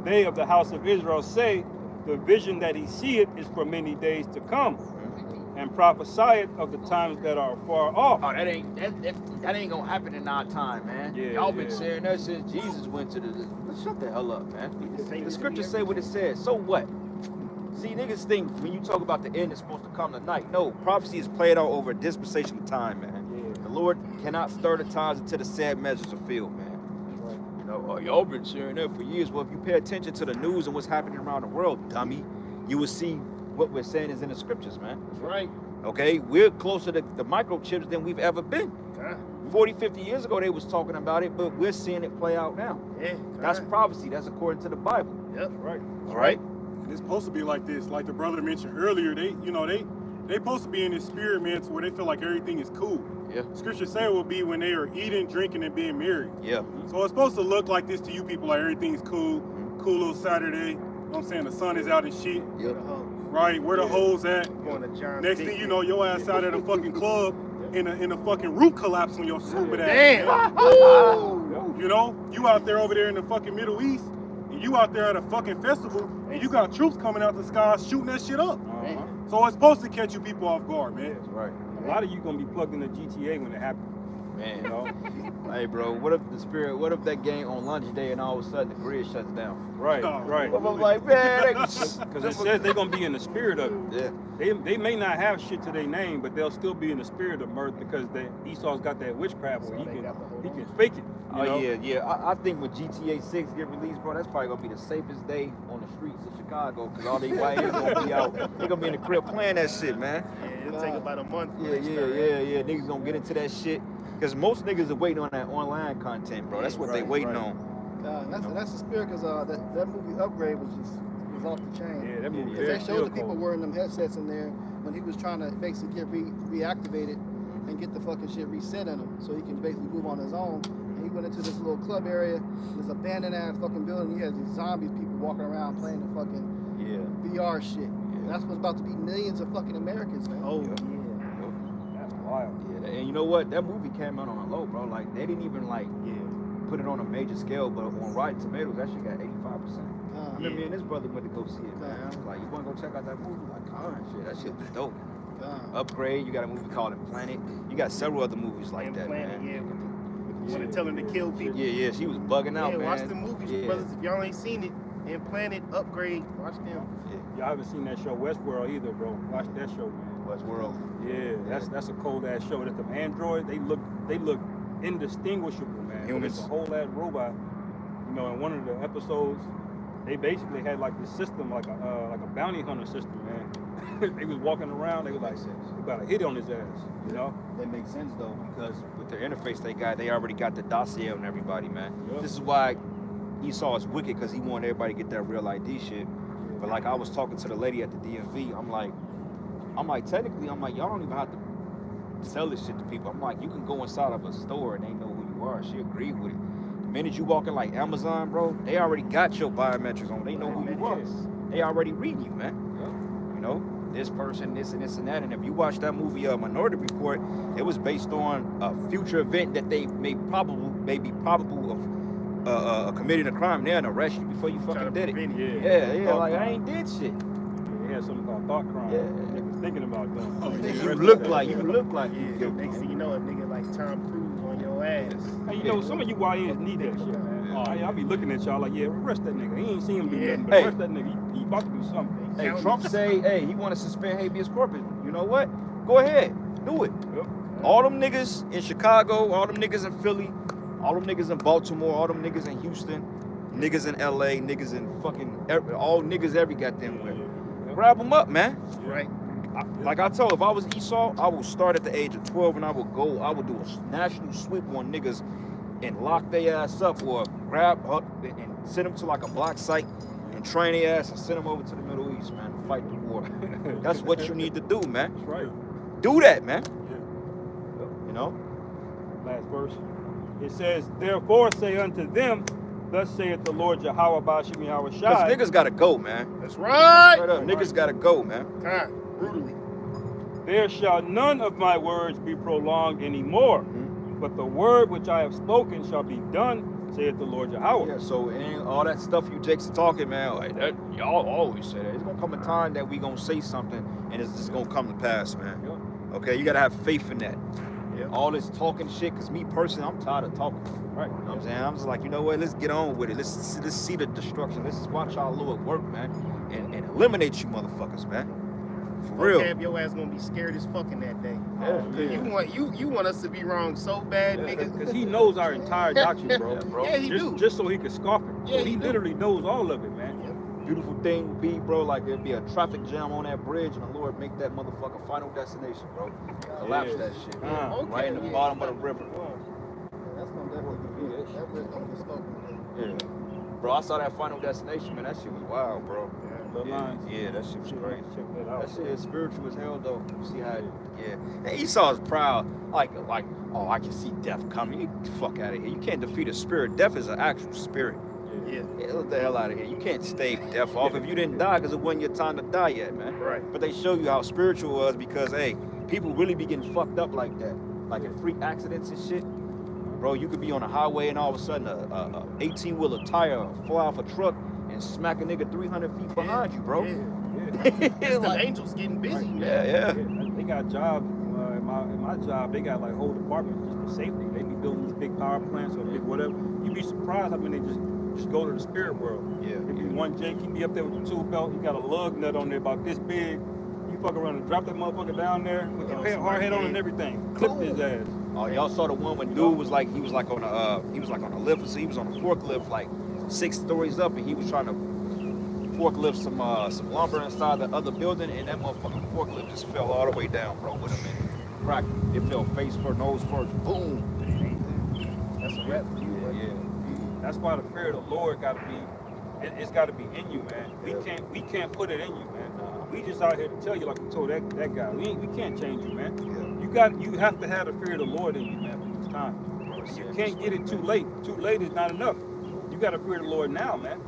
they of the house of Israel say, the vision that he seeth is for many days to come, and prophesieth of the times that are far off. Oh, that ain't gonna happen in our time, man. Yeah, Y'all been yeah. saying that since Jesus went to the. Shut the hell up, man. Say The what scriptures you say what it says. So what? See, niggas think when you talk about the end, it's supposed to come tonight. No, prophecy is played out over a dispensation of time, man. Yeah. The Lord cannot stir the times until the sad measures are filled, man. You know, oh, y'all been sharing that for years. Well, if you pay attention to the news and what's happening around the world, dummy, you will see what we're saying is in the scriptures, man. That's right. Okay, we're closer to the microchips than we've ever been. God. 40, 50 years ago, they was talking about it, but we're seeing it play out now. Yeah. That's God. prophecy. That's according to the Bible. Yep. Right. All right? And it's supposed to be like this. Like the brother mentioned earlier, they supposed to be in this spirit, man, to where they feel like everything is cool. Yeah. Scripture say it will be when they are eating, drinking, and being merry. Yeah. So it's supposed to look like this to you people, like everything's cool, cool little Saturday. You know what I'm saying? The sun is out and shit. Yeah. Right? Where the hoes at? Going to John Next Dick. thing you know, your ass out at a fucking club in a fucking roof collapse on your stupid ass. Damn. You know, you out there over there in the fucking Middle East, and you out there at a fucking festival, and you got troops coming out the sky shooting that shit up. Uh-huh. So it's supposed to catch you people off guard, man. That's right. A lot of you gonna be plugged into GTA when it happens. Man. You know? Hey, bro, what if that game on lunch day and all of a sudden the grid shuts down? Right, Oh, right. I'm like, man, Because it says they're gonna be in the spirit of it. yeah. They may not have shit to their name, but they'll still be in the spirit of mirth because Esau's got that witchcraft where he can fake it. You know? Yeah. I think when GTA 6 get released, bro, that's probably gonna be the safest day on the streets of Chicago because all these white niggas gonna be out. They gonna be in the crib playing that shit, man. Yeah, it'll take about a month. Yeah. Niggas gonna get into that shit. Because most niggas are waiting on that online content, bro. That's what they waiting on. That's the spirit, because that movie Upgrade was off the chain. Yeah, that movie. Yeah. They very showed the people cold. wearing them headsets in there when he was trying to basically get reactivated and get the fucking shit reset in him so he can basically move on his own. And he went into this little club area, this abandoned ass fucking building. He has these zombies people walking around playing the fucking VR shit. And that's what's about to be millions of fucking Americans, man. Oh, Yeah. That's wild. Yeah, and you know what? That movie came out on a low, bro. Like, they didn't even, put it on a major scale, but on Rotten Tomatoes, that shit got 85%. God, Me and this brother went to go see it, man. Yeah. Like, you want to go check out that movie? Like, shit, that shit was dope. God. Upgrade, you got a movie called Planet. You got several other movies like that, Planet, man. yeah. With the one telling to kill people. Yeah, she was bugging out, Yeah, man. watch the movies, Yeah. brothers. If y'all ain't seen it, and Planet, Upgrade, watch them. Y'all haven't seen that show Westworld either, bro. Watch that show, man. Westworld. Yeah, that's a cold ass show. That them androids, they look indistinguishable, man. Humans. It's a whole ass robot. You know, in one of the episodes, they basically had like this system, like a bounty hunter system, man. They was walking around, they was like, they about to hit on his ass, you know? That makes sense though, because with the interface they already got the dossier on everybody, man. Yep. This is why Esau is wicked, because he wanted everybody to get that real ID shit. But like, I was talking to the lady at the DMV, I'm like, technically, y'all don't even have to sell this shit to people. I'm like, you can go inside of a store and they know who you are. She agreed with it. The minute you walk in like Amazon, bro, they already got your biometrics on. They know who you are. They already read you, man. You know, this person, this and this and that. And if you watch that movie, Minority Report, it was based on a future event that they may be probable of committing a crime. They're gonna arrest you before you fucking did it. Yeah, like I ain't did shit. They had something called thought crime. Yeah. Niggas thinking about them. You look like Yeah, next thing you know, a nigga like Tom Cruise on your ass. Hey, you know, some of you YNs need that shit, man. I be looking at y'all like, yeah, arrest that nigga. He ain't seen him do Yeah. nothing, but Hey. arrest that nigga. He about to do something. Hey, Trump say, hey, he want to suspend habeas corpus. You know what? Go ahead, do it. Yep. All them niggas in Chicago, all them niggas in Philly, all them niggas in Baltimore, all them niggas in Houston, niggas in LA, niggas in fucking, all niggas every goddamn way. Grab them up, man. Right. Like I told, if I was Esau, I would start at the age of 12 and I would do a national sweep on niggas and lock their ass up or grab up and send them to like a block site and train their ass and send them over to the Middle East, man, to fight the war. That's what you need to do, man. That's right. Do that, man. Yeah. You know? Last verse. It says, therefore say unto them, thus saith the Lord Yahweh Bashim Yahweh Because Shai. niggas gotta go, man. That's right. Straight up, niggas gotta go, man. Time. Brutally. There shall none of my words be prolonged anymore, but the word which I have spoken shall be done, saith the Lord Yahweh. Yeah, so all that stuff you jakes are talking, man, like that, y'all always say that. It's gonna come a time that we gonna say something and it's just gonna come to pass, man. Yeah. Okay, you gotta have faith in that. Yeah. All this talking shit, cause me personally, I'm tired of talking. Right. You know what I'm saying? I'm just like, you know what? Let's get on with it. Let's see the destruction. Let's watch our Lord work, man, and eliminate you motherfuckers, man. For real. Have your ass gonna be scared as fucking that day. Yeah. You want us to be wrong so bad, nigga. Because he knows our entire doctrine, bro. Yeah, bro. Yeah, he just, do. just so he could scoff it. Yeah, So he he do. literally knows all of it, man. Beautiful thing would be, bro, like there'd be a traffic jam on that bridge and the Lord make that motherfucker final destination, bro. Collapse Yeah. that shit. Okay, Right in the yeah. bottom of the river. That's gonna definitely be that bridge gonna be spoken. Yeah. Bro, I saw that final destination, man. That shit was wild, bro. But Yeah, mine, yeah, that shit was crazy. check that out. That shit is spiritual as hell, though. You see how, yeah. And Esau is proud, like, oh, I can see death coming. You fuck out of here. You can't defeat a spirit. Death is an actual spirit. Yeah. Yeah, get the hell out of here. You can't stave death off if you didn't die because it wasn't your time to die yet, man. Right. But they show you how spiritual it was because, hey, people really be getting fucked up like that. Like in freak accidents and shit. Bro, you could be on a highway and all of a sudden a 18-wheeler tire fly off a truck and smack a nigga 300 feet behind you, bro. Yeah. Yeah. It's the Like- angels getting busy, man. yeah. They got jobs. In my job, they got like whole departments just for safety. They be building these big power plants or big whatever. You'd be surprised how many they just go to the spirit world. Yeah. If you one Jake, he be up there with the tool belt. He got a lug nut on there about this big. You fuck around and drop that motherfucker down there with your hard head on and everything. Clip his ass. Oh, y'all saw the one when dude was like, he was like on a lift, so he was on a forklift like 6 stories up, and he was trying to forklift some lumber inside the other building, and that motherfucking forklift just fell all the way down, bro. With him in crack, it fell face first, nose first, boom. That's a wrap for you, right? Yeah. That's why the fear of the Lord gotta be. It's gotta be in you, man. We can't put it in you, man. We just out here to tell you, like we told that guy. We can't change you, man. You have to have the fear of the Lord in you, man, for this time. You can't get it too late. Too late is not enough. You got to fear the Lord now, man.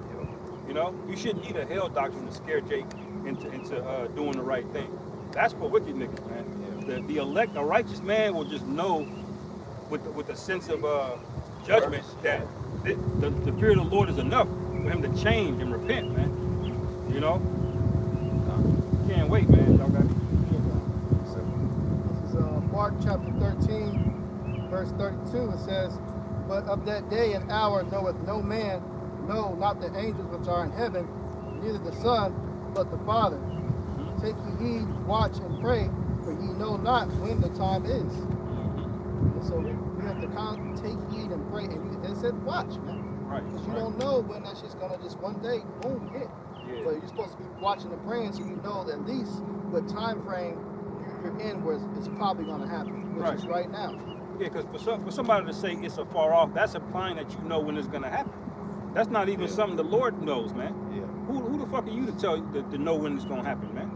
You know, you shouldn't need a hell doctrine to scare Jake into doing the right thing. That's for wicked niggas, man. The elect, a righteous man will just know with a sense of judgment that the fear of the Lord is enough for him to change and repent, man. You know? Can't wait, man. Y'all got This is Mark chapter 13, verse 32. It says, but of that day and hour knoweth no man, no, not the angels which are in heaven, neither the Son, but the Father. Take ye heed, watch and pray, for ye know not when the time is. And so we have to take heed and pray. And it said watch, man. right. Because you don't know when that shit's gonna just one day, boom, hit. Yeah. But you're supposed to be watching and praying so you know at least what time frame you're in where it's probably gonna happen, which is right now. Yeah, because for somebody to say it's a far off, that's implying that you know when it's gonna happen. That's not even something the Lord knows, man. Yeah. Who the fuck are you to tell to know when it's gonna happen, man?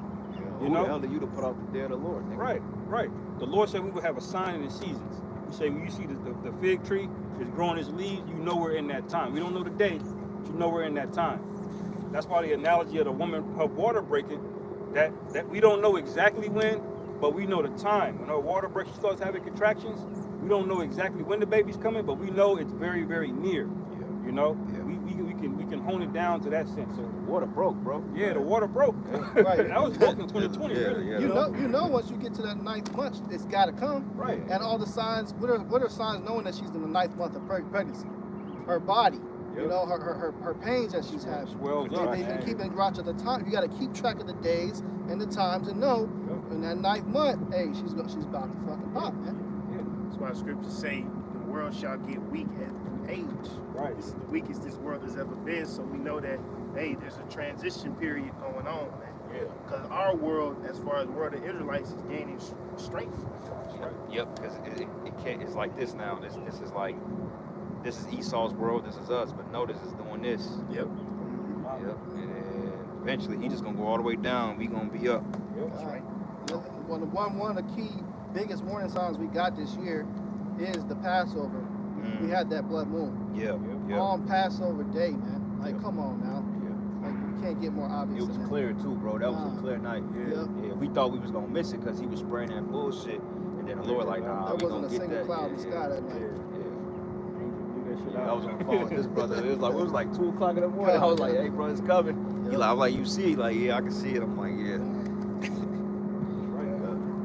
Who You know? the hell are you to put out the day of the Lord, nigga? Right. The Lord said we would have a sign in the seasons. He said when you see the fig tree is growing its leaves, you know we're in that time. We don't know the day, but you know we're in that time. That's why the analogy of the woman, her water breaking, that we don't know exactly when, but we know the time. When her water breaks, she starts having contractions. We don't know exactly when the baby's coming, but we know it's very, very near. Yeah. You know, Yeah. we can hone it down to that sense. So, Water broke, bro. yeah, the water broke. Right. That was broke in 2020. Yeah, really. yeah. You know once you get to that 9th month, it's gotta come. Right. And all the signs, what are signs knowing that she's in the 9th month of pregnancy? Her body, you Yep. know, her pains that she's having. Swells up. They've been keeping watch of the time. You got to keep track of the days and the times and know in that 9th month, hey, she's about to fucking pop, man. That's why scriptures say the world shall get weak as age. Right. Right. This is the weakest this world has ever been. So we know that, hey, there's a transition period going on, man. Yeah. Because our world, as far as the world of Israelites, is gaining strength. Yep, because it can't. It's like this now. This is Esau's world. This is us. But notice it's doing this. Yep. Yep. And eventually, he just gonna go all the way down. We gonna be up. That's right. One of the key biggest warning signs we got this year is the Passover. We had that blood moon Yeah. Yeah. on Passover day, man. Like, come on now. Like, you can't get more obvious It was than that. clear too, bro. That was Nah. a clear night. Yep. Yeah. We thought we was gonna miss it because he was spraying that bullshit, and then the Lord like, nah, There we wasn't gonna a get single that. cloud in the Yeah, sky that yeah, night. yeah. I was on the phone with this brother. It was like 2 o'clock in the morning. I was like, hey, bro, it's coming. He like, I'm like, you see? Like, yeah, I can see it. I'm like, yeah.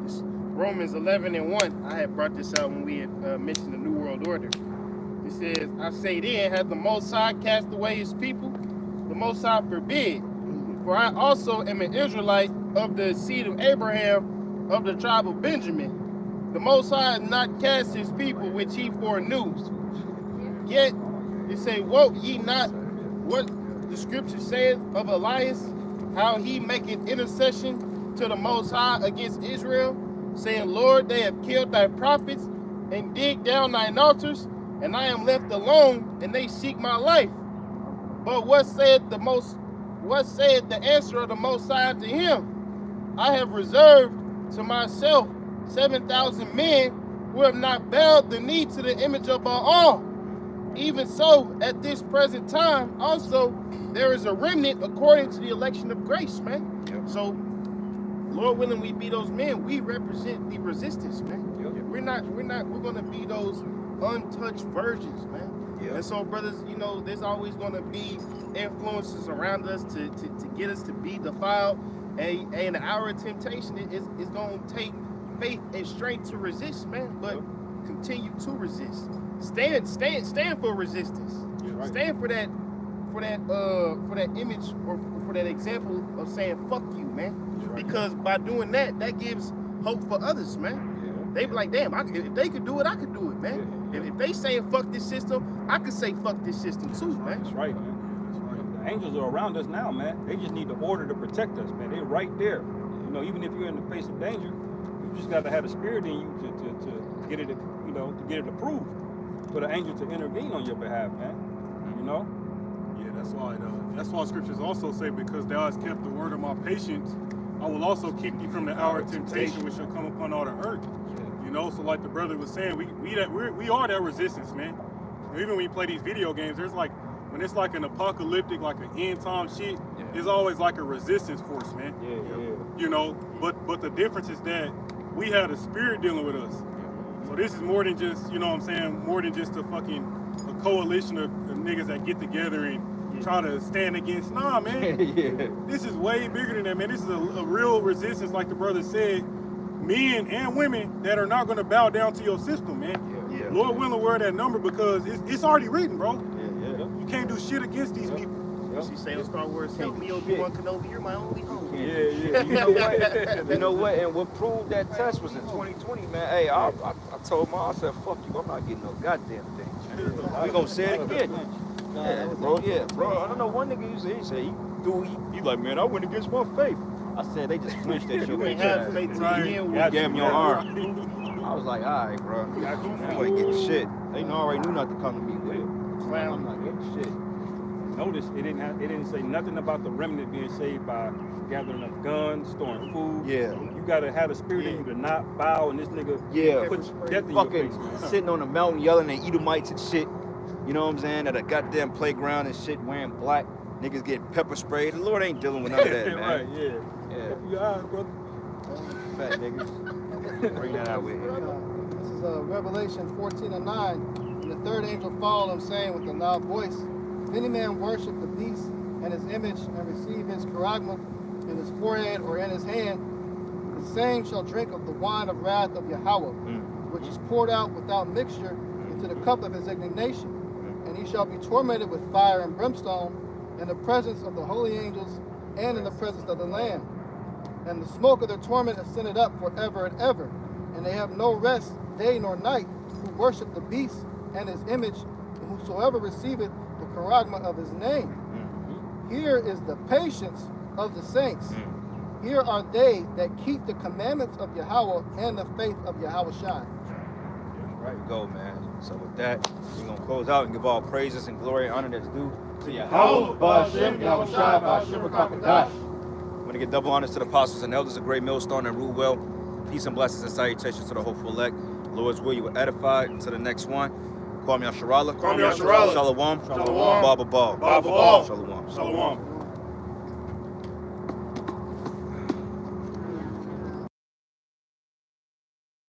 It's Romans 11:1. I had brought this out when we had mentioned the New World Order. It says, I say then, hath the Most High cast away his people? The Most High forbid. For I also am an Israelite of the seed of Abraham, of the tribe of Benjamin. The Most High hath not cast his people which he foreknew. Yet it say, wote ye not what the scripture saith of Elias, how he maketh intercession to the Most High against Israel, saying, Lord, they have killed thy prophets and digged down thine altars, and I am left alone, and they seek my life. But what saith the answer of the Most High to him? I have reserved to myself 7,000 men who have not bowed the knee to the image of Baal. Even so, at this present time, also, there is a remnant according to the election of grace, man. Yep. So, Lord willing, we be those men. We represent the resistance, man. Yep. We're gonna be those untouched virgins, man. Yep. And so, brothers, there's always gonna be influences around us to get us to be defiled. And our temptation is gonna take faith and strength to resist, man. But continue to resist. Stand for resistance. Right. Stand for that image or for that example of saying fuck you, man. Because by doing that, that gives hope for others, man. They be like, damn, if they could do it, I could do it, man. If they saying fuck this system, I could say fuck this system too, man. That's right, man. The angels are around us now, man. They just need the order to protect us, man. They're right there. Even if you're in the face of danger, you just got to have the spirit in you to get it, to get it approved for the angel to intervene on your behalf, man. Yeah, that's why scriptures also say, because thou hast kept the word of my patience, I will also keep thee from the hour of temptation which shall come upon all the earth. So like the brother was saying, we are that resistance, man. Even when you play these video games, there's like, when it's like an apocalyptic, like an end time shit, there's always like a resistance force, man. But the difference is that we have the spirit dealing with us. So this is more than just, more than just a coalition of niggas that get together and try to stand against. Nah, man. This is way bigger than that, man. This is a real resistance, like the brother said. Men and women that are not going to bow down to your system, man. Lord willing, wear that number because it's already written, bro. You can't do shit against these people. She say on Star Wars, help me, Obi-Wan Kenobi, you're my only hope. You know what? And what proved that test was in 2020, man. Hey, I told Mom, I said, fuck you, I'm not getting no goddamn thing. We gonna say it again. Bro. I don't know, one nigga he like, man, I went against my faith. I said, they just flinched at your You have faith to begin with. Gave him your arm. I was like, all right, bro. You ain't getting shit. They already knew not to come to me with it. I'm not getting shit. Notice it didn't say nothing about the remnant being saved by gathering up guns, storing food. Yeah. You gotta have the spirit in you to not bow, and this nigga put death in your Fucking face, man. sitting on the mountain yelling at Edomites and shit. You know what I'm saying? At a goddamn playground and shit, wearing black. Niggas getting pepper sprayed. The Lord ain't dealing with none of that, man. Right, yeah. Yeah. Your eyes, brother. Fat niggas. Bring that out with you. This is Revelation 14:9. And the third angel followed him, saying with a loud voice, if any man worship the beast and his image and receive his charagma in his forehead or in his hand, the same shall drink of the wine of wrath of Yahweh, which is poured out without mixture into the cup of his indignation. And he shall be tormented with fire and brimstone in the presence of the holy angels and in the presence of the Lamb. And the smoke of their torment ascended up forever and ever. And they have no rest day nor night, who worship the beast and his image, and whosoever receiveth the charagma of his name. Here is the patience of the saints. Here are they that keep the commandments of Yahweh and the faith of Yahweh Shai. Right, go, man. So with that, we're gonna close out and give all praises and glory and honor that's due to Yahweh. Ba'ashem Yahweh Shai Ba'ashem Rakakadash. I'm gonna give double honors to the apostles and elders of Great Millstone and rule well. Peace and blessings and salutations to the hopeful elect. Lord's will, you will edify. Until the next one. Kwame Yasharala. Kwame Yasharala. Shalom. Shalom. Baba Bal. Baba Bal. Shalom. Shalom.